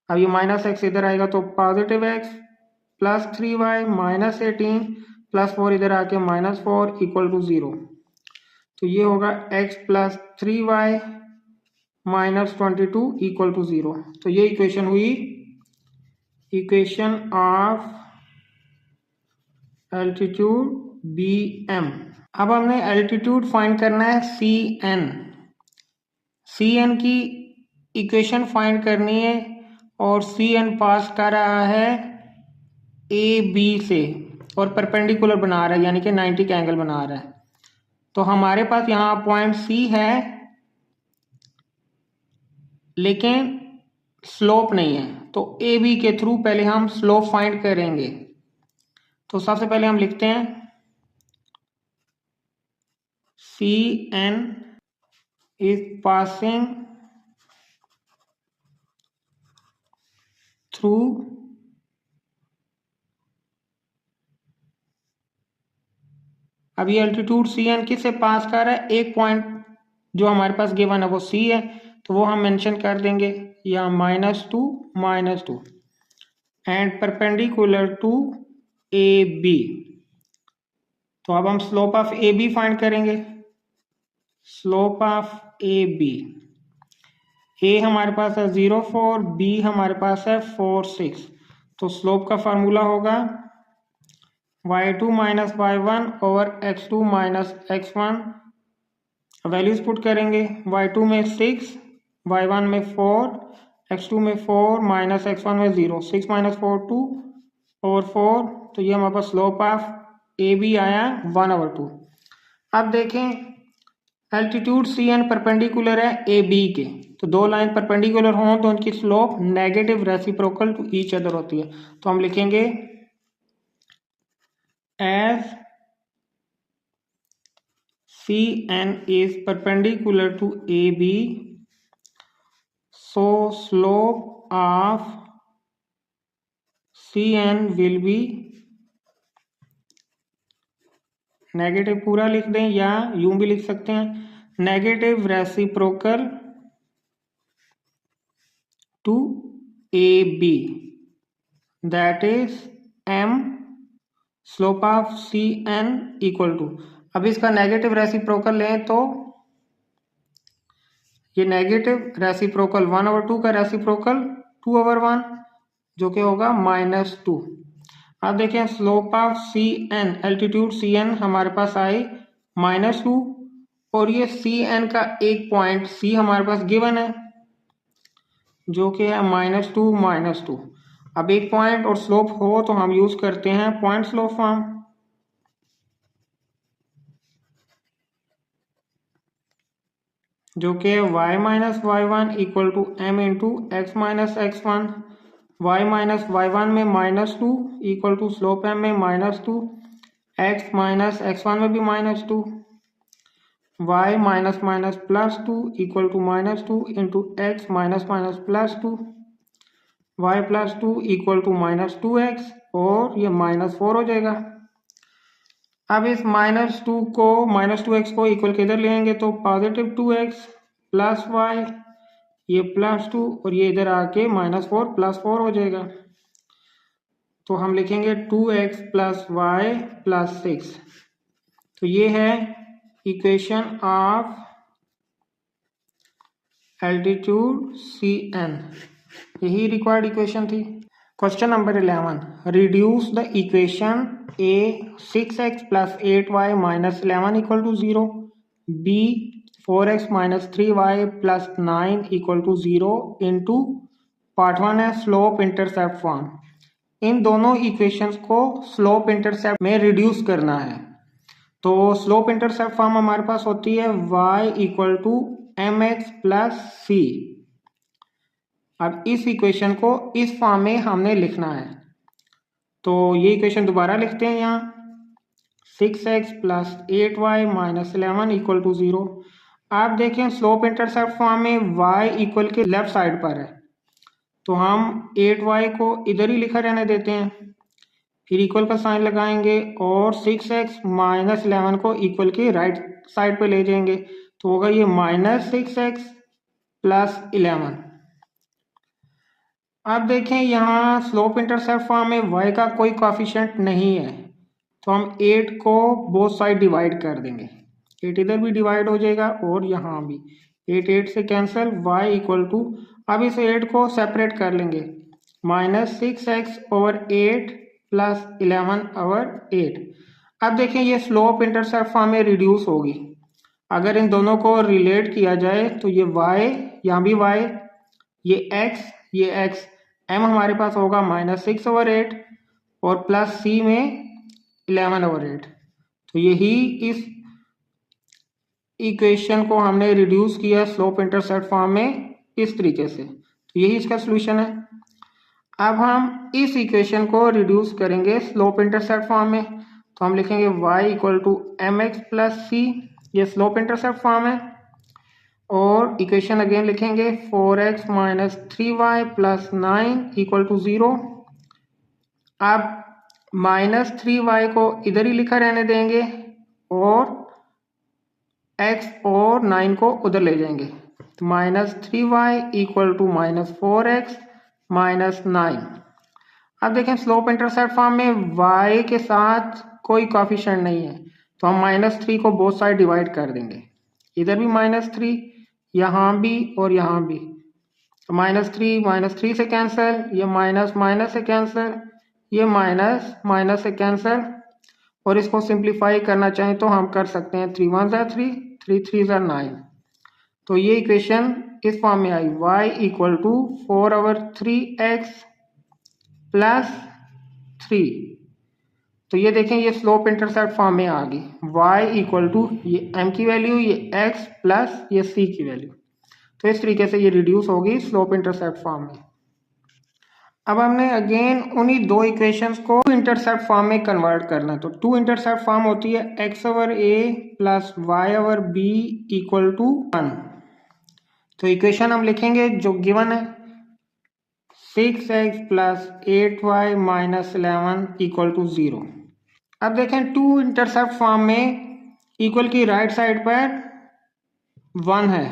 अब ये -x इधर आएगा तो positive x plus 3y minus 18 plus 4 इधर आके -4 इक्वल टू 0। तो ये होगा x plus 3y minus 22 equal to 0। तो ये इक्वेशन हुई इक्वेशन ऑफ एल्टीट्यूड BM। अब हमने एल्टीट्यूड फाइंड करना है CN। CN की इक्वेशन फाइंड करनी है और CN पास कर रहा है AB से और परपेंडिकुलर बना रहा है, यानी कि 90 का एंगल बना रहा है। तो हमारे पास यहाँ पॉइंट C है लेकिन स्लोप नहीं है, तो AB के थ्रू पहले हम स्लोप फाइंड करेंगे। तो सबसे पहले हम लिखते हैं CN is passing through अब ये अल्टीट्यूड CN किससे पास कर रहा है, एक पॉइंट जो हमारे पास गिवन है वो C है, तो वो हम मेंशन कर देंगे यहाँ -2 एंड परपेंडिकुलर टू AB। तो अब हम स्लोप ऑफ AB फाइंड करेंगे। स्लोप ऑफ AB, A हमारे पास है 0.4, B हमारे पास है 4.6। तो स्लोप का फार्मूला होगा y2 minus y1 over x2 minus x1। Values put करेंगे, y2 में 6, y1 में 4, x2 में 4 माइनस x1 में 0, 6 माइनस 4 2 ओवर 4। तो ये हमारे पास स्लोप ऑफ AB आया 1/2। अब देखें एल्टीट्यूड CN परपेंडिकुलर है AB के, तो दो लाइन परपेंडिकुलर हों तो उनकी slope negative reciprocal to each other होती है। तो हम लिखेंगे as CN is perpendicular to AB, so slope of CN will be negative पूरा लिख दें या यूं भी लिख सकते हैं, negative reciprocal to AB, that is M slope of CN equal to. अब इसका नेगेटिव रेसिप्रोकल लें तो ये नेगेटिव रेसिप्रोकल 1/2 का रेसिप्रोकल 2/1 जो कि होगा -2। अब देखें slope of CN, altitude CN हमारे पास आई -2 और ये CN का एक पॉइंट C हमारे पास गिवन है जो कि है -2। अब एक पॉइंट और स्लोप हो तो हम यूज करते हैं पॉइंट स्लोप फॉर्म। जो कि y minus y1 equal to m into x minus x1। y minus y1 में -2 इक्वल टू स्लोप m में -2, x माइनस x1 में भी -2, y minus minus +2 equal to -2 into x minus minus +2, y plus 2 equal to -2x और ये -4 हो जाएगा। अब इस -2x को इक्वल किधर लेंगे तो पॉजिटिव 2x प्लस वाई, ये +2 और ये इधर आके -4 +4 हो जाएगा। तो हम लिखेंगे 2x प्लस वाई प्लस 6। तो ये है इक्वेशन ऑफ एल्टीट्यूड CN, यही रिक्वायर्ड इक्वेशन थी। Question number 11, reduce the equation A 6x plus 8y minus 11 equal to 0, B 4x minus 3y plus 9 equal to 0 into part 1 है slope intercept form. इन दोनों equations को slope intercept में reduce करना है। तो slope intercept form हमारे पास होती है y equal to mx plus c। अब इस इक्वेशन को इस फॉर्म में हमने लिखना है। तो ये इक्वेशन दोबारा लिखते हैं यहाँ 6x plus 8y minus 11 equal to 0। आप देखें स्लोप इंटरसेप्ट फॉर्म में y इक्वल के लेफ्ट साइड पर है, तो हम 8y को इधर ही लिखा रहने देते हैं, फिर इक्वल का साइन लगाएंगे और 6x माइनस 11 को इक्वल के राइट साइड पे ले जाएंगे, तो होगा ये -6x प्लस 11। अब देखें यहाँ स्लोप इंटरसेप्ट फॉर्म में y का कोई कॉफिशिएंट नहीं है, तो हम 8 को बोथ साइड डिवाइड कर देंगे, 8 इधर भी डिवाइड हो जाएगा और यहाँ भी 8 से कैंसिल, y इक्वल टू, अब इस 8 को सेपरेट कर लेंगे, -6x ओवर 8 प्लस 11 ओवर 8। अब देखें ये स्लोप इंटरसेप्ट फॉर्म में रिड्यूस होगी। अगर इन दोनों को रिलेट किया जाए तो ये y, यहाँ भी y, ये x, m हमारे पास होगा -6 ओवर 8 और प्लस c में 11 ओवर 8। तो यही इस इक्वेशन को हमने रिड्यूस किया स्लोप इंटरसेप्ट फॉर्म में इस तरीके से, तो यही इसका सॉल्यूशन है। अब हम इस इक्वेशन को रिड्यूस करेंगे स्लोप इंटरसेप्ट फॉर्म में, तो हम लिखेंगे y equal to mx plus c, ये स्लोप इंटरसेप्ट फॉर्म है, और इक्वेशन अगेन लिखेंगे 4x minus 3y plus 9 equal to 0। अब -3y को इधर ही लिखा रहने देंगे और x और 9 को उधर ले जाएंगे, तो -3y equal to -4x minus 9। अब देखें स्लोप इंटरसेप्ट फॉर्म में y के साथ कोई कॉफिशिएंट नहीं है, तो हम -3 को बोथ साइड डिवाइड कर देंगे, इधर भी -3, यहाँ भी और यहाँ भी, तो -3 से कैंसिल, ये माइनस से कैंसिल, ये माइनस से कैंसिल, और इसको सिंप्लीफाई करना चाहें तो हम कर सकते हैं 3 1 ज़ा 3, 3 3 ज़ा 9। तो ये इक्वेशन इस फॉर्म में आई y equal to 4 over 3x plus 3। तो ये देखें ये स्लोप इंटरसेप्ट फॉर्म में आ गई, y इक्वल टू ये m की वैल्यू, ये x प्लस ये c की वैल्यू। तो इस तरीके से ये रिड्यूस होगी स्लोप इंटरसेप्ट फॉर्म में। अब हमने अगेन उन्हीं दो इक्वेशंस को इंटरसेप्ट फॉर्म में कन्वर्ट करना है। तो टू इंटरसेप्ट फॉर्म होती है x over a plus y over b equal to 1। तो इक्वेशन हम लिखेंगे जो गिवन है 6x plus 8y minus 11 equal to 0। अब देखें टू इंटरसेप्ट फॉर्म में इक्वल की राइट साइड पर 1 है,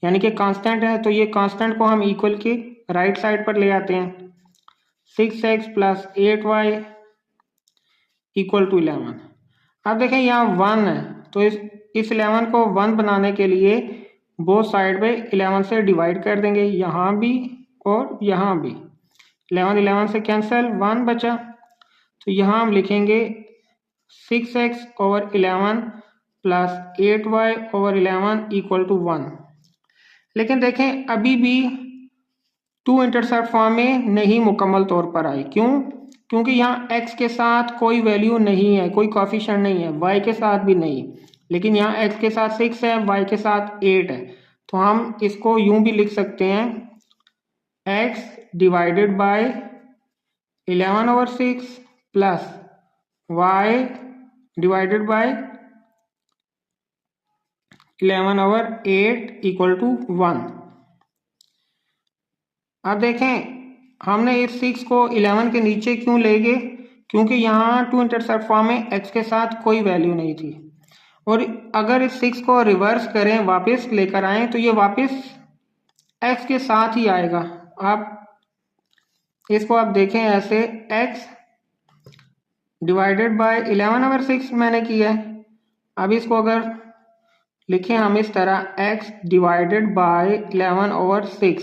यानी कि कांस्टेंट है, तो ये कांस्टेंट को हम इक्वल की राइट साइड पर ले आते हैं, 6x plus 8y equal to 11। अब देखें यहाँ 1 है, तो इस 11 को 1 बनाने के लिए बोथ साइड पे 11 से डिवाइड कर देंगे, यहाँ भी और यहाँ भी, 11 से कैंसिल, 1 बचा, तो यहाँ हम लिखेंगे 6x over 11 plus 8y over 11 equal to 1। लेकिन देखें अभी भी टू इंटरसेप्ट फॉर्म में नहीं मुकम्मल तौर पर आई, क्यों? क्योंकि यहाँ x के साथ कोई वैल्यू नहीं है, कोई कॉफिशिएंट नहीं है, y के साथ भी नहीं, लेकिन यहाँ x के साथ 6 है, y के साथ 8 है, तो हम इसको यूं भी लिख सकते हैं x divided by 11 over 6 plus y divided by 11 over 8 equal to 1। अब देखें हमने इस 6 को 11 के नीचे क्यों ले गए, क्योंकि यहाँ टू इंटरसेप्ट फॉर्म में x के साथ कोई वैल्यू नहीं थी। और अगर इस 6 को रिवर्स करें, वापस लेकर आए, तो ये वापस x के साथ ही आएगा। आप इसको आप देखें ऐसे, x डिवाइडेड बाय 11 ओवर 6 मैंने किया है। अब इसको अगर लिखें हम इस तरह, x डिवाइडेड बाय 11 ओवर 6,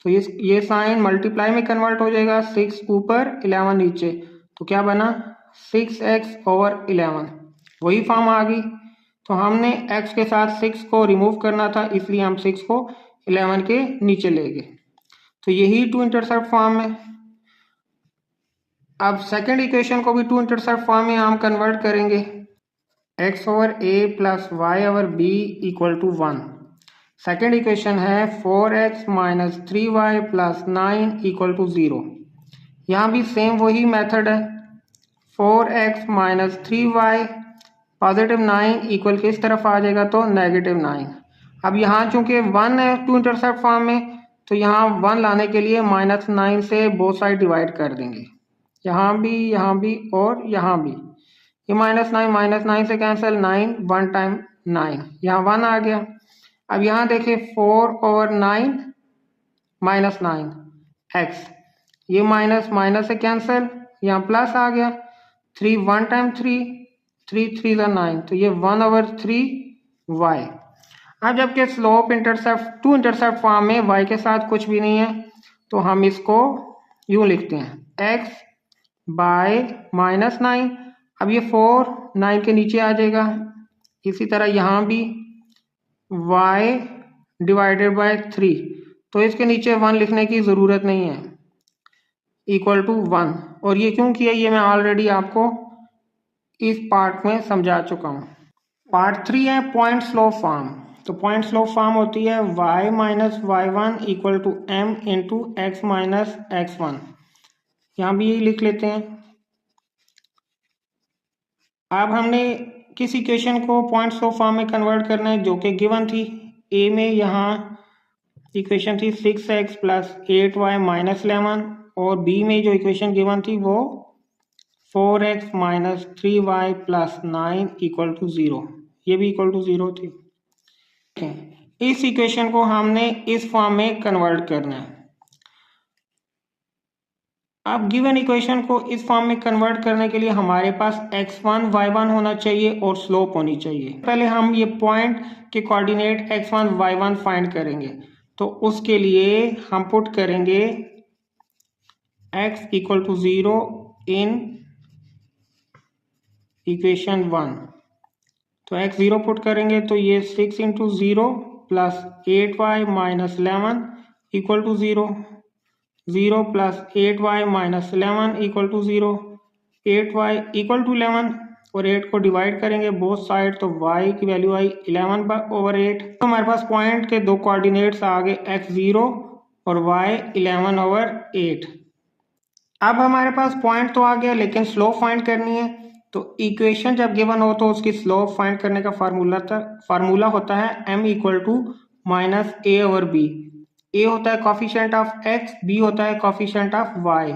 तो ये साइन मल्टीप्लाई में कन्वर्ट हो जाएगा, 6 ऊपर 11 नीचे, तो क्या बना 6x ओवर 11, वही फॉर्म आ गई। तो हमने x के साथ 6 को रिमूव करना था, इसलिए हम 6 को 11 के नीचे ले गए। तो यही टू इंटरसेप्ट फॉर्म है। अब सेकंड इक्वेशन को भी टू इंटरसेप्ट फॉर्म में हम कन्वर्ट करेंगे। x over a plus y over b equal to 1। Second equation है 4x minus 3y plus 9 equal to 0। यहाँ भी सेम वही मेथड है, 4x minus 3y positive 9 equal किस तरफ आ जाएगा, तो नेगेटिव 9। अब यहाँ चूंकि 1 है टू इंटरसेप्ट फॉर्म में, तो यहाँ 1 लाने के लिए -9 से बोथ साइड डिवाइड कर देंगे, यहाँ भी और यहाँ भी। ये -9 से कैंसिल, 9 1 टाइम 9, यहाँ 1 आ गया। अब यहाँ देखिए 4 ओवर 9 माइनस 9 x, ये माइनस माइनस से कैंसिल, यहाँ प्लस आ गया। 3 1 टाइम 3 3 9, तो ये 1 ओवर 3y। अब जबकि slope intercept to intercept form में y के साथ कुछ भी नहीं है, तो हम इसको यूं लिखते हैं x बाय -9। अब ये 4 9 के नीचे आ जाएगा। इसी तरह यहाँ भी y डिवाइडेड बाय 3, तो इसके नीचे 1 लिखने की ज़रूरत नहीं है, इक्वल टू 1। और ये क्यों किया, ये मैं ऑलरेडी आपको इस पार्ट में समझा चुका हूँ। पार्ट 3 है पॉइंट स्लोप फॉर्म। तो पॉइंट स्लोप फॉर्म होती है y minus y1 equal to m into x minus x1। यहाँ भी यही लिख लेते हैं। अब हमने किस इक्वेशन को पॉइंट स्लोप फॉर्म में कन्वर्ट करना है, जो कि गिवन थी। a में यहाँ इक्वेशन थी 6x प्लस 8y माइनस 11, और b में जो इक्वेशन गिवन थी वो 4x minus 3y plus 9 equal to 0, ये भी इक्वल टू 0 थी। इस इक्वेशन को हमने इस फॉर्म में कन्वर्ट करना है। अब गिवन इक्वेशन को इस फॉर्म में कन्वर्ट करने के लिए हमारे पास x1 y1 होना चाहिए और स्लोप होनी चाहिए। पहले हम ये पॉइंट के कोऑर्डिनेट x1 y1 फाइंड करेंगे, तो उसके लिए हम पुट करेंगे x equal to 0 in equation 1। तो x 0 पुट करेंगे, तो ये 6 into 0 plus 8y minus 11 equal to 0, 0 plus 8y minus 11 equal to 0, 8y equal to 11, और 8 को डिवाइड करेंगे बोथ साइड, तो y की वैल्यू आई 11/8। तो हमारे पास पॉइंट के दो कोऑर्डिनेट्स आ गए, x 0 और y 11/8। अब हमारे पास पॉइंट तो आ गया, लेकिन स्लोप फाइंड करनी है। तो इक्वेशन जब गिवन हो तो उसकी स्लोप फाइंड करने का फार्मूला होता है m equal to minus a over b। a होता है कॉफिशिएंट ऑफ x, b होता है कॉफिशिएंट ऑफ y।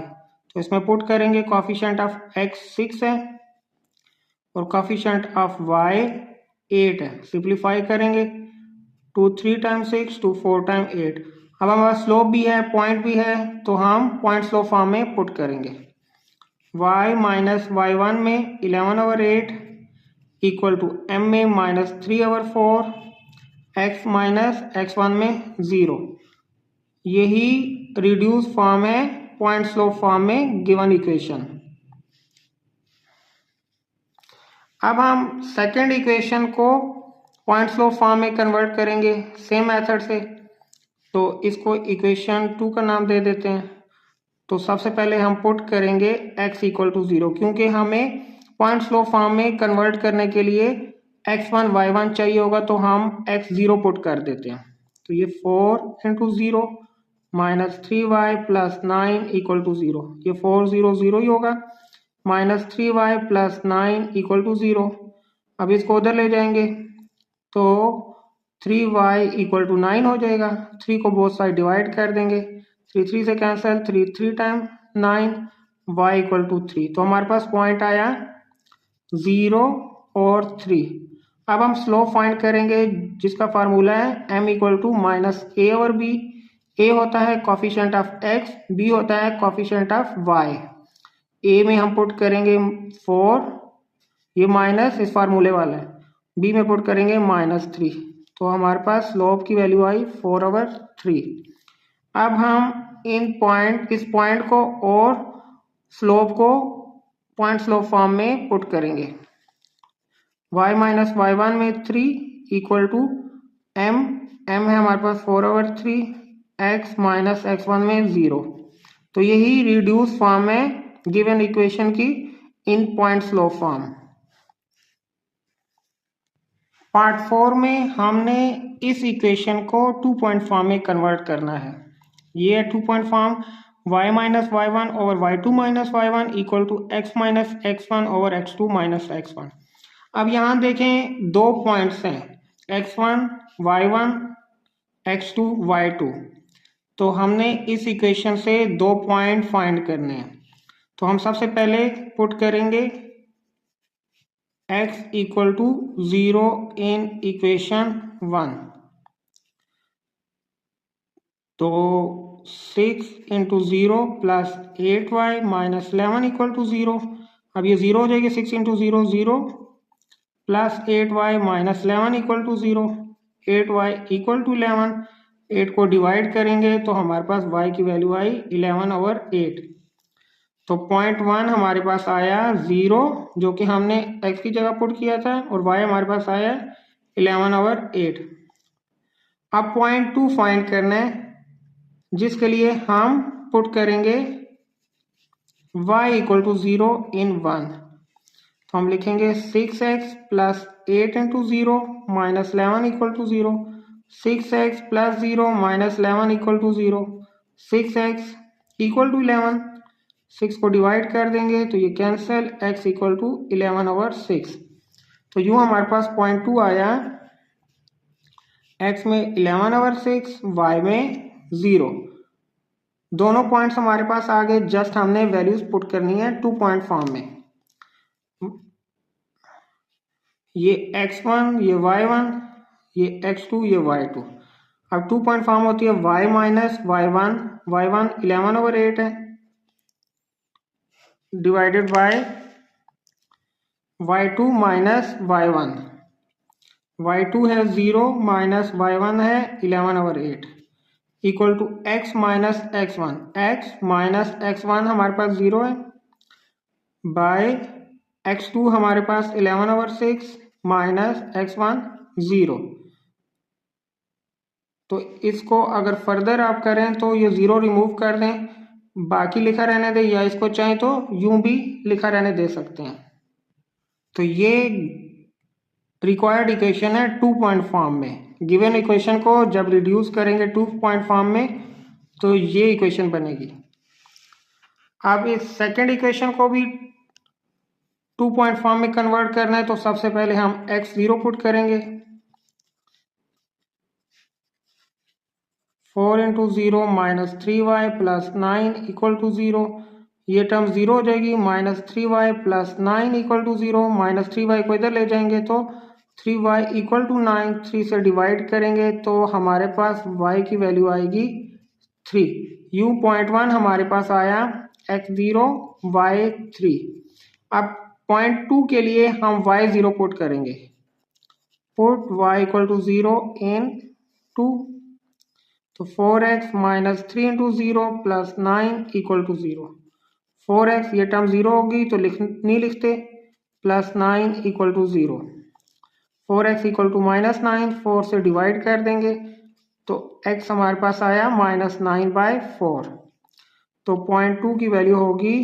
तो इसमें पुट करेंगे कॉफिशिएंट ऑफ x 6 है और कॉफिशिएंट ऑफ y 8 है। सिंप्लीफाई करेंगे, 2 3 टाइम 6 2 4 टाइम 8। अब हमारा स्लोप भी है, पॉइंट भी है, तो हम पॉइंट स्लोप फॉर्म में पुट करेंगे। y माइनस y1 में 11/8 इक्वल टू m में माइनस 3/4, x माइनस x1 में 0। यही रिड्यूस फॉर्म है पॉइंट स्लोप फॉर्म में गिवन इक्वेशन। अब हम सेकेंड इक्वेशन को पॉइंट स्लोप फॉर्म में कन्वर्ट करेंगे सेम मेथड से। तो इसको इक्वेशन 2 का नाम दे देते हैं। तो सबसे पहले हम पुट करेंगे x इक्वल टू 0, क्योंकि हमें पॉइंट स्लोप फॉर्म में कन्वर्ट करने के लिए x1 y1 चाहिए होगा, तो हम x 0 पुट कर देते हैं। तो ये 4 into 0 minus 3y plus 9 equal to 0, ये 4 0 0 ही होगा, minus 3y plus 9 equal to 0। अब इसको उधर ले जाएंगे, तो 3y इक्वल टू 9 हो जाएगा। 3 को बोथ साइड डिवाइड कर देंगे, 3 3 से cancel, 3 3 time 9, y equal to 3। तो हमारे पास पॉइंट आया 0 और 3। अब हम स्लोप फाइंड करेंगे जिसका फार्मूला है m इक्वल टू माइनस ए और b। a होता है कोफिशिएंट ऑफ x, b होता है कोफिशिएंट ऑफ y। a में हम पुट करेंगे 4, ये माइनस इस फार्मूले वाला है, b में पुट करेंगे -3। तो हमारे पास स्लोप की वैल्यू आई 4/3। अब हम इस पॉइंट को और स्लोप को पॉइंट स्लोप फॉर्म में पुट करेंगे। y माइनस y1 में 3 इक्वल टू m है हमारे पास 4/3, x माइनस x1 में 0। तो यही रिड्यूस फॉर्म है गिवन इक्वेशन की इन पॉइंट स्लोप फॉर्म। पार्ट 4 में हमने इस इक्वेशन को 2 पॉइंट फॉर्म में कन्वर्ट करना है। ये है 2 point form, y minus y1 over y2 minus y1 equal to x minus x1 over x2 minus x1। अब यहाँ देखें 2 पॉइंट्स हैं x1 y1 x2 y2। तो हमने इस इक्वेशन से 2 पॉइंट फाइंड करने हैं। तो हम सबसे पहले पुट करेंगे x equal to 0 in equation 1। तो 6 into 0 plus 8y minus 11 equal to 0। अब ये 0 हो जाएगी, 6 into 0 0 plus 8y minus 11 equal to 0। 8y equal to 11। 8 को डिवाइड करेंगे तो हमारे पास y की वैल्यू आई 11/8। तो पॉइंट 1 हमारे पास आया 0 जो कि हमने x की जगह पुट किया था, और y हमारे पास आया 11/8। अब पॉइंट 2 फाइंड करना है जिसके लिए हम पुट करेंगे y इक्वल टू 0 इन 1। तो हम लिखेंगे 6x plus 8 into 0 minus 11 equal to 0। 6x plus 0 minus 11 equal to 0। 6x equal to 11। 6 को डिवाइड कर देंगे तो ये कैंसिल, x इक्वल टू 11/6। तो यूँ हमारे पास पॉइंट 2 आया, x में 11/6, y में 0। दोनों पॉइंट्स हमारे पास आ गए, जस्ट हमने वैल्यूज पुट करनी है 2 पॉइंट फॉर्म में। ये x1, ये y1, ये x2, ये y2। अब 2 पॉइंट फॉर्म होती है y माइनस y1। y1 11/8 है divided by y2 minus y1। y2 है 0 माइनस y1 है 11/8 equal to x minus x1। x minus x1 हमारे पास 0 है बाय x2 हमारे पास 11/6 माइनस x1 0। तो इसको अगर फर्दर आप करें तो ये 0 रिमूव कर दें, बाकी लिखा रहने दें, या इसको चाहें तो यूं भी लिखा रहने दे सकते हैं। तो ये रिक्वायर्ड इक्वेशन है 2 पॉइंट फॉर्म में। गिवन इक्वेशन को जब रिड्यूस करेंगे 2 पॉइंट फॉर्म में तो ये इक्वेशन बनेगी। अब इस सेकेंड इक्वेशन को भी 2 पॉइंट फॉर्म में कन्वर्ट करना है। तो सबसे पहले हम x0 पुट करेंगे। 4 into 0 minus 3y plus 9 equal to 0। ये टर्म 0 हो जाएगी, minus 3y plus 9 equal to 0। Minus 3y को इधर ले जाएंगे तो 3y इक्वल टू 9। 3 से डिवाइड करेंगे तो हमारे पास y की वैल्यू आएगी 3। यू पॉइंट 1 हमारे पास आया x0 y3। अब पॉइंट 2 के लिए हम y0 पुट करेंगे। Put y equal to 0 in 2। तो 4x minus 3 into 0 plus 9 equal to 0। 4x ये टर्म 0 होगी तो नहीं लिखते, plus 9 equal to 0। 4x equal to minus 9, 4 से डिवाइड कर देंगे तो x हमारे पास आया -9/4। तो पॉइंट 2 की वैल्यू होगी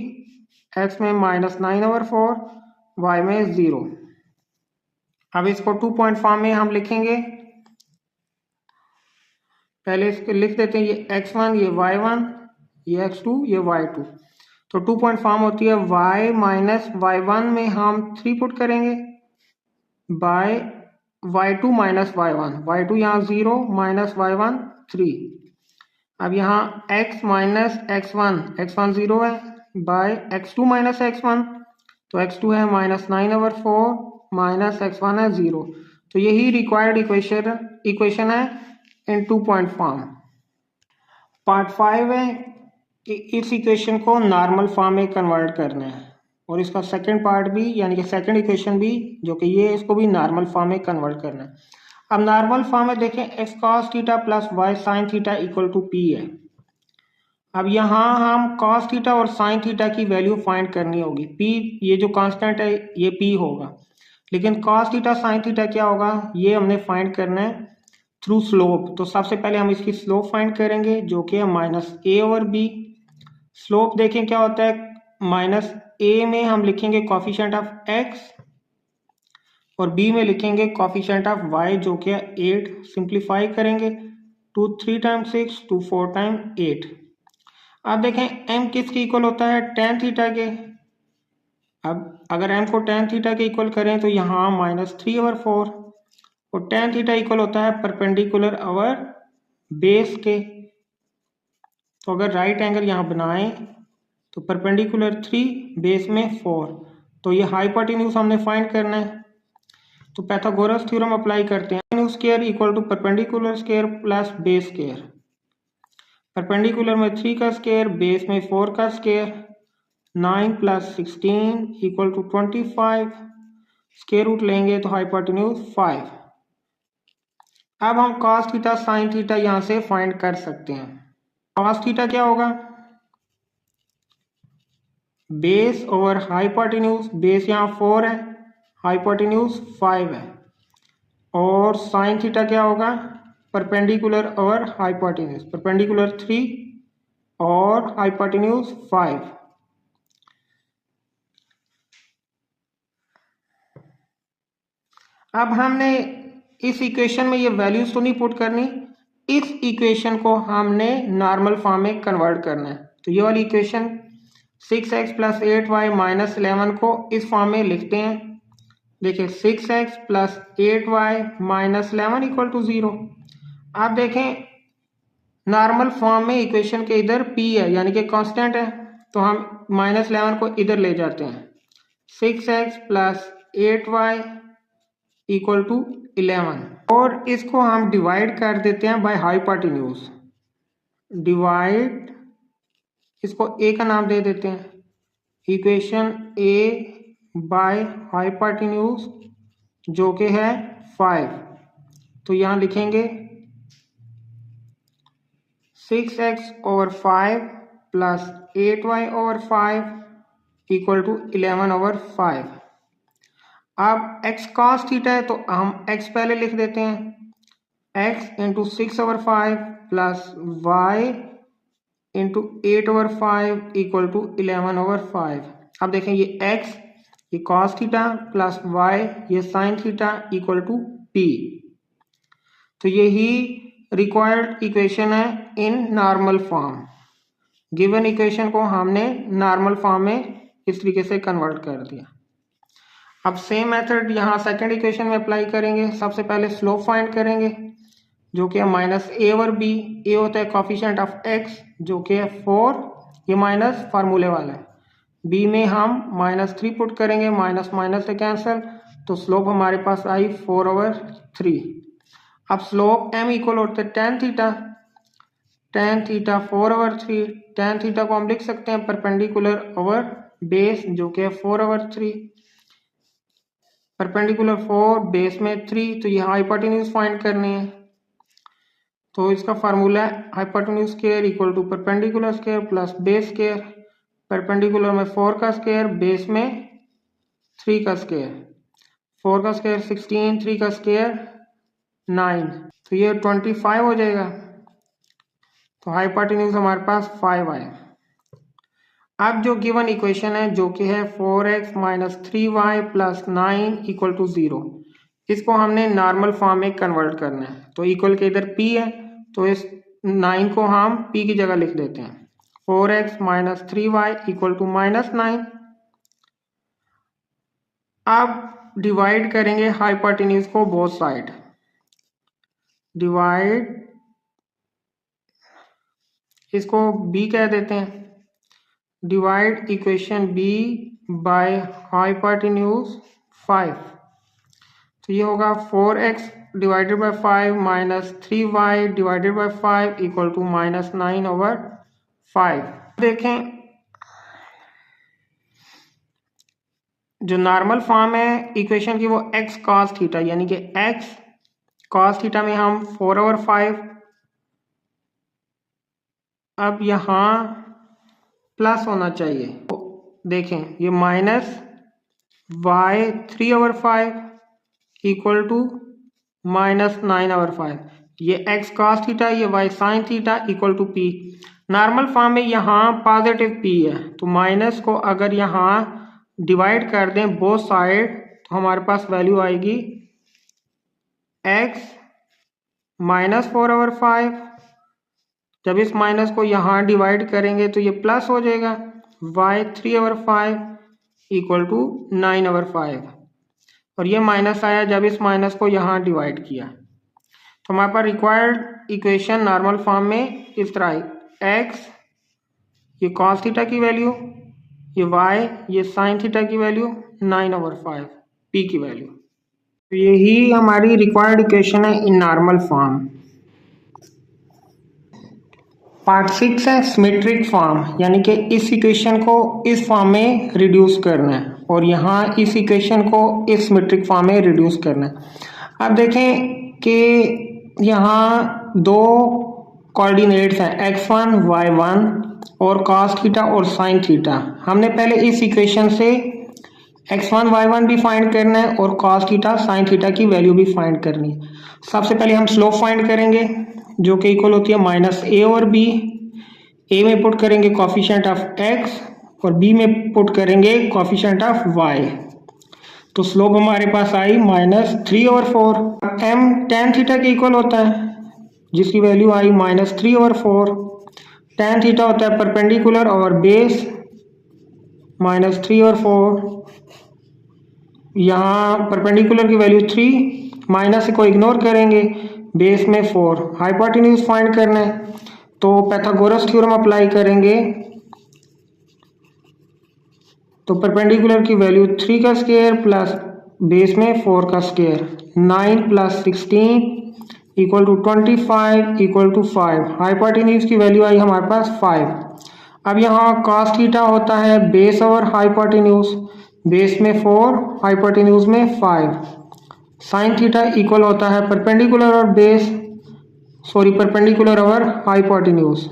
x में -9/4, y में 0। अब इसको 2 पॉइंट फॉर्म में हम लिखेंगे। पहले इसको लिख देते हैं, ये x1, ये y1, ये x2, ये y2। तो 2 पॉइंट फॉर्म होती है y माइनस y1 में हम 3 पुट करेंगे bye y2 minus y1। y2 यहाँ 0 माइनस y1 3। अब यहाँ x माइनस x1 0 है बाय x2 माइनस x1, तो x2 है -9/4 माइनस x1 है 0। तो यही रिक्वायर्ड इक्वेशन है इन 2 पॉइंट फॉर्म। पार्ट 5 है कि इस इक्वेशन को नॉर्मल फॉर्म में कन्वर्ट करना है, और इसका सेकंड पार्ट भी यानी कि सेकंड इक्वेशन भी जो कि ये इसको भी नॉर्मल फॉर्म में कन्वर्ट करना है। अब नॉर्मल फॉर्म में देखें x cos theta plus y sin theta equal to p है। अब यहाँ हम cos थीटा और sin थीटा की वैल्यू फाइंड करनी होगी। p ये जो कांस्टेंट है ये p होगा, लेकिन cos थीटा sin थीटा क्या होगा ये हमने फाइंड करना है थ्रू स्लोप। तो सबसे पहले हम इसकी स्लोप फाइंड करेंगे जो कि है -a/b। स्लोप देखें क्या होता है, -a में हम लिखेंगे कोफिशिएंट ऑफ x और b में लिखेंगे कोफिशिएंट ऑफ y जो कि है 8। सिंप्लीफाई करेंगे 2 3 टाइम्स 6 2 4 टाइम 8। अब देखें m किसके इक्वल होता है, tan थीटा के। अब अगर m को tan थीटा के इक्वल करें तो यहाँ -3/4, और tan थीटा इक्वल होता है परपेंडिकुलर अवर बेस के। तो अगर राइट एंगल यहाँ बनाएं तो परपेंडिकुलर 3 बेस में 4, तो ये हाइपोटेन्यूज हमने फाइंड करना है। तो पाइथागोरस थ्योरम अप्लाई करते हैं। Hypotenuse square equal to perpendicular square plus base square. Perpendicular में 3 का स्क्वायर, बेस में 4 का square, 9 + 16 equal to 25। Square root लेंगे तो हाइपोटेन्यूज 5। अब हम cos थीटा sin थीटा यहाँ से फाइंड कर सकते हैं। cos थीटा क्या होगा, बेस ओवर हाइपोटेन्यूज। बेस यहाँ 4 है, हाइपोटेन्यूज 5 है, और साइन थीटा क्या होगा, परपेंडिकुलर ओवर हाइपोटेन्यूज। परपेंडिकुलर 3 और हाइपोटेन्यूज 5। अब हमने इस इक्वेशन में ये वैल्यूज तो नहीं पुट करनी, इस इक्वेशन को हमने नॉर्मल फॉर्म में कन्वर्ट करना है। तो ये वाली इक्वेशन 6x + 8y - 11 को इस फॉर्म में लिखते हैं। देखिए 6x + 8y - 11 इक्वल टू 0। आप देखें नॉर्मल फॉर्म में इक्वेशन के इधर p है यानी कि कांस्टेंट है, तो हम -11 को इधर ले जाते हैं। 6x + 8y इक्वल टू 11, और इसको हम डिवाइड कर देते हैं बाय हाइपोटेन्यूज। डिवाइड, इसको a का नाम दे देते हैं, इक्वेशन a बाय हाइपोटेन्यूज जो कि है 5। तो यहाँ लिखेंगे 6x/5 + 8y/5 इक्वल टू 11/5। अब x cos थीटा है तो हम x पहले लिख देते हैं, x × 6/5 + y × 8/5 इक्वल टू 11/5। अब देखें ये x, ये cos थीटा प्लस y, ये sin theta equal to p। तो यही रिक्वायर्ड इक्वेशन है in normal form. Given equation को हमने नॉर्मल फॉर्म में इस तरीके से कन्वर्ट कर दिया। अब सेम मेथड यहाँ सेकंड इक्वेशन में अप्लाई करेंगे। सबसे पहले स्लोप फाइंड करेंगे जो कि है -a/b। a होता है कोफिशिएंट ऑफ x जो कि है 4, ये माइनस फार्मूले वाला है। b में हम -3 पुट करेंगे, माइनस माइनस से कैंसिल, तो स्लोप हमारे पास आई 4/3। अब स्लोप m इक्वल होता है tan theta. tan theta 4/3। tan theta को हम लिख सकते हैं परपेंडिकुलर ओवर बेस जो कि है 4/3। परपेंडिकुलर 4 बेस में 3, तो ये हाइपोटेन्यूज फाइंड करनी है। तो इसका फार्मूला है hypotenuse square equal to perpendicular square plus base square. Perpendicular में 4 का स्क्वायर, बेस में 3 का स्क्वायर। 4 का स्क्वायर 16, 3 का स्क्वायर 9, तो ये 25 हो जाएगा। तो हाइपोटेन्यूज हमारे पास 5 आए। अब जो गिवन इक्वेशन है जो कि है 4x - 3y + 9 इक्वल टू 0, इसको हमने नॉर्मल फॉर्म में कन्वर्ट करना है। तो इक्वल के इधर p है, तो इस 9 को हम p की जगह लिख देते हैं। 4x - 3y equal to -9। अब डिवाइड करेंगे हाइपोटेन्यूज को बोथ साइड। डिवाइड, इसको b कह देते हैं, divide equation B by hypotenuse 5। तो ये होगा 4x divided by 5 minus 3y divided by 5 equal to minus 9/5। देखें जो नॉर्मल फॉर्म है इक्वेशन की वो x cos थीटा, यानी कि x cos थीटा में हम 4/5, अब यहाँ प्लस होना चाहिए। तो देखें ये minus y 3/5 equal to minus 9/5, ये x cos थीटा, ये y sin theta equal to p। Normal form में यहाँ पॉजिटिव p है, तो माइनस को अगर यहाँ डिवाइड कर दें बोथ साइड तो हमारे पास वैल्यू आएगी x माइनस 4/5। जब इस माइनस को यहाँ डिवाइड करेंगे तो ये प्लस हो जाएगा y 3/5 इक्वल टू 9/5, और ये माइनस आया जब इस माइनस को यहाँ डिवाइड किया। तो हमारे पास रिक्वायर्ड इक्वेशन नॉर्मल फॉर्म में इस तरह x, ये cos थीटा की वैल्यू, ये y, ये sin थीटा की वैल्यू, 9/5 p की वैल्यू। तो यही हमारी रिक्वायर्ड इक्वेशन है इन नॉर्मल फॉर्म। पार्ट 6 है सिमेट्रिक फॉर्म, यानी कि इस इक्वेशन को इस फॉर्म में रिड्यूस करना है और यहाँ इस इक्वेशन को इस सिमेट्रिक फॉर्म में रिड्यूस करना है। अब देखें कि यहाँ दो कोऑर्डिनेट्स हैं x1 y1 और cos थीटा और sin थीटा। हमने पहले इस इक्वेशन से x1 y1 भी फाइंड करना है और cos थीटा sin थीटा की वैल्यू भी फाइंड करनी है। सबसे पहले हम स्लोप फाइंड करेंगे जो कि इक्वल होती है माइनस a और b। a में पुट करेंगे कोफिशिएंट ऑफ x और b में पुट करेंगे कोफिशिएंट ऑफ y। तो स्लोप हमारे पास आई माइनस 3/4। m tan थीटा के इक्वल होता है जिसकी वैल्यू आई माइनस 3/4। tan थीटा होता है परपेंडिकुलर और बेस माइनस 3/4। यहाँ परपेंडिकुलर की वैल्यू 3, माइनस को इग्नोर करेंगे, बेस में 4। हाइपोटेन्यूज फाइंड करना है तो पाइथागोरस थ्योरम अप्लाई करेंगे। तो परपेंडिकुलर की वैल्यू 3 का स्क्वायर प्लस बेस में 4 का square, 9 + 16 equal to 25 equal to 5। Hypotenuse की वैल्यू आई हमारे पास 5। अब यहाँ cos थीटा होता है बेस और हाइपोटेन्यूज, बेस में 4 हाइपोटेन्यूज में 5। sin थीटा इक्वल होता है परपेंडिकुलर और बेस, परपेंडिकुलर और हाइपोटेन्यूज।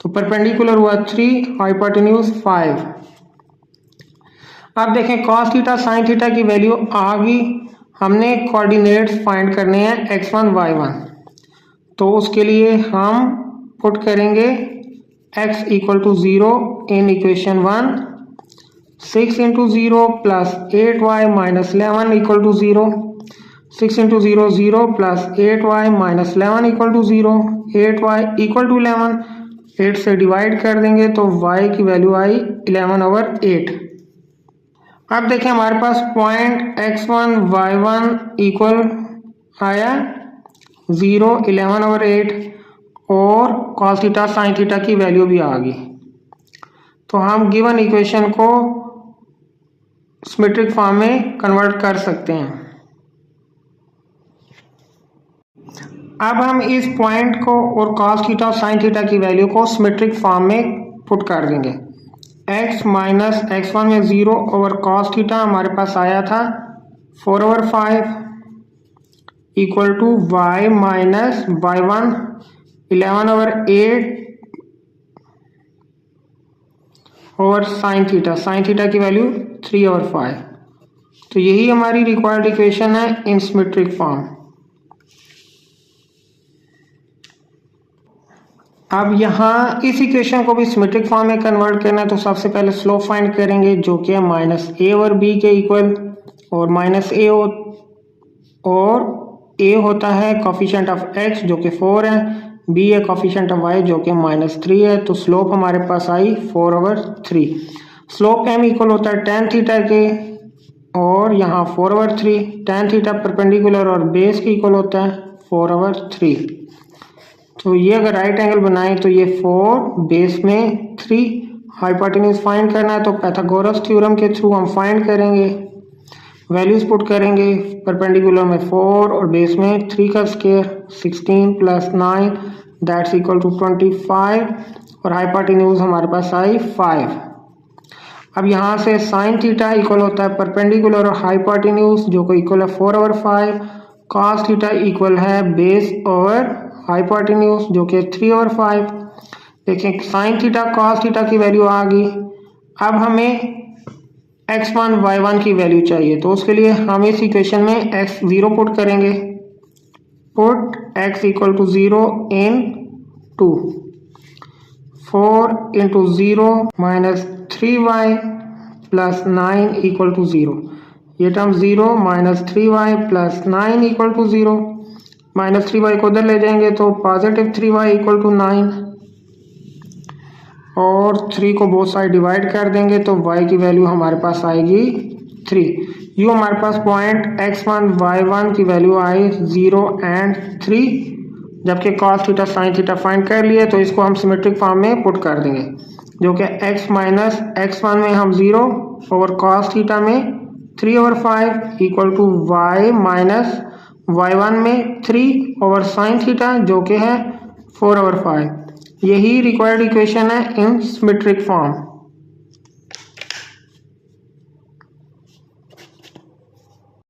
तो परपेंडिकुलर हुआ 3, हाइपोटेन्यूज 5। अब देखें cos थीटा sin थीटा की वैल्यू आ गई। हमने कोऑर्डिनेट्स फाइंड करने हैं x1 y1, तो उसके लिए हम पुट करेंगे x equal to 0 in equation 1। 6 × 0 plus 8y minus 11 equal to 0। 6 × 0 0 plus 8y minus 11 equal to 0। 8y equal to 11, 8 से डिवाइड कर देंगे तो y की वैल्यू आई 11/8। अब देखें हमारे पास पॉइंट x1 y1 इक्वल आया 0, 11/8 और cos थीटा sin थीटा की वैल्यू भी आ गई। तो हम गिवन इक्वेशन को सिमेट्रिक फॉर्म में कन्वर्ट कर सकते हैं। अब हम इस पॉइंट को और cos थीटा और sin थीटा की वैल्यू को सिमेट्रिक फॉर्म में पुट कर देंगे। x माइनस x1 में 0 ओवर cos थीटा हमारे पास आया था 4/5 equal to y minus y1 11/8 और sin थीटा की वैल्यू 3/5। तो यही हमारी रिक्वायर्ड इक्वेशन है इन सिमेट्रिक फॉर्म। अब यहाँ इस इक्वेशन को भी सिमेट्रिक फॉर्म में कन्वर्ट करना है तो सबसे पहले स्लोप फाइंड करेंगे जो कि है माइनस a और b के इक्वल, और माइनस a और a होता है कोफिशिएंट ऑफ x जो कि 4 है, b है कोफिशिएंट ऑफ y जो कि -3 है। तो स्लोप हमारे पास आई 4/3। स्लोप m इक्वल होता है tan थीटा के और यहाँ 4/3। tan थीटा परपेंडिकुलर और बेस के इक्वल होता है 4/3। तो ये अगर राइट एंगल बनाएं तो ये 4 बेस में 3 हाइपोटेन्यूज फाइंड करना है तो पाइथागोरस थ्योरम के थ्रू हम फाइंड करेंगे। वैल्यूज पुट करेंगे, परपेंडिकुलर में 4 और बेस में 3 का स्क्वायर 16 + 9 दैट्स इक्वल टू 25 और हाइपोटेन्यूज हमारे पास आई 5। अब यहाँ से साइन थीटा इक्वल होता है परपेंडिकुलर और हाइपोटेन्यूज जो को इक्वल है 4/5, कॉस थीटा इक्वल है बेस ओवर हाइपोटेन्यूज जो कि 3/5। देखिए साइन थीटा कॉस थीटा की वैल्यू आ गई। अब हमें x1 y1 की वैल्यू चाहिए तो उसके लिए हम इस इक्वेशन में x0 पुट करेंगे। Put x = 0 in 2 4 × 0 - 3y + 9 = 0। ये टर्म 0 - 3y + 9 = 0। -3y को उधर ले जाएंगे तो पॉजिटिव 3y = 9 और 3 को बोथ साइड डिवाइड कर देंगे तो y की वैल्यू हमारे पास आएगी 3। यूँ हमारे पास पॉइंट x1 y1 की वैल्यू आई 0 और 3। जबकि cos theta sin theta find कर लिए तो इसको हम सिमेट्रिक फॉर्म में पुट कर देंगे जो कि x - x1 में हम 0 और cos थीटा में 3/5 = y - y1 में 3 और sin थीटा जो कि है 4/5। यही रिक्वायर्ड इक्वेशन है इन सिमेट्रिक फॉर्म।